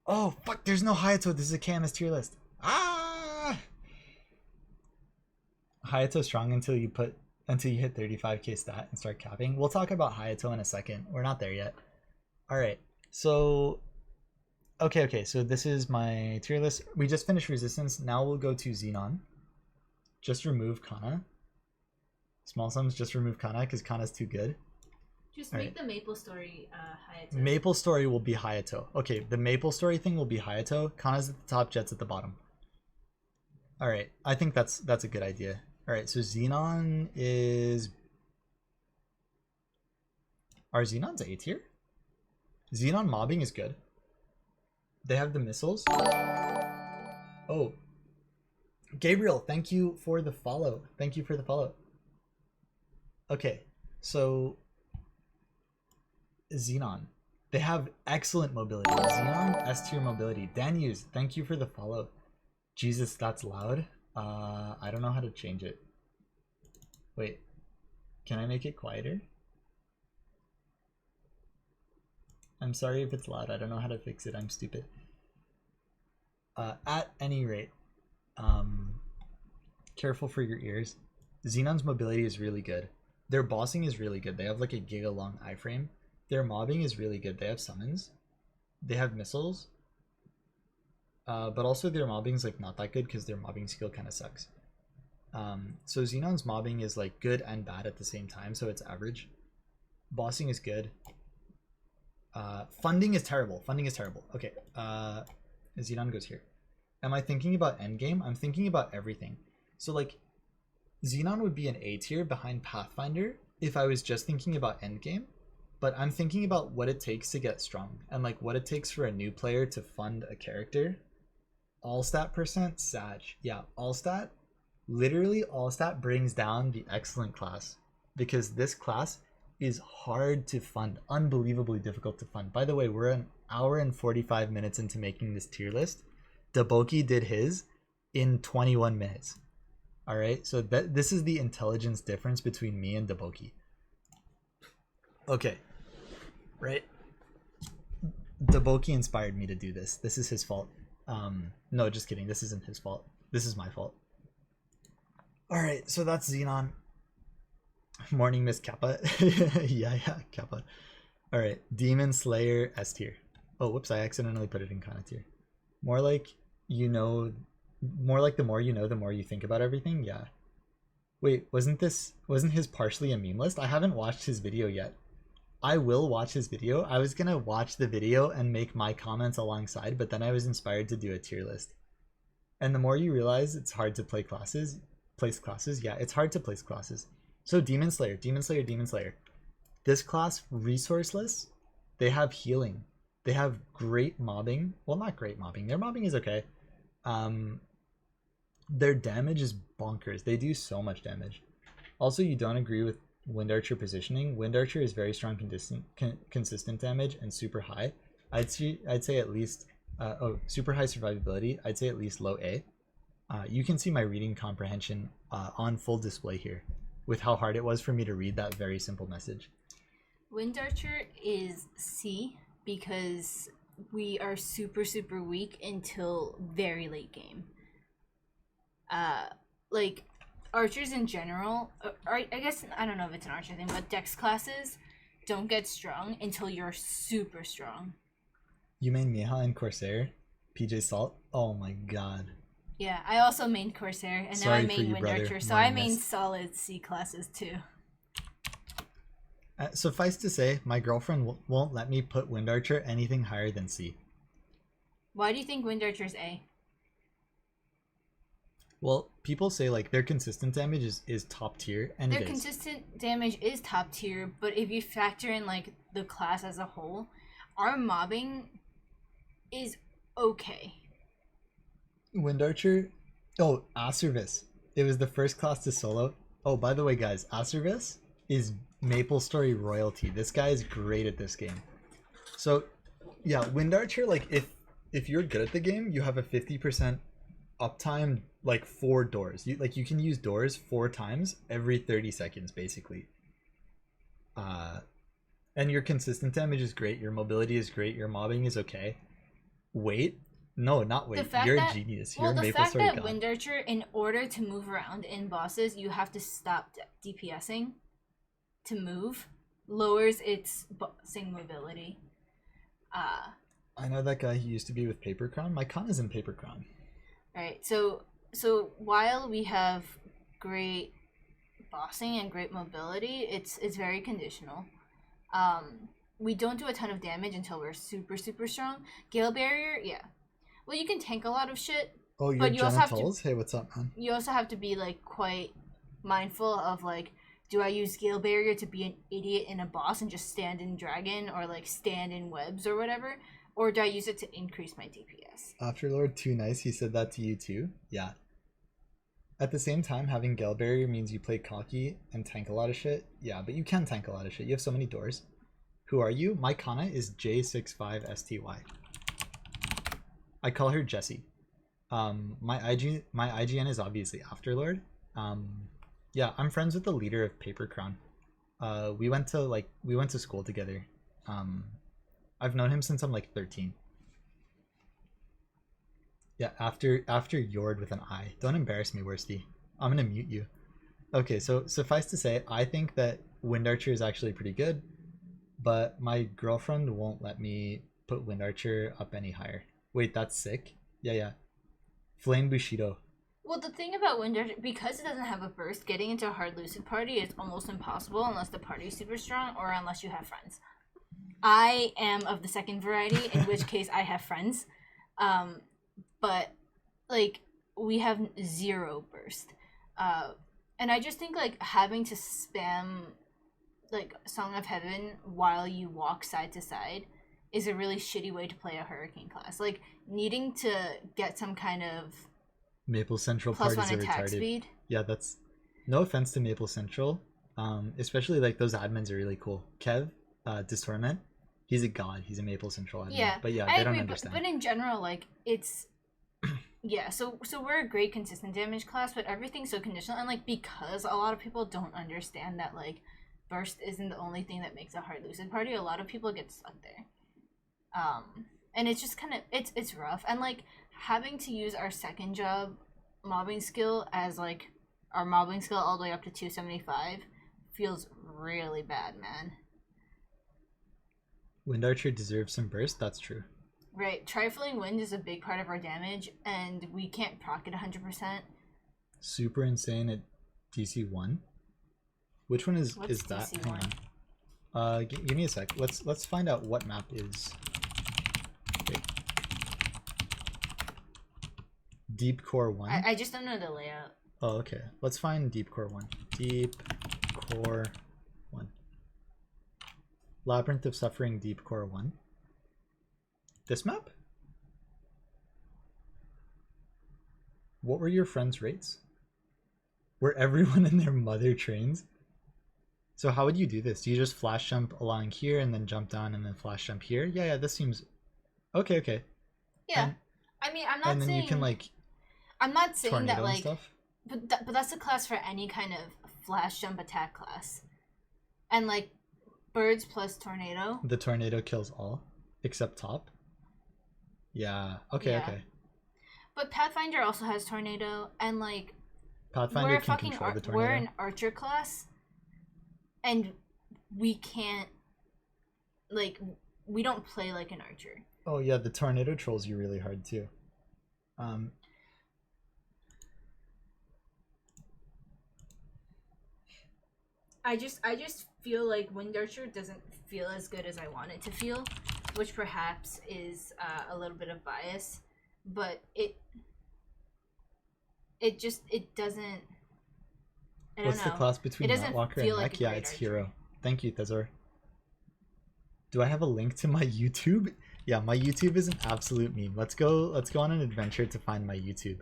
Speaker 1: Oh fuck! There's no Hayato. This is a KMS tier list. Ah! Hayato strong until you hit 35k stat and start capping. We'll talk about Hayato in a second. We're not there yet. All right. So, okay. So this is my tier list. We just finished Resistance. Now we'll go to Xenon. Just remove Kana. Small sums. Just remove Kana because Kana's too good.
Speaker 2: Just make the Maplestory Hayato.
Speaker 1: Maplestory will be Hayato. Okay, the Maplestory thing will be Hayato. Kana's at the top, Jet's at the bottom. All right, I think that's a good idea. All right, so Xenon is... Are Xenons A tier? Xenon mobbing is good. They have the missiles. Oh. Gabriel, thank you for the follow. Okay, so... Xenon. They have excellent mobility. Xenon S tier mobility. Danus, thank you for the follow. Jesus, that's loud. I don't know how to change it. Wait, can I make it quieter? I'm sorry if it's loud. I don't know how to fix it. I'm stupid. At any rate, careful for your ears. Xenon's mobility is really good. Their bossing is really good. They have like a giga long iframe. Their mobbing is really good. They have summons. They have missiles. But also their mobbing is like not that good because their mobbing skill kind of sucks. So Xenon's mobbing is like good and bad at the same time, so it's average. Bossing is good. Funding is terrible. Okay, Xenon goes here. Am I thinking about endgame? I'm thinking about everything. So like, Xenon would be an A tier behind Pathfinder if I was just thinking about endgame. but I'm thinking about what it takes to get strong and like what it takes for a new player to fund a character. All stat percent, Sag. Yeah, all stat. Literally, all stat brings down the excellent class because this class is hard to fund, unbelievably difficult to fund. By the way, we're an hour and 45 minutes into making this tier list. Daboki did his in 21 minutes. All right, so this is the intelligence difference between me and Daboki. Okay, right? Daboki inspired me to do this. This is his fault. No, just kidding. This isn't his fault. This is my fault. All right, so that's Xenon. Morning, Miss Kappa. yeah, Kappa. All right, Demon Slayer S tier. Oh, whoops! I accidentally put it in Kana tier. More like more like the more you know, the more you think about everything. Yeah. Wait, wasn't his partially a meme list? I haven't watched his video yet. I will watch his video. I was gonna watch the video and make my comments alongside, but then I was inspired to do a tier list. And the more you realize it's hard to place classes. Yeah, it's hard to place classes. So Demon Slayer. This class, resourceless, they have healing. They have great mobbing. Well, not great mobbing. Their mobbing is okay. Their damage is bonkers. They do so much damage. Also, you don't agree with Wind Archer positioning. Wind Archer is very strong, consistent damage and super high. I'd say at least super high survivability. I'd say at least low A. You can see my reading comprehension on full display here with how hard it was for me to read that very simple message.
Speaker 3: Wind Archer is C because we are super weak until very late game. Like archers in general, I guess I don't know if it's an archer thing, but dex classes don't get strong until you're super strong.
Speaker 1: You main Miha and Corsair, PJ Salt. Oh my god.
Speaker 3: Yeah, I also mained Corsair, and
Speaker 1: Sorry
Speaker 3: now I main Wind Archer, so I main solid C classes too.
Speaker 1: Suffice to say, my girlfriend won't let me put Wind Archer anything higher than C.
Speaker 3: Why do you think Wind Archer's A?
Speaker 1: Well, people say like their consistent damage is top tier, and
Speaker 3: their consistent damage is top tier, but if you factor in like the class as a whole, our mobbing is okay.
Speaker 1: Wind Archer. Oh, Acervis. It was the first class to solo. Oh, by the way, guys, Acervis is Maplestory royalty. This guy is great at this game. So, yeah, Wind Archer. Like, if you're good at the game, you have a 50% uptime. Like 4 doors. You can use doors 4 times every 30 seconds, basically. And your consistent damage is great. Your mobility is great. Your mobbing is okay. Wait. No, not wait. You're a genius. You're
Speaker 3: the fact that Wind Archer, in order to move around in bosses, you have to stop DPSing to move, lowers its bossing mobility.
Speaker 1: I know that guy who used to be with Paper Crown. My Kana's in Paper Crown.
Speaker 3: Right. So while we have great bossing and great mobility, it's very conditional. We don't do a ton of damage until we're super strong. Gale Barrier, yeah. Well, you can tank a lot of shit.
Speaker 1: Oh, you're genitals? Hey, what's up, man?
Speaker 3: You also have to be like quite mindful of like, do I use Gale Barrier to be an idiot in a boss and just stand in Dragon or like stand in webs or whatever? Or do I use it to increase my DPS?
Speaker 1: Afterlord, too nice. He said that to you too. Yeah. At the same time, having Gale Barrier means you play cocky and tank a lot of shit. Yeah, but you can tank a lot of shit. You have so many doors. Who are you? My Kana is J65STY. I call her Jessie. My IGN is obviously Afterlord. Yeah, I'm friends with the leader of Paper Crown. We went to school together. I've known him since I'm like 13. Yeah, after Yord with an I. Don't embarrass me, Worsty. I'm gonna mute you. Okay, so suffice to say, I think that Wind Archer is actually pretty good, but my girlfriend won't let me put Wind Archer up any higher. Wait, that's sick. Yeah. Flame Bushido.
Speaker 3: Well, the thing about Wind Archer, because it doesn't have a burst, getting into a hard lucid party is almost impossible unless the party is super strong or unless you have friends. I am of the second variety, in which case I have friends. But like we have 0 burst. And I just think like having to spam like Song of Heaven while you walk side to side is a really shitty way to play a hurricane class. Like needing to get some kind of
Speaker 1: Maple Central
Speaker 3: plus
Speaker 1: parties
Speaker 3: one
Speaker 1: are
Speaker 3: attack
Speaker 1: retarded.
Speaker 3: speed.
Speaker 1: Yeah, that's no offense to Maple Central. Especially like those admins are really cool. Kev, Distorment, he's a god. He's a Maple Central admin.
Speaker 3: Yeah,
Speaker 1: but yeah,
Speaker 3: I
Speaker 1: they
Speaker 3: agree,
Speaker 1: don't understand.
Speaker 3: but in general, like it's yeah. So we're a great consistent damage class, but everything's so conditional, and like because a lot of people don't understand that like burst isn't the only thing that makes a hard lucid party. A lot of people get stuck there. And it's just kind of it's rough, and like having to use our second job mobbing skill as like our mobbing skill all the way up to 275 feels really bad, man.
Speaker 1: Wind Archer deserves some burst. That's true.
Speaker 3: Right, trifling wind is a big part of our damage, and we can't proc it 100%.
Speaker 1: Super insane at DC 1. Which one is
Speaker 3: What's
Speaker 1: that?
Speaker 3: DC
Speaker 1: Hang on. Give me a sec. Let's find out what map is. Wait. Deep Core 1.
Speaker 3: I just don't know the layout.
Speaker 1: Oh, okay. Let's find Deep Core 1. Deep Core 1. Labyrinth of Suffering Deep Core 1. This map? What were your friends' rates? Were everyone and their mother trains? So how would you do this? Do you just flash jump along here and then jump down and then flash jump here? Yeah, this seems... Okay.
Speaker 3: Yeah. I mean, I'm not
Speaker 1: and then
Speaker 3: saying...
Speaker 1: you can, like...
Speaker 3: I'm not saying
Speaker 1: tornado
Speaker 3: that,
Speaker 1: and
Speaker 3: like...
Speaker 1: stuff?
Speaker 3: But that's a class for any kind of flash jump attack class. And, like, birds plus tornado.
Speaker 1: The tornado kills all, except top? Yeah. Okay.
Speaker 3: But Pathfinder also has tornado, and, like...
Speaker 1: Pathfinder can control the tornado.
Speaker 3: We're an archer class, and we can't... Like, we don't play like an archer.
Speaker 1: Oh yeah, the tornado trolls you really hard too.
Speaker 3: I just feel like Wind Archer doesn't feel as good as I want it to feel, which perhaps is a little bit of bias, but it doesn't. I don't
Speaker 1: What's
Speaker 3: know.
Speaker 1: the class between
Speaker 3: It doesn't
Speaker 1: Nightwalker and
Speaker 3: feel like
Speaker 1: Mech?
Speaker 3: a
Speaker 1: Yeah,
Speaker 3: great
Speaker 1: it's
Speaker 3: archer.
Speaker 1: Hero. Thank you, Thezor. Do I have a link to my YouTube? Yeah, my YouTube is an absolute meme. Let's go on an adventure to find my YouTube.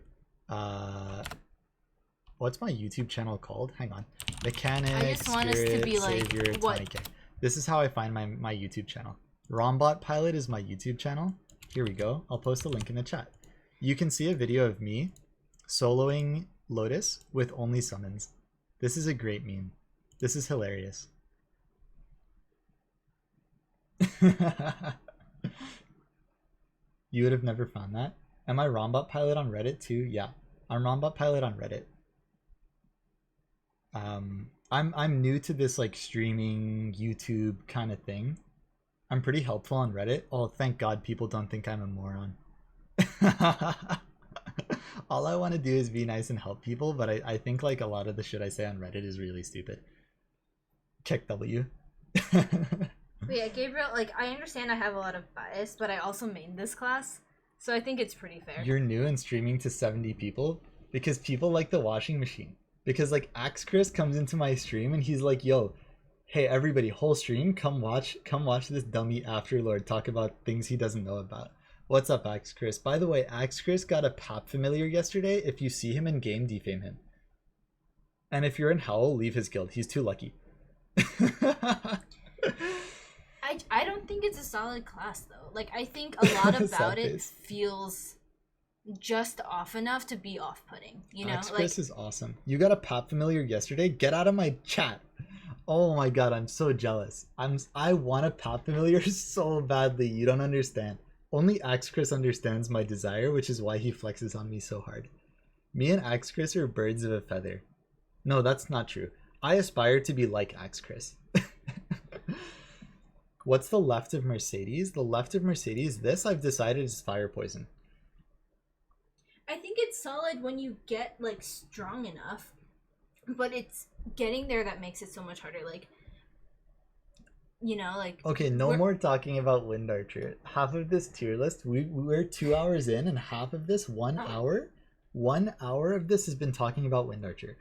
Speaker 1: What's my YouTube channel called? Hang on. Mechanic,
Speaker 3: I just want us to
Speaker 1: Spirit,
Speaker 3: be like,
Speaker 1: Savior,
Speaker 3: what?
Speaker 1: 20K. This is how I find my YouTube channel. Rombot Pilot is my YouTube channel. Here we go. I'll post a link in the chat. You can see a video of me soloing Lotus with only summons. This is a great meme. This is hilarious. You would have never found that? Am I Rombot Pilot on Reddit too? Yeah, I'm Rombot Pilot on Reddit. I'm new to this like streaming YouTube kind of thing. I'm pretty helpful on Reddit. Oh, thank God people don't think I'm a moron. All I want to do is be nice and help people, but I think like a lot of the shit I say on Reddit is really stupid. Kick W.
Speaker 3: But yeah, Gabriel, like, I understand I have a lot of bias, but I also main this class, so I think it's pretty fair.
Speaker 1: You're new and streaming to 70 people because people like the washing machine. Because like Axe Chris comes into my stream and he's like, yo, hey everybody, whole stream, come watch this dummy Afterlord talk about things he doesn't know about. What's up, Axe Chris? By the way, Axe Chris got a Pap familiar yesterday. If you see him in game, defame him. And if you're in Howl, leave his guild. He's too lucky.
Speaker 3: I don't think it's a solid class though. Like, I think a lot about it feels just off enough to be off-putting. You know,
Speaker 1: Chris is awesome. You got a Pap familiar yesterday. Get out of my chat. Oh my God, I'm so jealous. I want a Pap familiar so badly. You don't understand. Only Axe Chris understands my desire, which is why he flexes on me so hard. Me and Axe Chris are birds of a feather. No, that's not true. I aspire to be like Axe Chris. What's the left of Mercedes? The left of Mercedes, this I've decided is fire poison.
Speaker 3: I think it's solid when you get like strong enough, but it's getting there that makes it so much harder. Like, you know, like,
Speaker 1: okay, no more talking about Wind Archer. Half of this tier list, we're 2 hours in, and half of this 1 hour of this has been talking about Wind Archer.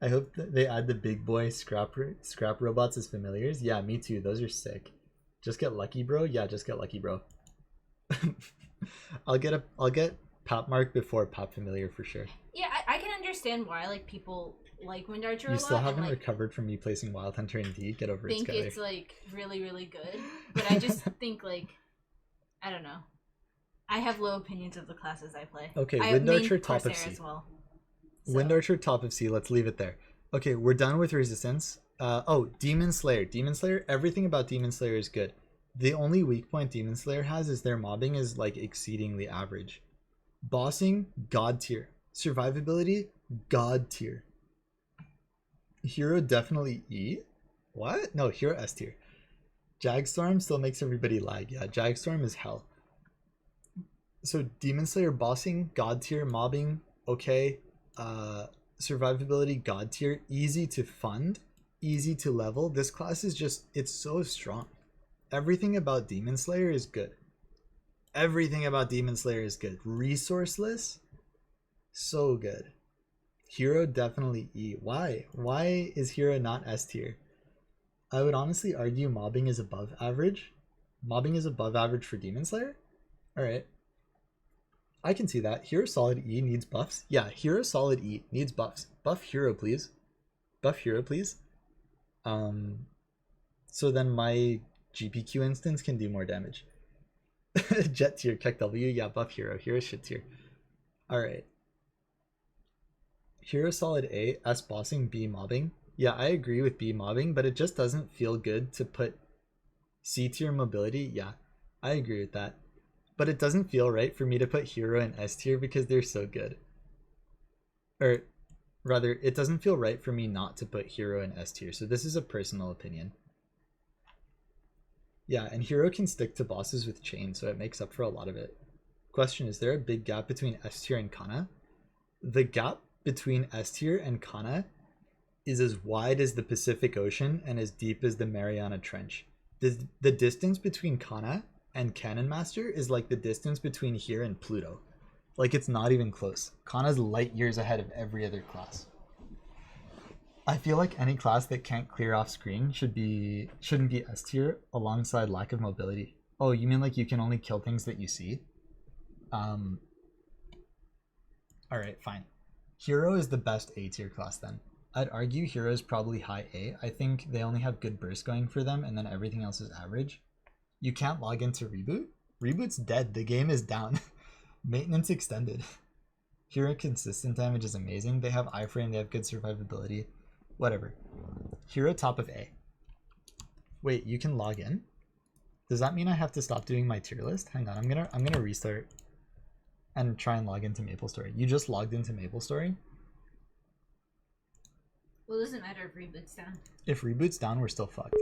Speaker 1: I hope that they add the big boy scrap robots as familiars. Yeah, me too. Those are sick. Just get lucky, bro. Yeah, just get lucky, bro. I'll get Pap Mark before Pap Familiar for sure.
Speaker 3: Yeah, I can understand why like people like Wind Archer a
Speaker 1: You
Speaker 3: lot.
Speaker 1: still haven't
Speaker 3: and, like,
Speaker 1: recovered from me placing Wild Hunter in D. Get over it,
Speaker 3: think
Speaker 1: Skylar.
Speaker 3: it's like really really good, but I just think like I don't know. I have low opinions of the classes I play.
Speaker 1: Okay,
Speaker 3: I
Speaker 1: Wind
Speaker 3: main
Speaker 1: Archer top of
Speaker 3: Corsair
Speaker 1: C.
Speaker 3: as well.
Speaker 1: Wind Archer top of C. Let's leave it there. Okay, we're done with resistance. Oh, Demon Slayer. Demon Slayer. Everything about Demon Slayer is good. The only weak point Demon Slayer has is their mobbing is like exceedingly average. Bossing, god tier. Survivability, god tier. Hero definitely E. What? No, hero S tier. Jagstorm still makes everybody lag. Yeah, Jagstorm is hell. So Demon Slayer bossing, god tier, mobbing, okay. Survivability, god tier, easy to fund, easy to level. This class is just, it's so strong. Everything about Demon Slayer is good. Everything about Demon Slayer is good. Resourceless, so good. Hero definitely E. Why? Why is Hero not S tier? I would honestly argue mobbing is above average. Mobbing is above average for Demon Slayer? Alright. I can see that. Hero solid E needs buffs. Yeah, Hero solid E needs buffs. Buff Hero, please. Buff Hero, please. So then my GPQ instance can do more damage. Jet tier, Keck W. Yeah, buff Hero. Hero shit tier. Alright. Hero solid A, S bossing, B mobbing. Yeah, I agree with B mobbing, but it just doesn't feel good to put C tier mobility. Yeah, I agree with that. But it doesn't feel right for me to put Hero in S tier because they're so good. Or rather, it doesn't feel right for me not to put Hero in S tier. So this is a personal opinion. Yeah, and Hero can stick to bosses with chain, so it makes up for a lot of it. Question, is there a big gap between S tier and Kana? The gap between S tier and Kana is as wide as the Pacific Ocean and as deep as the Mariana Trench. The distance between Kana and Cannon Master is like the distance between here and Pluto. Like, it's not even close. Kana's light years ahead of every other class. I feel like any class that can't clear off screen shouldn't be S tier alongside lack of mobility. Oh, you mean like you can only kill things that you see? Alright, fine. Hero is the best A tier class then. I'd argue Hero is probably high A. I think they only have good burst going for them and then everything else is average. You can't log into Reboot? Reboot's dead. The game is down. Maintenance extended. Hero consistent damage is amazing. They have iframe, they have good survivability. Whatever. Hero top of A. Wait, you can log in? Does that mean I have to stop doing my tier list? Hang on, I'm gonna restart and try and log into Maplestory. You just logged into Maplestory?
Speaker 3: Well, it doesn't matter if Reboot's down.
Speaker 1: If Reboot's down, we're still fucked.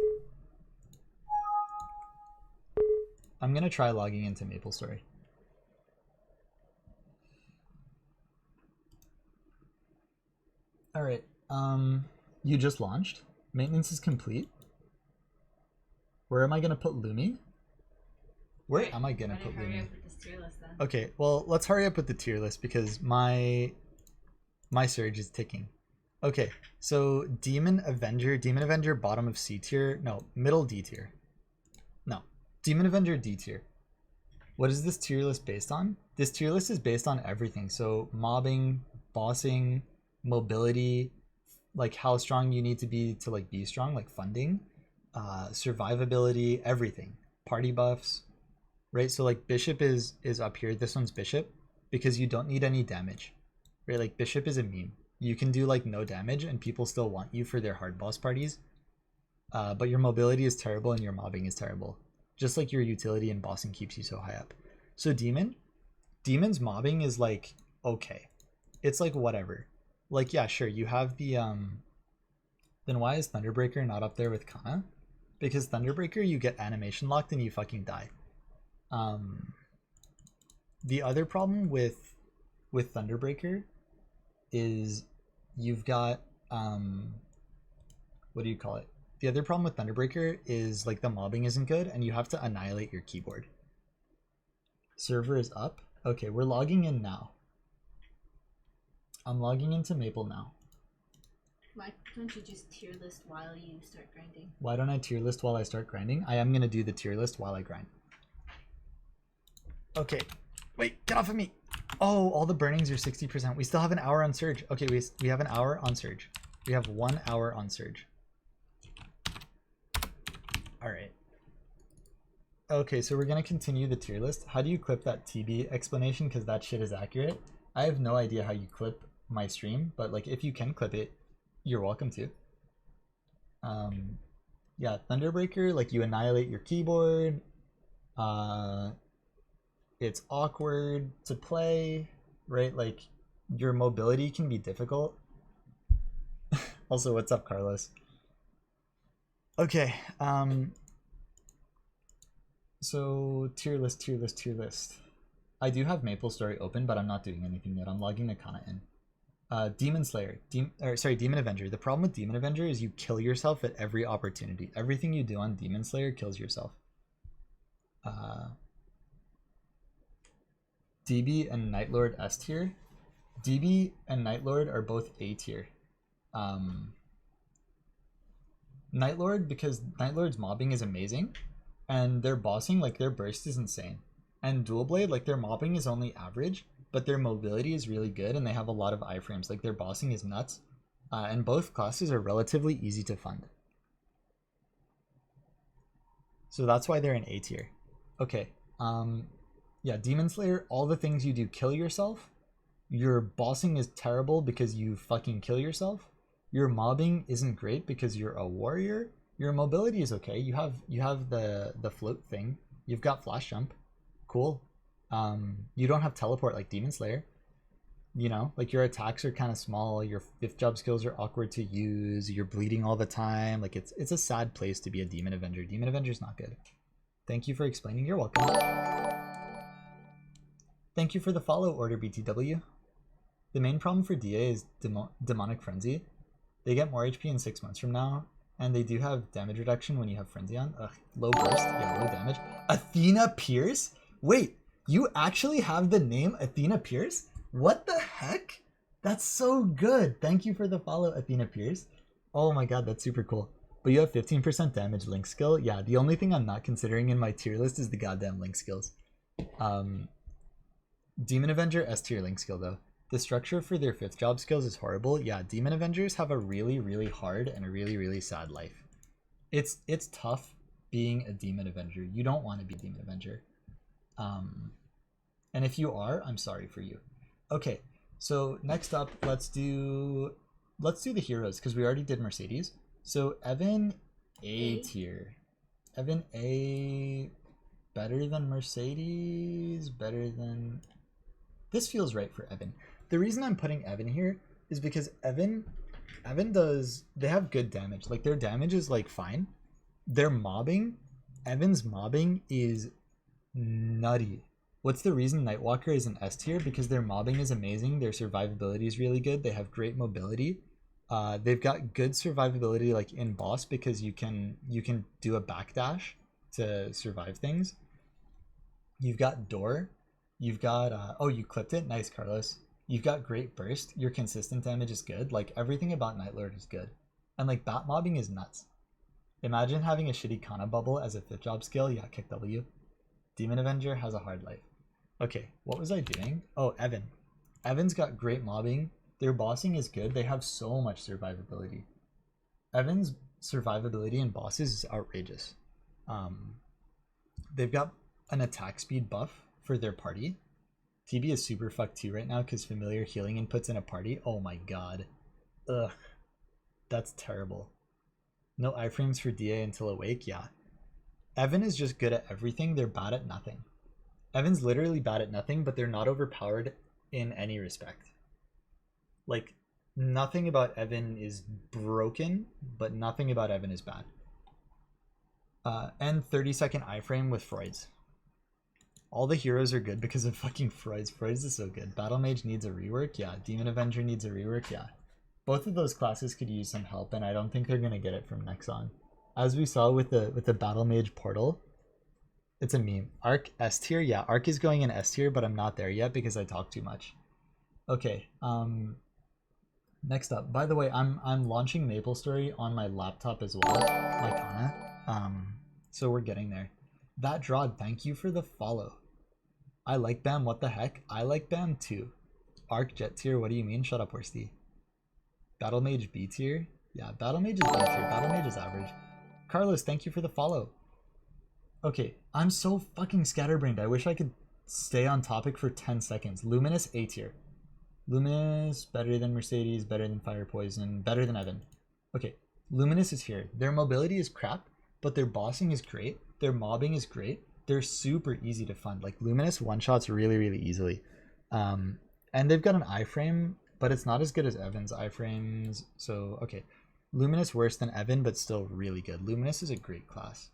Speaker 1: I'm gonna try logging into Maplestory. Alright, you just launched. Maintenance is complete. Where am I gonna put Lumi? Where am I gonna put Lumi? Okay, well, let's hurry up with the tier list because my surge is ticking. Okay, so Demon Avenger bottom of C tier. No, middle D tier. No, Demon Avenger D tier. What is this tier list based on? This tier list is based on everything. So mobbing, bossing, mobility, like how strong you need to be strong, like funding, survivability, everything. Party buffs, right? So like Bishop is up here. This one's Bishop because you don't need any damage, right? Like Bishop is a meme. You can do like no damage and people still want you for their hard boss parties. But your mobility is terrible and your mobbing is terrible. Just like your utility and bossing keeps you so high up. So Demon's mobbing is like, okay. It's like whatever. Like, yeah, sure, you have the, then why is Thunderbreaker not up there with Kana? Because Thunderbreaker, you get animation locked and you fucking die. The other problem with Thunderbreaker is you've got, what do you call it? The other problem with Thunderbreaker is like the mobbing isn't good and you have to annihilate your keyboard. Server is up. Okay, we're logging in now. I'm logging into Maple now.
Speaker 2: Why don't you just tier list while you start grinding?
Speaker 1: Why don't I tier list while I start grinding? I am going to do the tier list while I grind. Okay. Wait, get off of me. Oh, all the burnings are 60%. We still have an hour on Surge. Okay, we have an hour on Surge. We have 1 hour on Surge. All right. Okay, so we're going to continue the tier list. How do you clip that TB explanation? Because that shit is accurate. I have no idea how you clip my stream, but like if you can clip it, you're welcome to. Yeah, Thunderbreaker, like you annihilate your keyboard. It's awkward to play, right? Like your mobility can be difficult. Also, what's up, Carlos? Okay, so tier list. I do have Maplestory open, but I'm not doing anything yet. I'm logging the Kana in. Demon Slayer, Demon Avenger. The problem with Demon Avenger is you kill yourself at every opportunity. Everything you do on Demon Slayer kills yourself. DB and Nightlord S tier. DB and Nightlord are both A tier. Nightlord, because Nightlord's mobbing is amazing, and their bossing, like their burst is insane. And Dual Blade, like their mobbing is only average, but their mobility is really good, and they have a lot of iframes. Like their bossing is nuts, and both classes are relatively easy to fund. So that's why they're in A tier. Okay. Yeah, Demon Slayer, all the things you do kill yourself. Your bossing is terrible because you fucking kill yourself. Your mobbing isn't great because you're a warrior. Your mobility is okay. You have the float thing. You've got flash jump. Cool. You don't have teleport like Demon Slayer. You know, like your attacks are kind of small. Your 5th job skills are awkward to use. You're bleeding all the time. Like it's a sad place to be a Demon Avenger. Demon Avenger's not good. Thank you for explaining. You're welcome. Thank you for the follow, Order BTW. The main problem for DA is Demonic Frenzy. They get more HP in 6 months from now, and they do have damage reduction when you have Frenzy on. Ugh, low burst, yeah, low damage. Athena Pierce? Wait, you actually have the name Athena Pierce? What the heck? That's so good. Thank you for the follow, Athena Pierce. Oh my god, that's super cool. But you have 15% damage link skill. Yeah, the only thing I'm not considering in my tier list is the goddamn link skills. Demon Avenger S tier link skill though. The structure for their 5th job skills is horrible. Yeah, Demon Avengers have a really, really hard and a really, really sad life. It's tough being a Demon Avenger. You don't want to be a Demon Avenger. And if you are, I'm sorry for you. Okay, so next up, let's do the heroes because we already did Mercedes. So Evan A tier. Evan A, better than Mercedes, better than... This feels right for Evan. The reason I'm putting Evan here is because Evan does... They have good damage. Like, their damage is, like, fine. Their mobbing... Evan's mobbing is nutty. What's the reason Nightwalker is an S tier? Because their mobbing is amazing. Their survivability is really good. They have great mobility. They've got good survivability, like, in boss, because you can do a backdash to survive things. You've got Door. You've got... oh, you clipped it? Nice, Carlos. You've got great burst. Your consistent damage is good. Like, everything about Nightlord is good. And, like, bat mobbing is nuts. Imagine having a shitty Kana bubble as a 5th job skill. Yeah, kick W. Demon Avenger has a hard life. Okay, what was I doing? Oh, Evan. Evan's got great mobbing. Their bossing is good. They have so much survivability. Evan's survivability in bosses is outrageous. They've got an attack speed buff for their party. TB is super fucked too right now because familiar healing inputs in a party. Oh my god. Ugh. That's terrible. No iframes for DA until awake? Yeah. Evan is just good at everything. They're bad at nothing. Evan's literally bad at nothing, but they're not overpowered in any respect. Like, nothing about Evan is broken, but nothing about Evan is bad. And 30-second iframe with Freud's. All the heroes are good because of fucking Freud's. Freud's is so good. Battle Mage needs a rework. Yeah. Demon Avenger needs a rework. Yeah. Both of those classes could use some help, and I don't think they're going to get it from Nexon. As we saw with the Battle Mage portal, it's a meme. Arc S tier. Yeah, Arc is going in S tier, but I'm not there yet because I talk too much. Okay. Next up, by the way, I'm launching Maplestory on my laptop as well, my Kana. So we're getting there. That Drod, thank you for the follow. I like BAM, what the heck? I like BAM too. Arc Jet Tier, what do you mean? Shut up, Worsty. Battle Mage B Tier? Yeah, Battle Mage is B Tier, Battle Mage is average. Carlos, thank you for the follow. Okay, I'm so fucking scatterbrained. I wish I could stay on topic for 10 seconds. Luminous A Tier. Luminous, better than Mercedes, better than Fire Poison, better than Evan. Okay, Luminous is here. Their mobility is crap, but their bossing is great. Their mobbing is great. They're super easy to fund. Like Luminous one-shots really, really easily. And they've got an iframe, but it's not as good as Evan's iframes. So, okay. Luminous worse than Evan, but still really good. Luminous is a great class.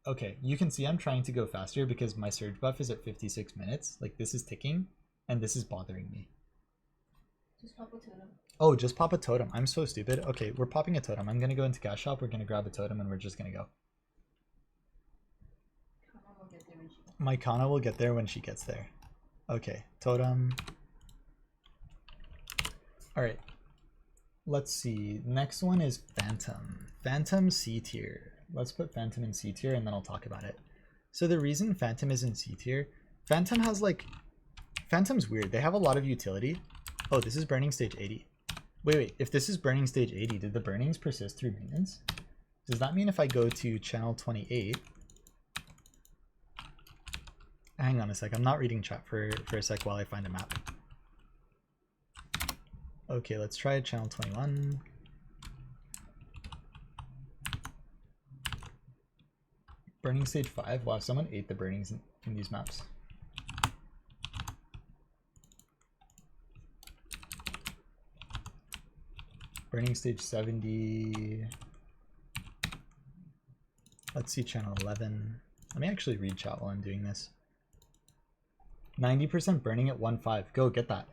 Speaker 1: Okay, you can see I'm trying to go faster because my surge buff is at 56 minutes. Like this is ticking, and this is bothering me.
Speaker 2: Just pop a totem.
Speaker 1: Oh, just pop a totem. I'm so stupid. Okay, we're popping a totem. I'm gonna go into gas shop. We're gonna grab a totem, and we're just gonna go.
Speaker 2: Kana will get there when she gets
Speaker 1: My Kana will get there when she gets there. Okay, totem. Alright. Let's see. Next one is Phantom. Phantom C Tier. Let's put Phantom in C Tier and then I'll talk about it. So the reason Phantom is in C Tier, Phantom has like... Phantom's weird. They have a lot of utility. Oh, this is Burning Stage 80. Wait. If this is Burning Stage 80, did the burnings persist through maintenance? Does that mean if I go to channel 28... Hang on a sec. I'm not reading chat for a sec while I find a map. Okay, let's try channel 21. Burning Stage 5. Wow, someone ate the burnings in these maps. Burning Stage 70. Let's see channel 11. Let me actually read chat while I'm doing this. 90% burning at 1.5. Go get that.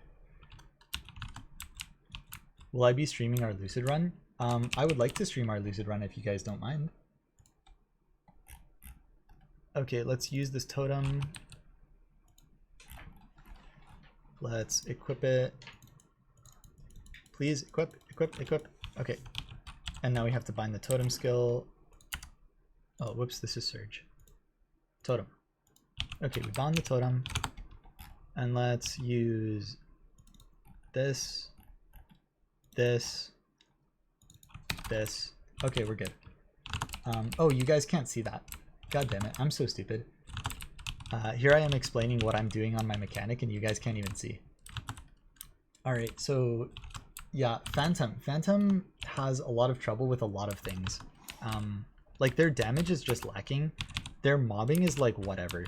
Speaker 1: Will I be streaming our Lucid Run? I would like to stream our Lucid Run if you guys don't mind. Okay, let's use this totem. Let's equip it. Please equip. Okay. And now we have to bind the totem skill. Oh, whoops, this is Surge. Totem. Okay, we bound the totem. And let's use this. Okay, we're good. Oh, you guys can't see that. God damn it, I'm so stupid. Here I am explaining what I'm doing on my mechanic and you guys can't even see. Alright, so yeah, Phantom. Phantom has a lot of trouble with a lot of things. Like their damage is just lacking. Their mobbing is like whatever.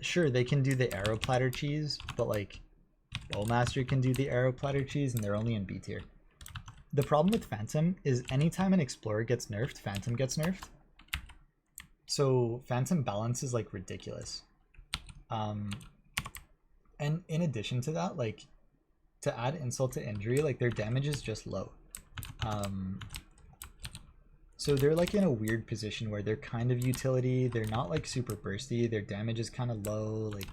Speaker 1: Sure, they can do the arrow platter cheese, but like Bowmaster can do the arrow platter cheese and they're only in B tier. The problem with Phantom is anytime an Explorer gets nerfed, Phantom gets nerfed. So Phantom balance is like ridiculous. And in addition to that, like to add insult to injury, like their damage is just low. So they're like in a weird position where they're kind of utility. They're not like super bursty. Their damage is kind of low. Like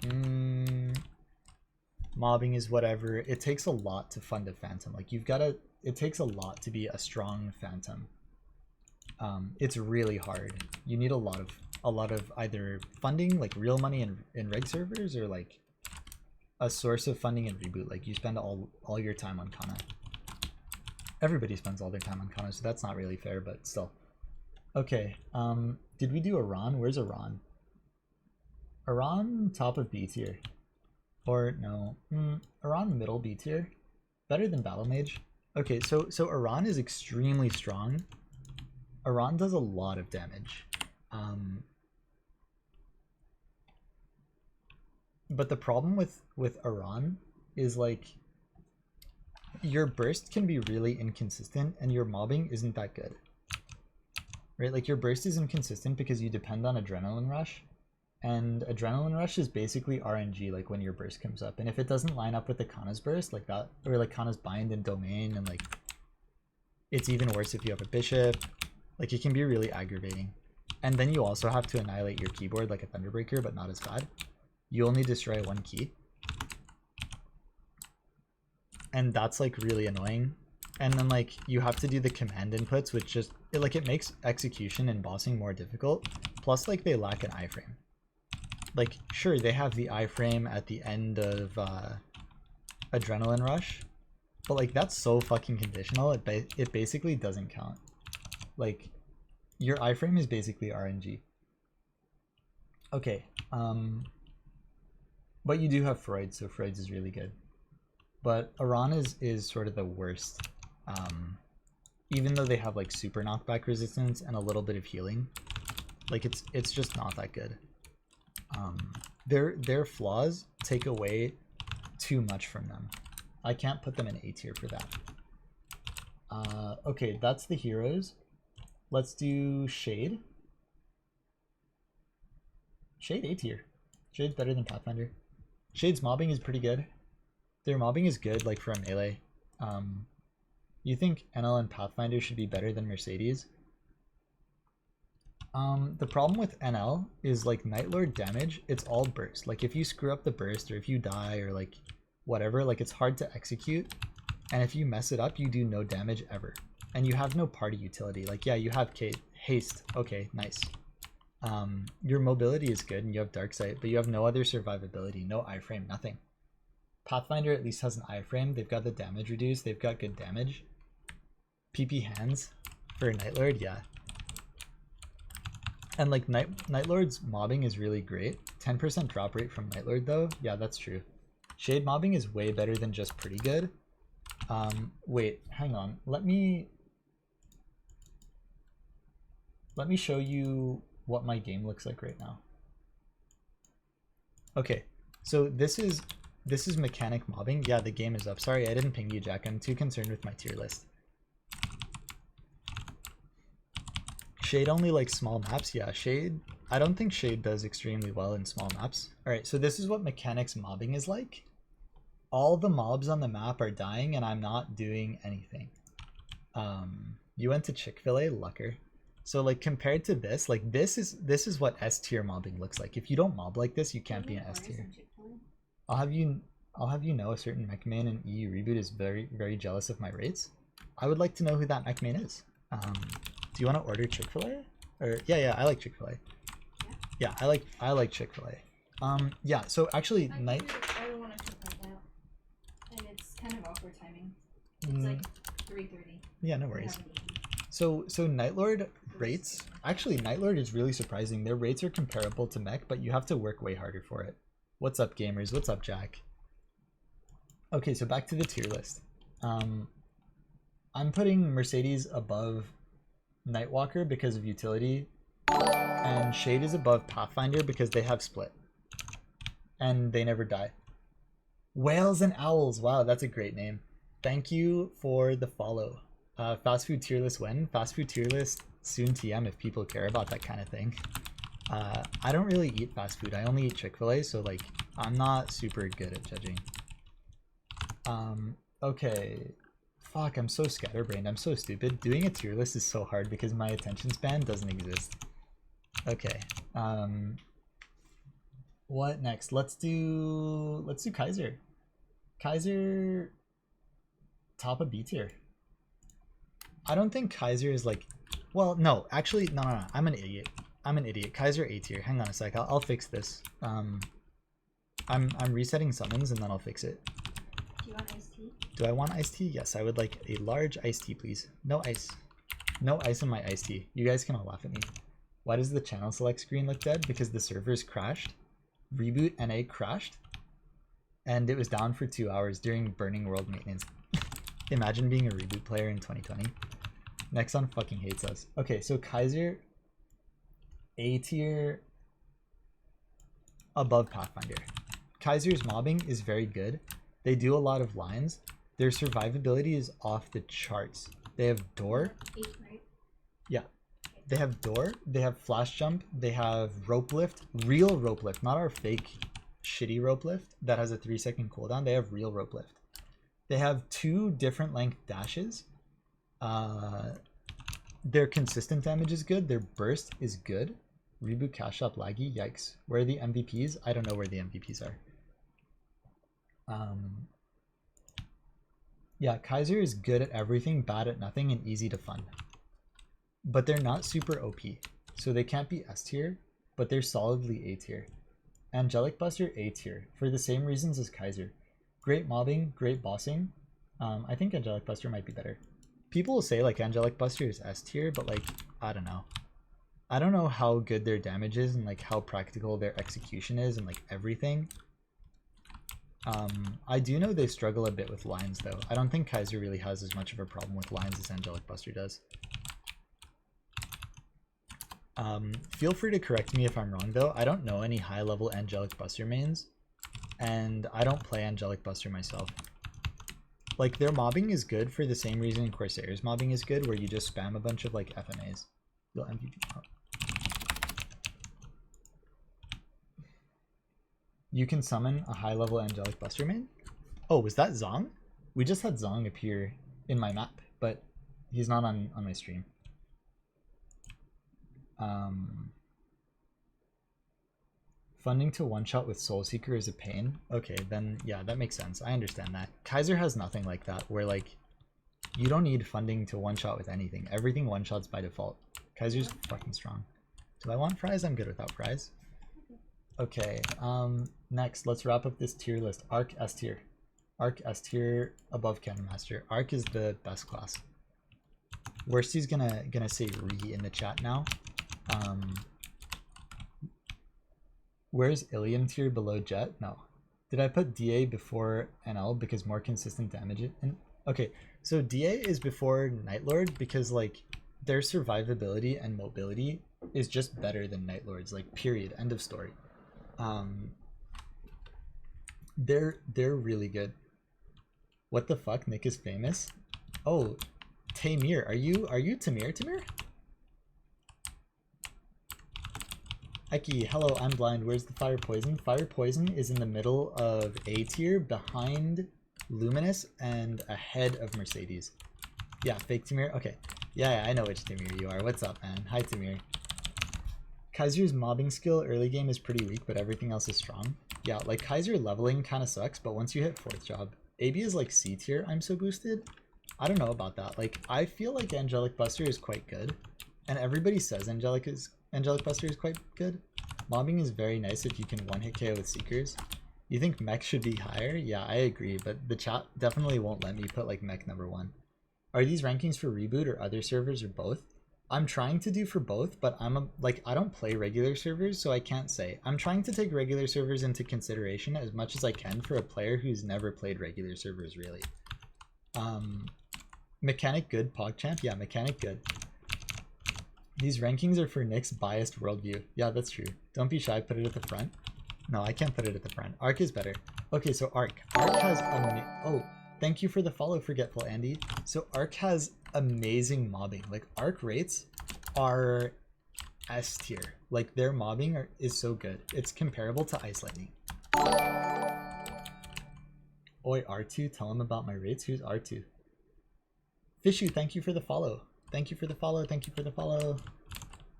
Speaker 1: mobbing is whatever. It takes a lot to fund a Phantom. Like you've got to. It takes a lot to be a strong Phantom. It's really hard. You need a lot of either funding, like real money in reg servers, or like a source of funding in Reboot. Like you spend all your time on Kana. Everybody spends all their time on Kana, so that's not really fair, but still. Okay, did we do Iran? Where's Iran? Iran top of B tier. Or no, Iran middle B tier. Better than Battle Mage. Okay, so Iran is extremely strong. Iran does a lot of damage. But the problem with Iran is like your burst can be really inconsistent and your mobbing isn't that good. Right? Like your burst is inconsistent because you depend on Adrenaline Rush. And Adrenaline Rush is basically RNG, like when your burst comes up. And if it doesn't line up with the Kana's burst, like that, or like Kana's bind and domain, and like it's even worse if you have a bishop. Like it can be really aggravating. And then you also have to annihilate your keyboard like a Thunderbreaker, but not as bad. You only destroy one key. and that's like really annoying. And then like you have to do the command inputs, which just it makes execution and bossing more difficult. Plus like they lack an iframe. Like sure, they have the iframe at the end of Adrenaline Rush, but like that's so fucking conditional. It basically doesn't count. Like your iframe is basically RNG. Okay, but you do have Freud, so Freud's is really good. But Iran is sort of the worst. Even though they have like super knockback resistance and a little bit of healing, like it's just not that good. Their flaws take away too much from them. I can't put them in A tier for that. Okay, that's the heroes. Let's do Shade. Shade A tier. Shade's better than Pathfinder. Shade's mobbing is pretty good. Their mobbing is good, like for a melee. You think NL and Pathfinder should be better than Mercedes? The problem with NL is like Nightlord damage, it's all burst. Like if you screw up the burst or if you die or like whatever, like it's hard to execute. And if you mess it up, you do no damage ever. And you have no party utility. Like yeah, you have haste. Okay, nice. Your mobility is good and you have dark sight, but you have no other survivability, no iframe, nothing. Pathfinder at least has an iframe. They've got the damage reduced. They've got good damage. PP hands for Nightlord, yeah. And like Nightlord's mobbing is really great. 10% drop rate from Nightlord though. Yeah, that's true. Shade mobbing is way better than just pretty good. Wait, hang on. Let me show you what my game looks like right now. Okay, so this is mechanic mobbing. Yeah, the game is up. Sorry, I didn't ping you, Jack. I'm too concerned with my tier list. Shade only likes small maps. Yeah, Shade. I don't think Shade does extremely well in small maps. All right, so this is what mechanics mobbing is like. All the mobs on the map are dying and I'm not doing anything. You went to Chick-fil-A, Lucker. So like compared to this, like this is what S tier mobbing looks like. If you don't mob like this, you can't be an S tier. I'll have you know a certain mech main in EU Reboot is very, very jealous of my rates. I would like to know who that mech main is. Do you want to order Chick-fil-A? Or yeah, I like Chick-fil-A. Yeah, I like Chick-fil-A. Yeah, so actually
Speaker 2: I don't want to cook right now. And it's kind of awkward timing. It's like 3:30.
Speaker 1: Yeah, no worries. So Nightlord rates, actually Nightlord is really surprising. Their rates are comparable to mech, but you have to work way harder for it. What's up, gamers? What's up, Jack? Okay, so back to the tier list. I'm putting Mercedes above Nightwalker because of utility, and Shade is above Pathfinder because they have split. And they never die. Whales and Owls. Wow, that's a great name. Thank you for the follow. Fast food tier list when? Fast food tier list soon TM if people care about that kind of thing. I don't really eat fast food. I only eat Chick-fil-A, so like I'm not super good at judging. Okay. Fuck, I'm so scatterbrained. I'm so stupid. Doing a tier list is so hard because my attention span doesn't exist. Okay. What next? Let's do Kaiser. Kaiser top of B tier. I don't think Kaiser is like, well, no, actually, no. I'm an idiot. Kaiser A tier. Hang on a sec. I'll fix this. I'm resetting summons and then I'll fix it.
Speaker 2: Do you want iced tea?
Speaker 1: Do I want iced tea? Yes, I would like a large iced tea, please. No ice. No ice in my iced tea. You guys can all laugh at me. Why does the channel select screen look dead? Because the servers crashed. Reboot NA crashed. And it was down for 2 hours during burning world maintenance. Imagine being a Reboot player in 2020. Nexon fucking hates us. Okay, so Kaiser A tier above Pathfinder. Kaiser's mobbing is very good. They do a lot of lines. Their survivability is off the charts. They have door.
Speaker 2: 8, right?
Speaker 1: Yeah. They have door. They have flash jump. They have rope lift. Real rope lift, not our fake shitty rope lift that has a 3-second cooldown. They have real rope lift. They have 2 different length dashes. Their consistent damage is good. Their burst is good. Reboot cash up laggy. Yikes. Where are the MVPs? I don't know where the MVPs are. Yeah, Kaiser is good at everything, bad at nothing, and easy to fund. But they're not super OP. So they can't be S tier, but they're solidly A tier. Angelic Buster, A tier, for the same reasons as Kaiser. Great mobbing, great bossing. I think Angelic Buster might be better. People will say like Angelic Buster is S tier, but like, I don't know. I don't know how good their damage is and like how practical their execution is and like everything. I do know they struggle a bit with lines though. I don't think Kaiser really has as much of a problem with lines as Angelic Buster does. Feel free to correct me if I'm wrong though. I don't know any high level Angelic Buster mains, and I don't play Angelic Buster myself. Like their mobbing is good for the same reason Corsair's mobbing is good, where you just spam a bunch of like FMAs. You'll MVP. You can summon a high level Angelic Buster main? Oh, was that Zong? We just had Zong appear in my map, but he's not on my stream. Funding to one-shot with Soul Seeker is a pain. Okay, then yeah, that makes sense. I understand that. Kaiser has nothing like that, where like, you don't need funding to one-shot with anything. Everything one-shots by default. Kaiser's fucking strong. Do I want fries? I'm good without fries. Okay, next, let's wrap up this tier list. Arc S tier. Arc S tier above Cannon Master. Arc is the best class. Worsty's gonna say re in the chat now. Where's Ilium tier below Jet? No. Did I put DA before NL because more consistent damage? Okay, so DA is before Nightlord because like their survivability and mobility is just better than Nightlord's, like period, end of story. They're really good. What the fuck? Nick is famous. Oh, Tamir, are you Tamir? Eki, hello, I'm blind. Where's the fire poison? Fire poison is in the middle of A tier, behind Luminous and ahead of Mercedes. Yeah, fake Tamir. Okay. Yeah, I know which Tamir you are. What's up, man? Hi, Tamir. Kaiser's mobbing skill early game is pretty weak, but everything else is strong. Yeah, like Kaiser leveling kind of sucks, but once you hit 4th job, AB is like C tier. I'm so boosted. I don't know about that. Like, I feel like Angelic Buster is quite good, and everybody says Angelic Buster is quite good. Mobbing is very nice if you can one-hit KO with Seekers. You think mech should be higher? Yeah, I agree, but the chat definitely won't let me put like mech number 1. Are these rankings for Reboot or other servers or both? I'm trying to do for both, but I don't play regular servers, so I can't say. I'm trying to take regular servers into consideration as much as I can for a player who's never played regular servers, really. Mechanic good, PogChamp? Yeah, mechanic good. These rankings are for Nick's biased worldview. Yeah, that's true. Don't be shy, put it at the front. No, I can't put it at the front. Arc is better. Okay, so Arc. Arc has oh, thank you for the follow, Forgetful Andy. So Arc has amazing mobbing. Like, Arc rates are S tier. Like, their mobbing is so good. It's comparable to Ice Lightning. Oi, R2, tell him about my rates. Who's R2? Fishu, thank you for the follow. Thank you for the follow. Thank you for the follow.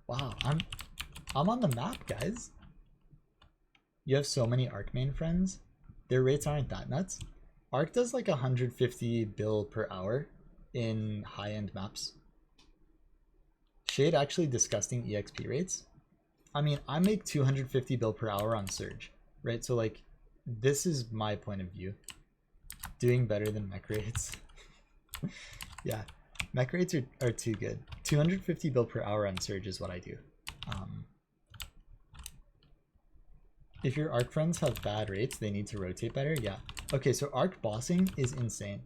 Speaker 1: Wow, I'm on the map, guys. You have so many Arc main friends. Their rates aren't that nuts. Arc does like 150 bill per hour in high-end maps. Shade actually disgusting EXP rates. I mean, I make 250 bill per hour on Surge, right? So like, this is my point of view. Doing better than mech rates. Yeah, mech rates are too good. 250 bill per hour on Surge is what I do. If your Arc friends have bad rates, they need to rotate better. Yeah. Okay, so Arc bossing is insane.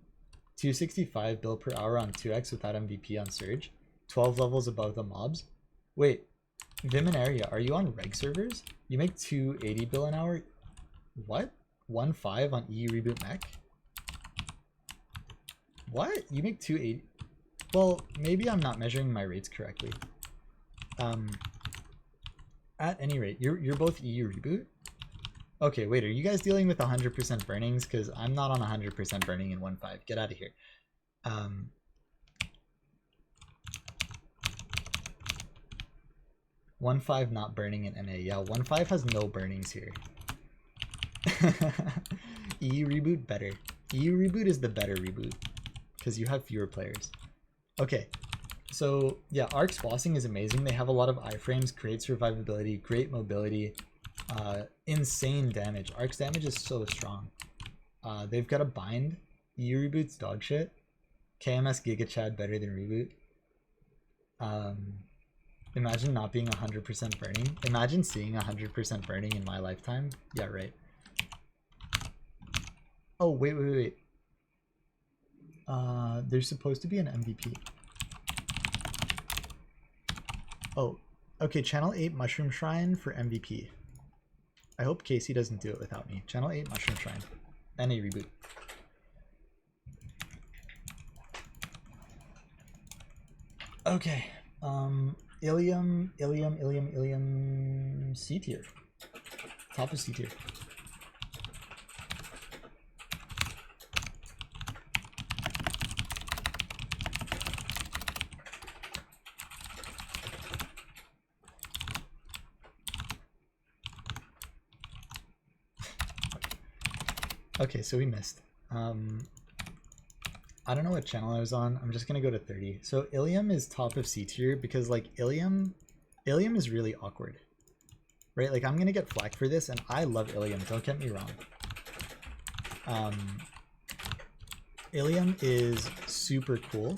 Speaker 1: 265 bill per hour on 2x without MVP on Surge. 12 levels above the mobs. Wait, Vim and Area, are you on reg servers? You make 280 bill an hour? What? 1.5 on EU Reboot mech? What? You make 280? Well, maybe I'm not measuring my rates correctly. At any rate, you're both EU Reboot? Okay, wait, are you guys dealing with 100% burnings? Because I'm not on 100% burning in 1.5. Get out of here. 1.5 not burning in NA. Yeah, 1.5 has no burnings here. EU Reboot better. EU Reboot is the better reboot. because you have fewer players. Okay, so yeah, Ark's bossing is amazing. They have a lot of iframes, great survivability, great mobility, insane damage. Ark's damage is so strong. They've got a bind. Reboot's dog shit. KMS Giga Chad better than Reboot. Imagine not being 100% burning. Imagine seeing 100% burning in my lifetime. Yeah, right. Oh, wait. There's supposed to be an MVP. Oh, okay, Channel 8 Mushroom Shrine for MVP. I hope Casey doesn't do it without me. Channel 8 Mushroom Shrine. And a reboot. Okay. Ilium, C tier. Top of C tier. Okay, so we missed. I don't know what channel I was on. I'm just gonna go to 30. So Ilium is top of C tier because like Ilium is really awkward, right? Like I'm gonna get flack for this, and I love Ilium. Don't get me wrong. Ilium is super cool,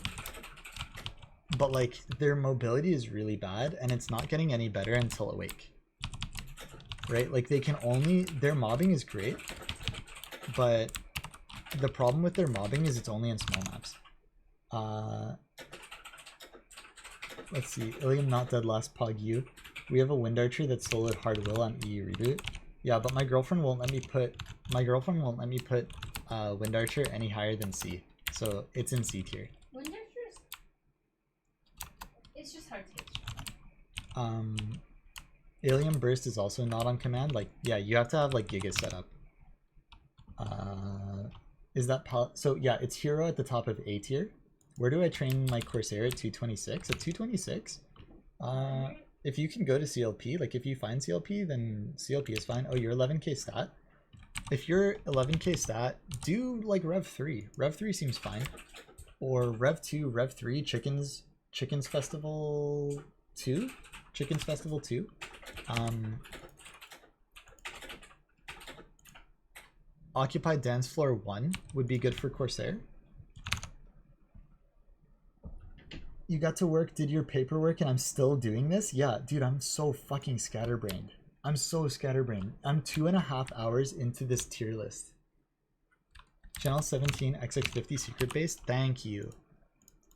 Speaker 1: but like their mobility is really bad, and it's not getting any better until Awake, right? Like they can only, their mobbing is great, but the problem with their mobbing is it's only in small maps. Let's see. Ilium not dead last pog you. We have a Wind Archer that's sold at hard will on EU Reboot. Yeah, but my girlfriend won't let me put Wind Archer any higher than C. So it's in C tier.
Speaker 2: Wind Archers? It's just hard to get.
Speaker 1: Ilium Burst is also not on command. Like, yeah, you have to have like Giga set up. Is that so yeah, it's hero at the top of A tier. Where do I train my Corsair at 226? At 226? If you can go to CLP, like if you find CLP, then CLP is fine. Oh, you're 11k stat. If you're 11k stat, do like Rev 3. Rev 3 seems fine. Or Rev 2, Rev 3, Chickens Festival 2? Chickens Festival 2? Occupied Dance Floor 1 would be good for Corsair. You got to work, did your paperwork, and I'm still doing this? Yeah, dude, I'm so fucking scatterbrained. I'm so scatterbrained. I'm 2.5 hours into this tier list. Channel 17 XX50 secret base. Thank you.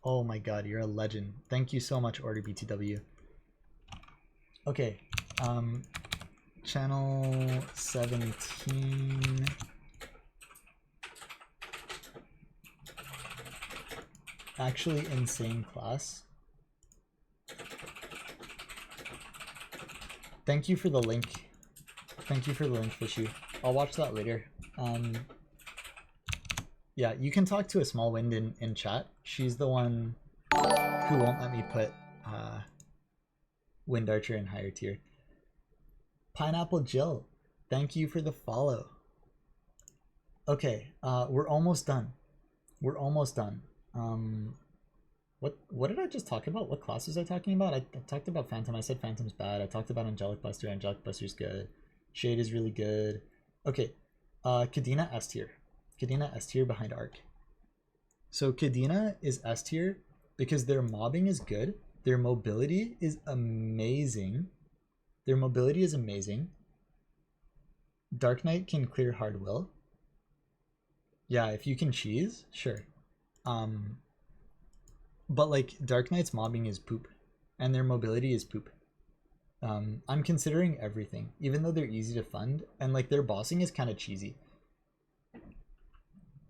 Speaker 1: Oh my god, you're a legend. Thank you so much, Order BTW. Okay, channel 17. Actually insane class. Thank you for the link. Thank you for the link, Fishy. I'll watch that later. Yeah, you can talk to a small wind in chat. She's the one who won't let me put Wind Archer in higher tier. Pineapple Jill, thank you for the follow. Okay, we're almost done. We're almost done. What did I just talk about? What class was I talking about? I talked about Phantom. I said Phantom's bad. I talked about Angelic Buster. Angelic Buster's good. Shade is really good. Okay, Kadena S tier. Kadena S tier behind Arc. So Kadena is S tier because their mobbing is good. Their mobility is amazing. Dark Knight can clear hard will. Yeah, if you can cheese, sure. But like Dark Knight's mobbing is poop and their mobility is poop. I'm considering everything, even though they're easy to fund, and like their bossing is kind of cheesy.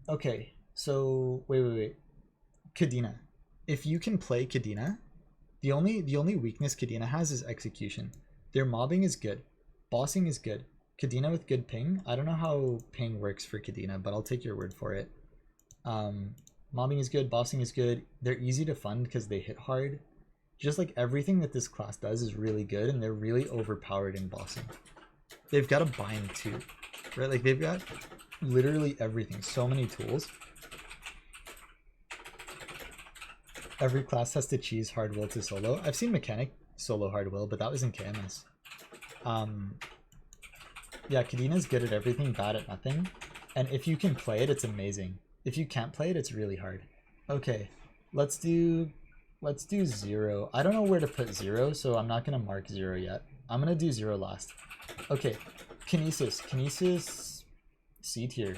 Speaker 1: Okay, so wait. Kadena. If you can play Kadena, the only weakness Kadena has is execution. Their mobbing is good. Bossing is good. Kadena with good ping. I don't know how ping works for Kadena, but I'll take your word for it. Mobbing is good, bossing is good. They're easy to fund because they hit hard. Just like everything that this class does is really good, and they're really overpowered in bossing. They've got a bind too, right? Like they've got literally everything, so many tools. Every class has to cheese hard will to solo. I've seen mechanic solo hard will, but that was in KMS. Yeah, Kadina's good at everything, bad at nothing. And if you can play it, it's amazing. If you can't play it, it's really hard. Okay, let's do 0. I don't know where to put 0, so I'm not gonna mark 0 yet. I'm gonna do 0 last. Okay, Kinesis C tier.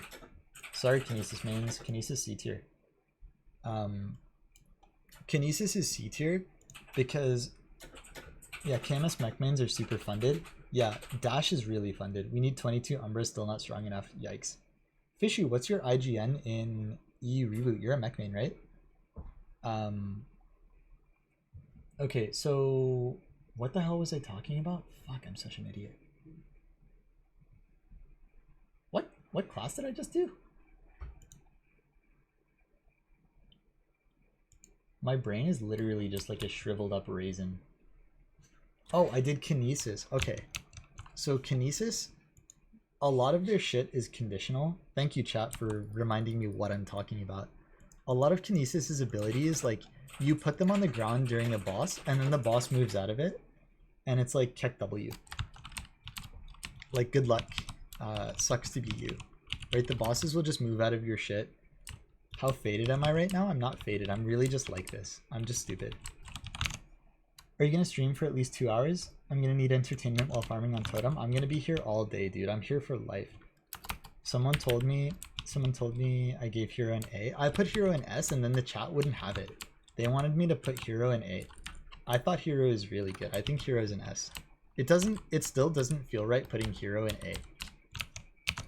Speaker 1: Sorry, Kinesis mains. Kinesis C tier. Kinesis is C tier because, yeah, KMS mech mains are super funded. Yeah, Dash is really funded. We need 22 Umbra, still not strong enough. Yikes. Fishy, what's your IGN in EU Reboot? You're a mech main, right? Okay, so what the hell was I talking about? Fuck, I'm such an idiot. What class did I just do? My brain is literally just like a shriveled up raisin. Oh, I did Kinesis. Okay. So Kinesis, a lot of their shit is conditional. Thank you, chat, for reminding me what I'm talking about. A lot of Kinesis's abilities, like, you put them on the ground during a boss, and then the boss moves out of it, and it's like Keck W. Like, good luck. Sucks to be you. Right, the bosses will just move out of your shit. How faded am I right now? I'm not faded. I'm really just like this. I'm just stupid. Are you gonna stream for at least 2 hours? I'm gonna need entertainment while farming on Totem. I'm gonna be here all day, dude. I'm here for life. Someone told me I gave Hero an A. I put Hero in S and then the chat wouldn't have it. They wanted me to put Hero in A. I thought Hero is really good. I think Hero is an S. It still doesn't feel right putting Hero in A.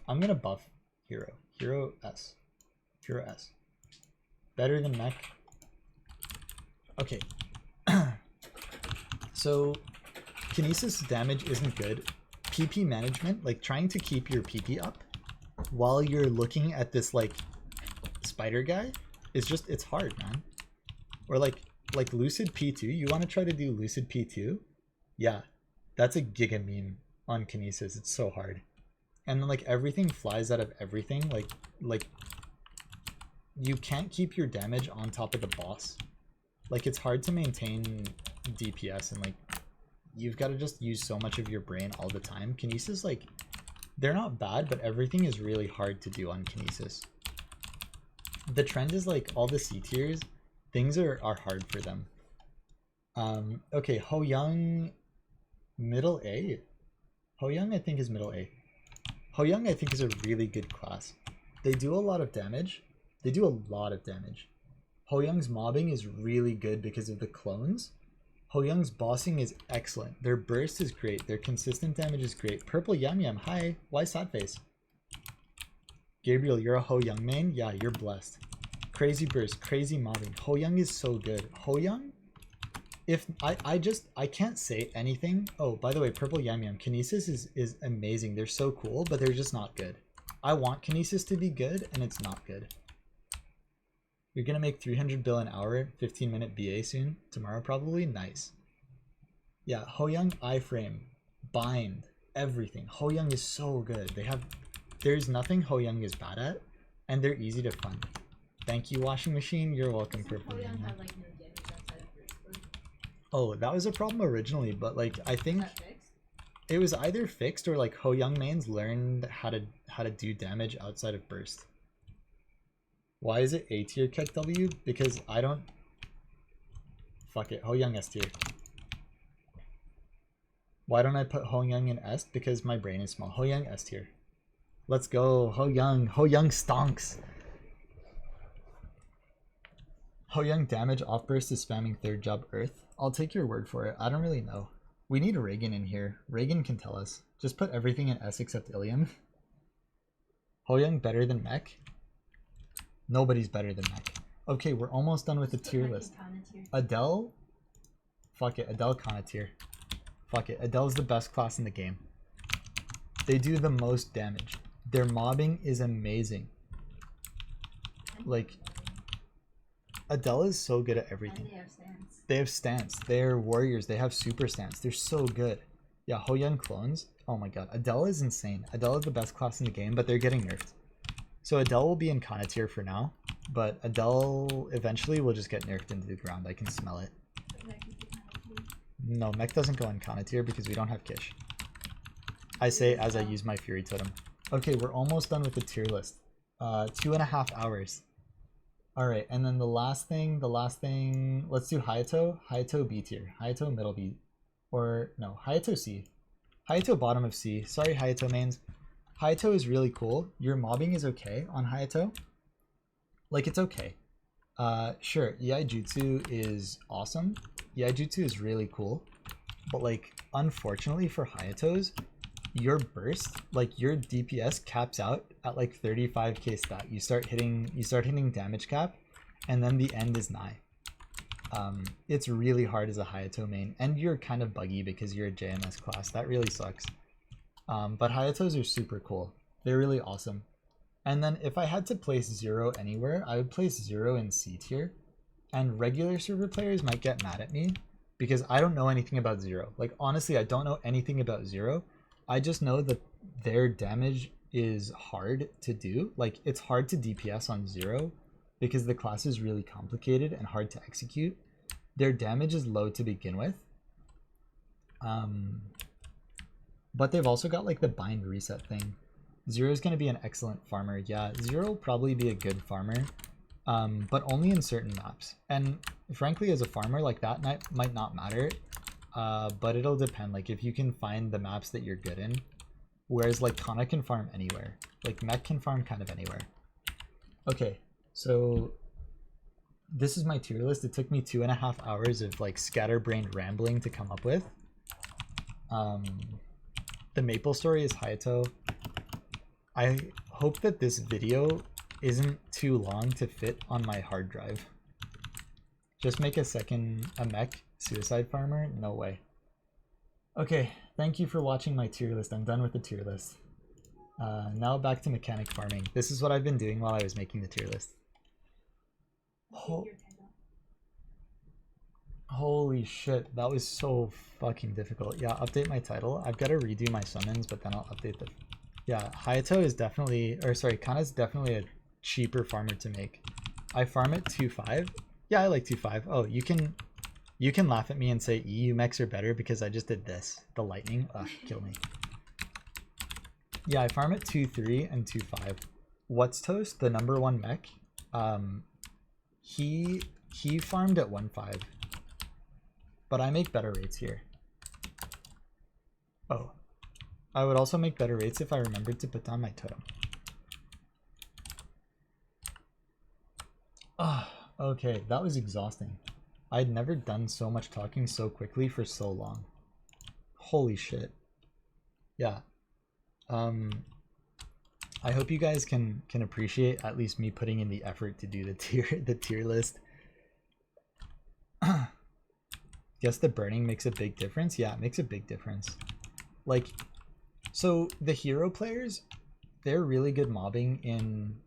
Speaker 1: I'm gonna buff Hero. Hero S. Hero S. Better than mech. Okay. So Kinesis damage isn't good. PP management, like trying to keep your PP up while you're looking at this like spider guy, is just, it's hard, man. Or like Lucid P2, you want to try to do Lucid P2? Yeah, that's a giga meme on Kinesis. It's so hard. And then like everything flies out of everything. Like you can't keep your damage on top of the boss. Like it's hard to maintain DPS, and like you've got to just use so much of your brain all the time. Kinesis, like, they're not bad, but everything is really hard to do on Kinesis. The trend is like all the C tiers, things are hard for them. Okay, Ho Young, middle A. Ho Young I think is middle A. Ho Young I think is a really good class. They do a lot of damage. Ho Young's mobbing is really good because of the clones. Ho Young's bossing is excellent. Their burst is great. Their consistent damage is great. Purple Yum Yum, hi. Why sad face? Gabriel, you're a Ho Young main? Yeah, you're blessed. Crazy burst, crazy mobbing. Ho Young is so good. Ho Young? If I can't say anything. Oh, by the way, Purple Yum Yum, Kinesis is amazing. They're so cool, but they're just not good. I want Kinesis to be good, and it's not good. You're gonna make 300 bill an hour, 15-minute BA soon, tomorrow probably. Nice. Yeah, Ho Young iframe, bind, everything. Ho Young is so good. There's nothing Ho Young is bad at, and they're easy to fund. Thank you, washing machine. You're welcome, Purple Young. Oh, that was a problem originally, but like I think it was either fixed or like Ho Young mains learned how to do damage outside of burst. Why is it A tier Keck W? Because I don't... Fuck it, Ho Young S tier. Why don't I put Ho Young in S? Because my brain is small. Ho Young S tier. Let's go, Ho Young. Ho Young stonks. Ho Young damage off burst is spamming third job Earth. I'll take your word for it. I don't really know. We need Reagan in here. Reagan can tell us. Just put everything in S except Ilium. Ho Young better than mech? Nobody's better than mech. Okay, we're almost done with the tier list. Adele? Fuck it, Adele Kana tier. Fuck it, Adele's the best class in the game. They do the most damage. Their mobbing is amazing. Like, Adele is so good at everything. They have stance. They're warriors. They have super stance. They're so good. Yeah, Ho Young clones. Oh my god, Adele is insane. Adele is the best class in the game, but they're getting nerfed. So Adele will be in Kana tier for now. But Adele eventually will just get nerfed into the ground. I can smell it. No, mech doesn't go on Kana tier because we don't have Kish. I say as I use my Fury Totem. Okay, we're almost done with the tier list. 2.5 hours. Alright, and then the last thing, let's do Hayato. Hayato B tier. Hayato middle B. Or, no, Hayato C. Hayato bottom of C. Sorry, Hayato mains. Hayato is really cool. Your mobbing is okay on Hayato. Like, it's okay. Sure, EI Jutsu is awesome. EI Jutsu is really cool. But, like, unfortunately for Hayatos, your burst, like, your DPS caps out at, like, 35k stat. You start hitting damage cap, and then the end is nigh. It's really hard as a Hayato main, and you're kind of buggy because you're a JMS class. That really sucks. But Hayatos are super cool. They're really awesome. And then if I had to place Zero anywhere, I would place Zero in C tier. And regular server players might get mad at me because I don't know anything about Zero. Like, honestly, I don't know anything about Zero. I just know that their damage is hard to do. Like, it's hard to DPS on Zero because the class is really complicated and hard to execute. Their damage is low to begin with. But they've also got, like, the bind reset thing. Zero is going to be an excellent farmer. Yeah, Zero will probably be a good farmer, but only in certain maps. And frankly, as a farmer, like, that might not matter, but it'll depend. Like, if you can find the maps that you're good in, whereas, like, Kana can farm anywhere. Like, Mech can farm kind of anywhere. Okay, so this is my tier list. It took me 2.5 hours of, like, scatterbrain rambling to come up with. The Maplestory is Hayato. I hope that this video isn't too long to fit on my hard drive. Just make a mech suicide farmer? No way. Okay, thank you for watching my tier list. I'm done with the tier list. Now back to mechanic farming. This is what I've been doing while I was making the tier list. Holy shit, that was so fucking difficult. Yeah, update my title. I've got to redo my summons, but then I'll update the... Yeah, Hayato is definitely... Or sorry, Kana's definitely a cheaper farmer to make. I farm at 2.5. Yeah, I like 2.5. Oh, you can laugh at me and say EU mechs are better because I just did this. The lightning. Ugh, kill me. Yeah, I farm at 2.3 and 2.5. What's Toast, the #1 mech? He farmed at 1.5. But I make better rates here. Oh. I would also make better rates if I remembered to put down my totem. Ah, okay, that was exhausting. I'd never done so much talking so quickly for so long. Holy shit. Yeah. I hope you guys can appreciate at least me putting in the effort to do the tier list. Guess the burning makes a big difference. Yeah, it makes a big difference. Like, so the hero players, they're really good mobbing in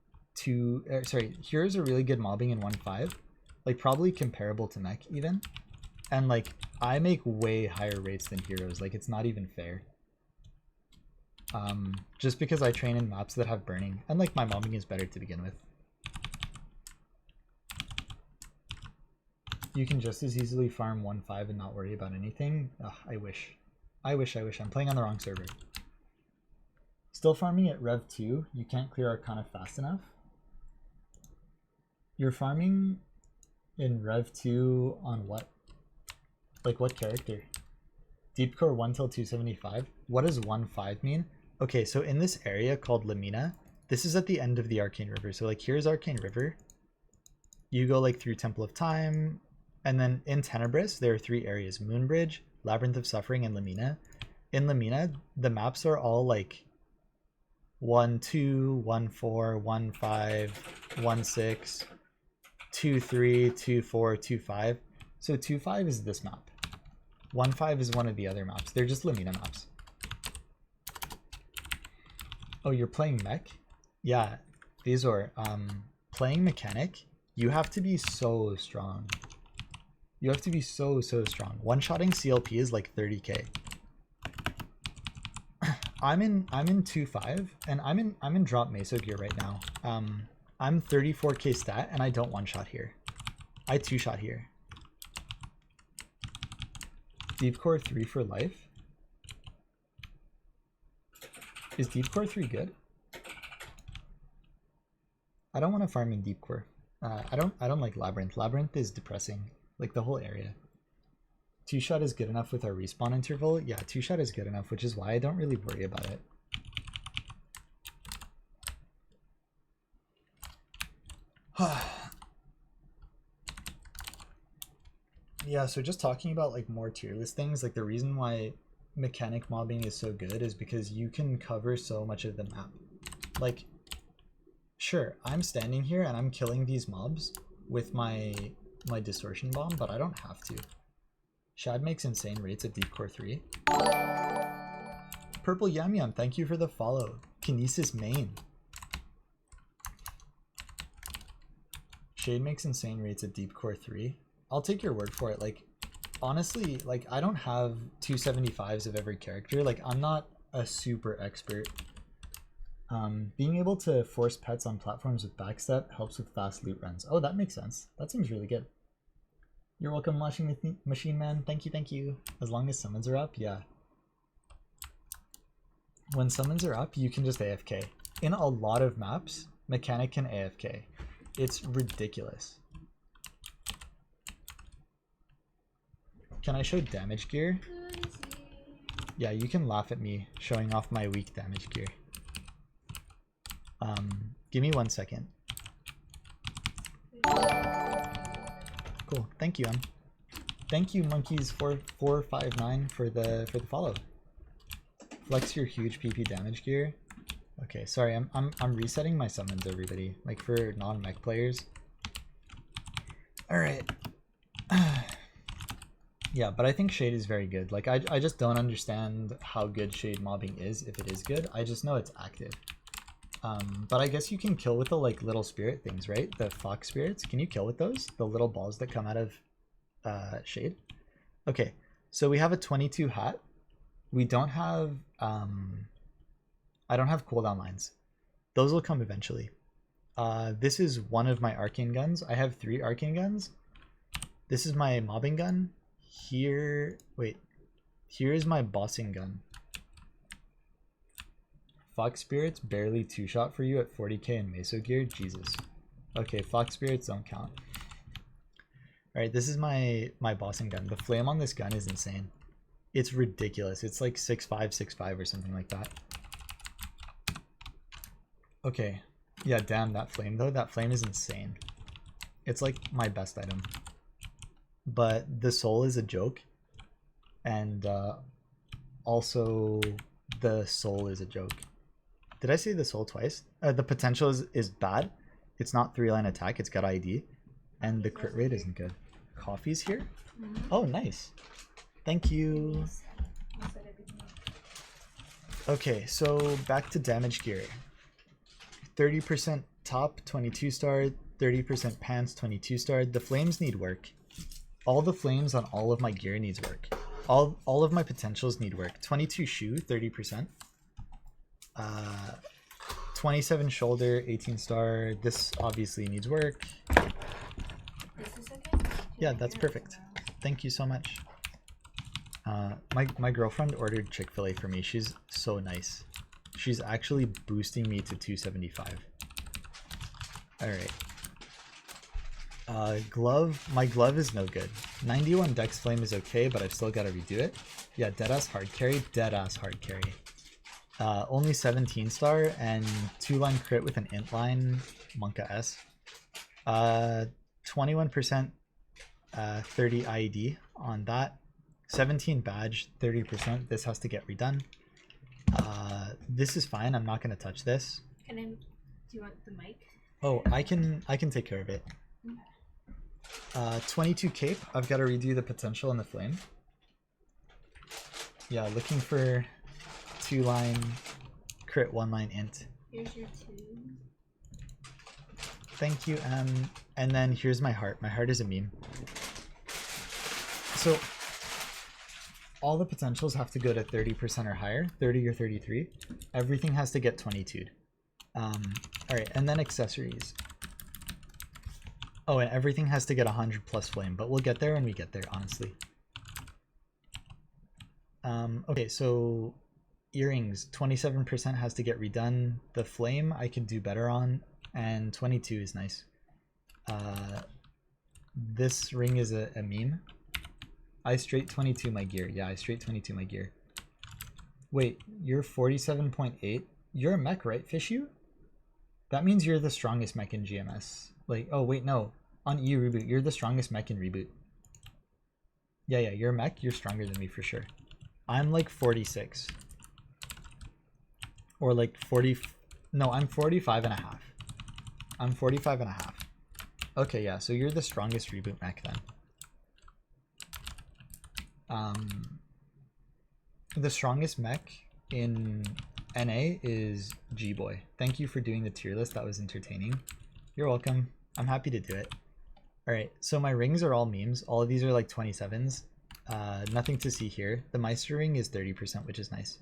Speaker 1: heroes are really good mobbing in 1.5, like probably comparable to mech even, and like I make way higher rates than heroes. Like, it's not even fair. Just because I train in maps that have burning, and like my mobbing is better to begin with. You can just as easily farm 1.5 and not worry about anything. Ugh, I wish. I'm playing on the wrong server. Still farming at Rev 2. You can't clear Arcana fast enough. You're farming in Rev 2 on what? Like, what character? Deep Core 1 till 275. What does 1.5 mean? Okay, so in this area called Lamina, this is at the end of the Arcane River. So like, here's Arcane River. You go like through Temple of Time, and then in Tenebris there are 3 areas: Moonbridge, Labyrinth of Suffering, and Lamina. In Lamina, the maps are all like 1.2, 1.4, 1.5, 1.6, 2.3, 2.4, 2.5. So 2.5 is this map. 1.5 is one of the other maps. They're just Lamina maps. Oh, you're playing mech? Yeah, Vizor, playing mechanic, you have to be so strong. You have to be so strong. One-shotting CLP is like 30k. I'm in 2.5 and I'm in drop meso gear right now. I'm 34k stat and I don't one-shot here. I two-shot here. Deep Core 3 for life. Is Deep Core 3 good? I don't want to farm in Deep Core. I don't like Labyrinth. Labyrinth is depressing. Like the whole area. Two-shot is good enough with our respawn interval. Yeah, two-shot is good enough, which is why I don't really worry about it. Yeah, so just talking about like more tier list things, like the reason why mechanic mobbing is so good is because you can cover so much of the map. Like, sure, I'm standing here and I'm killing these mobs with my distortion bomb, but I don't have to. Shad makes insane rates at Deep Core 3. Purple Yam Yam, thank you for the follow. Kinesis main. Shade makes insane rates at Deep Core 3. I'll take your word for it. Like, honestly, like, I don't have 275s of every character. Like, I'm not a super expert. Being able to force pets on platforms with backstep helps with fast loot runs. Oh, that makes sense. That seems really good. You're welcome, Washing Machine Man. Thank you, thank you. As long as summons are up, yeah. When summons are up, you can just AFK. In a lot of maps, mechanic can AFK. It's ridiculous. Can I show damage gear? Yeah, you can laugh at me showing off my weak damage gear. Give me 1 second. Cool. Thank you, Thank you, monkeys4459 for the follow. Flex your huge PP damage gear. Okay, sorry, I'm resetting my summons, everybody. Like for non-mech players. All right. Yeah, but I think Shade is very good. Like I just don't understand how good Shade mobbing is if it is good. I just know it's active. But I guess you can kill with the like little spirit things, right? The fox spirits. Can you kill with those? The little balls that come out of Shade. Okay, so we have a 22 hat. We don't have I don't have cooldown lines. Those will come eventually. This is one of my arcane guns. I have 3 arcane guns. This is my mobbing gun. Here, wait. Here is my bossing gun. Fox Spirits barely 2-shot for you at 40k in Meso gear. Jesus. Okay, Fox Spirits don't count. Alright, this is my bossing gun. The flame on this gun is insane. It's ridiculous. It's like 6.5, 6.5 or something like that. Okay. Yeah, damn, that flame though. That flame is insane. It's like my best item. But the soul is a joke. And also the soul is a joke. Did I say the soul twice? The potential is bad. It's not 3-line attack. It's got ID. And the crit rate isn't good. Coffee's here? Oh, nice. Thank you. Okay, so back to damage gear. 30% top, 22 star. 30% pants, 22 star. The flames need work. All the flames on all of my gear needs work. All of my potentials need work. 22 shoe, 30%. 27 shoulder, 18 star. This obviously needs work.
Speaker 2: Is this okay?
Speaker 1: Yeah, that's perfect. Thank you so much. My girlfriend ordered Chick-fil-A for me. She's so nice. She's actually boosting me to 275. All right. Glove. My glove is no good. 91 dex flame is okay, but I've still got to redo it. Yeah, deadass hard carry. Deadass hard carry. Only 17 star and 2-line crit with an int line. Monka S. 21% 30 IED on that. 17 badge, 30%. This has to get redone. This is fine. I'm not going to touch this.
Speaker 2: Do you want the mic?
Speaker 1: Oh, I can take care of it. 22 cape. I've got to redo the potential and the flame. Yeah, looking for 2-line crit, 1-line int.
Speaker 2: Here's your 2.
Speaker 1: Thank you, and then here's my heart. My heart is a meme. So all the potentials have to go to 30% or higher, 30 or 33. Everything has to get 22'd. All right, and then accessories. Oh, and everything has to get 100 plus flame, but we'll get there when we get there, honestly. Okay, so earrings, 27% has to get redone. The flame I can do better on, and 22 is nice. This ring is a meme. I straight 22 my gear. Yeah, I straight 22 my gear. Wait, you're 47.8? You're a mech, right, Fishu? That means you're the strongest mech in GMS. Like, oh wait, no. On EU Reboot, you're the strongest mech in Reboot. Yeah, you're a mech. You're stronger than me for sure. I'm like 46. Or like 40... No, I'm 45 and a half. I'm 45 and a half. Okay, yeah, so you're the strongest Reboot mech then. The strongest mech in NA is G-Boy. Thank you for doing the tier list. That was entertaining. You're welcome. I'm happy to do it. Alright, so my rings are all memes. All of these are like 27s. Nothing to see here. The Meister ring is 30%, which is nice.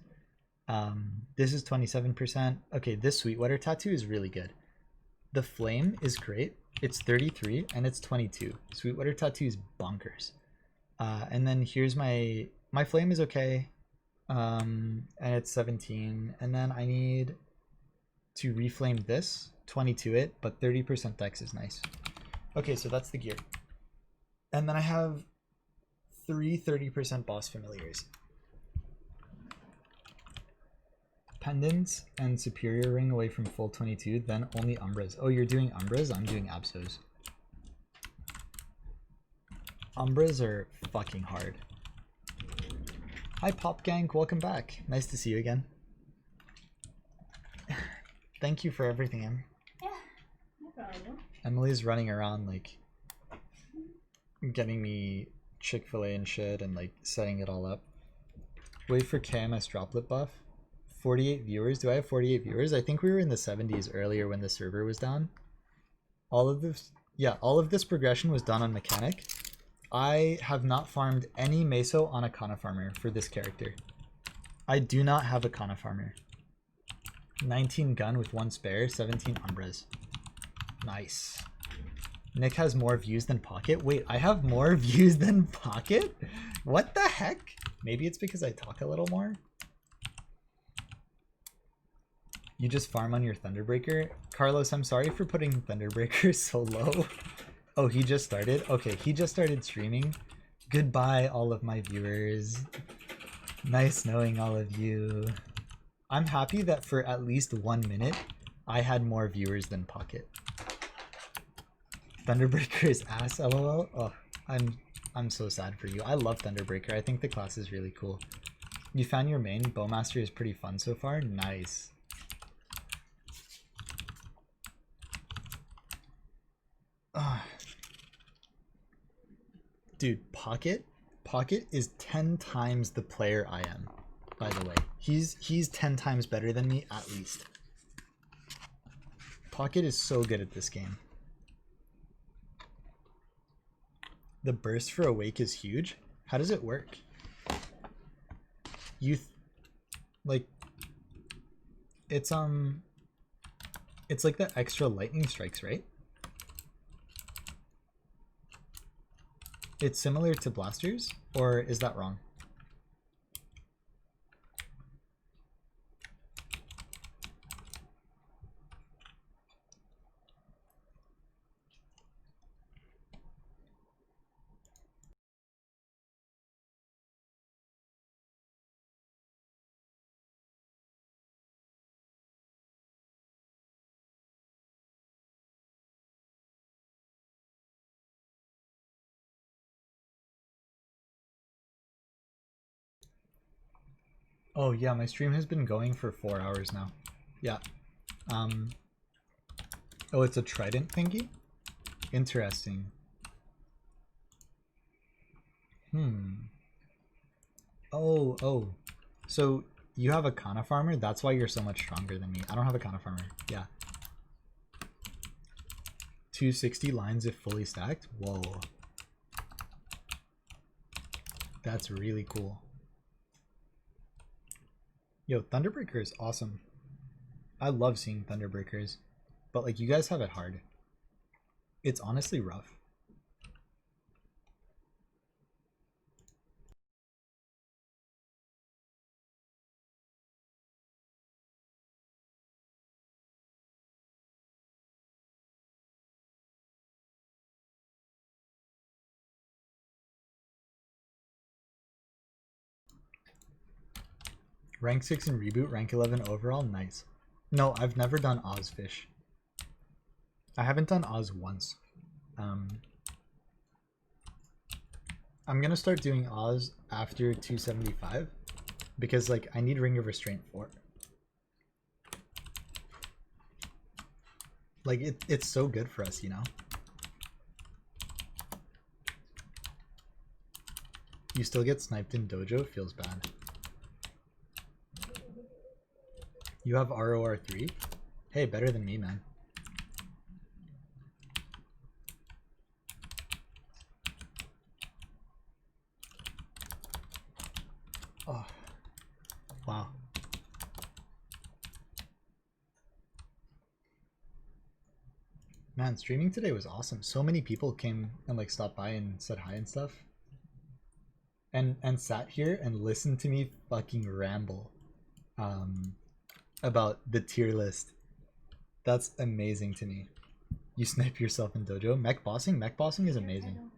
Speaker 1: This is 27%. Okay, this Sweetwater tattoo is really good. The flame is great. It's 33 and it's 22. Sweetwater tattoo is bonkers. And then here's my flame is okay. And it's 17. And then I need to reflame this, 22 it, but 30% dex is nice. Okay, so that's the gear. And then I have 30% boss familiars. Pendants and superior ring away from full 22, then only umbras. Oh, you're doing umbras? I'm doing absos. Umbras are fucking hard. Hi Pop Gang, welcome back. Nice to see you again. Thank you for everything, Em.
Speaker 2: Yeah, no problem.
Speaker 1: Emily's running around like getting me Chick-fil-A and shit and like setting it all up. Wait for KMS droplet buff. 48 viewers. Do I have 48 viewers? I think we were in the 70s earlier when the server was down. All of this progression was done on mechanic. I have not farmed any meso on a Kana farmer for this character. I do not have a Kana farmer. 19 gun with 1 spare, 17 umbras. Nice. Nick has more views than Pocket. Wait, I have more views than Pocket? What the heck? Maybe it's because I talk a little more? You just farm on your Thunderbreaker? Carlos, I'm sorry for putting Thunderbreaker so low. Oh, he just started? Okay, he just started streaming. Goodbye, all of my viewers. Nice knowing all of you. I'm happy that for at least 1 minute, I had more viewers than Pocket. Thunderbreaker is ass, lol. Oh, I'm so sad for you. I love Thunderbreaker. I think the class is really cool. You found your main? Bowmaster is pretty fun so far? Nice. Dude, Pocket is 10 times the player I am, by the way. He's 10 times better than me, at least. Pocket is so good at this game. The burst for Awake is huge. How does it work? Like, it's like the extra lightning strikes, right? It's similar to blasters, or is that wrong? Oh yeah, my stream has been going for 4 hours now. Yeah. Oh, it's a trident thingy? Interesting. Oh. So you have a Kana farmer? That's why you're so much stronger than me. I don't have a Kana farmer. Yeah. 260 lines if fully stacked? Whoa. That's really cool. Yo, Thunderbreaker is awesome. I love seeing Thunderbreakers. But like, you guys have it hard. It's honestly rough. Rank 6 in Reboot, rank 11 overall, nice. No, I've never done Ozfish. I haven't done Oz once. I'm gonna start doing Oz after 275 because like I need Ring of Restraint 4. Like it's so good for us, you know? You still get sniped in dojo, feels bad. You have ROR3? Hey, better than me, man. Oh, wow. Man, streaming today was awesome. So many people came and like stopped by and said hi and stuff. And sat here and listened to me fucking ramble about the tier list. That's amazing to me. You snipe yourself in dojo. Mech bossing is amazing.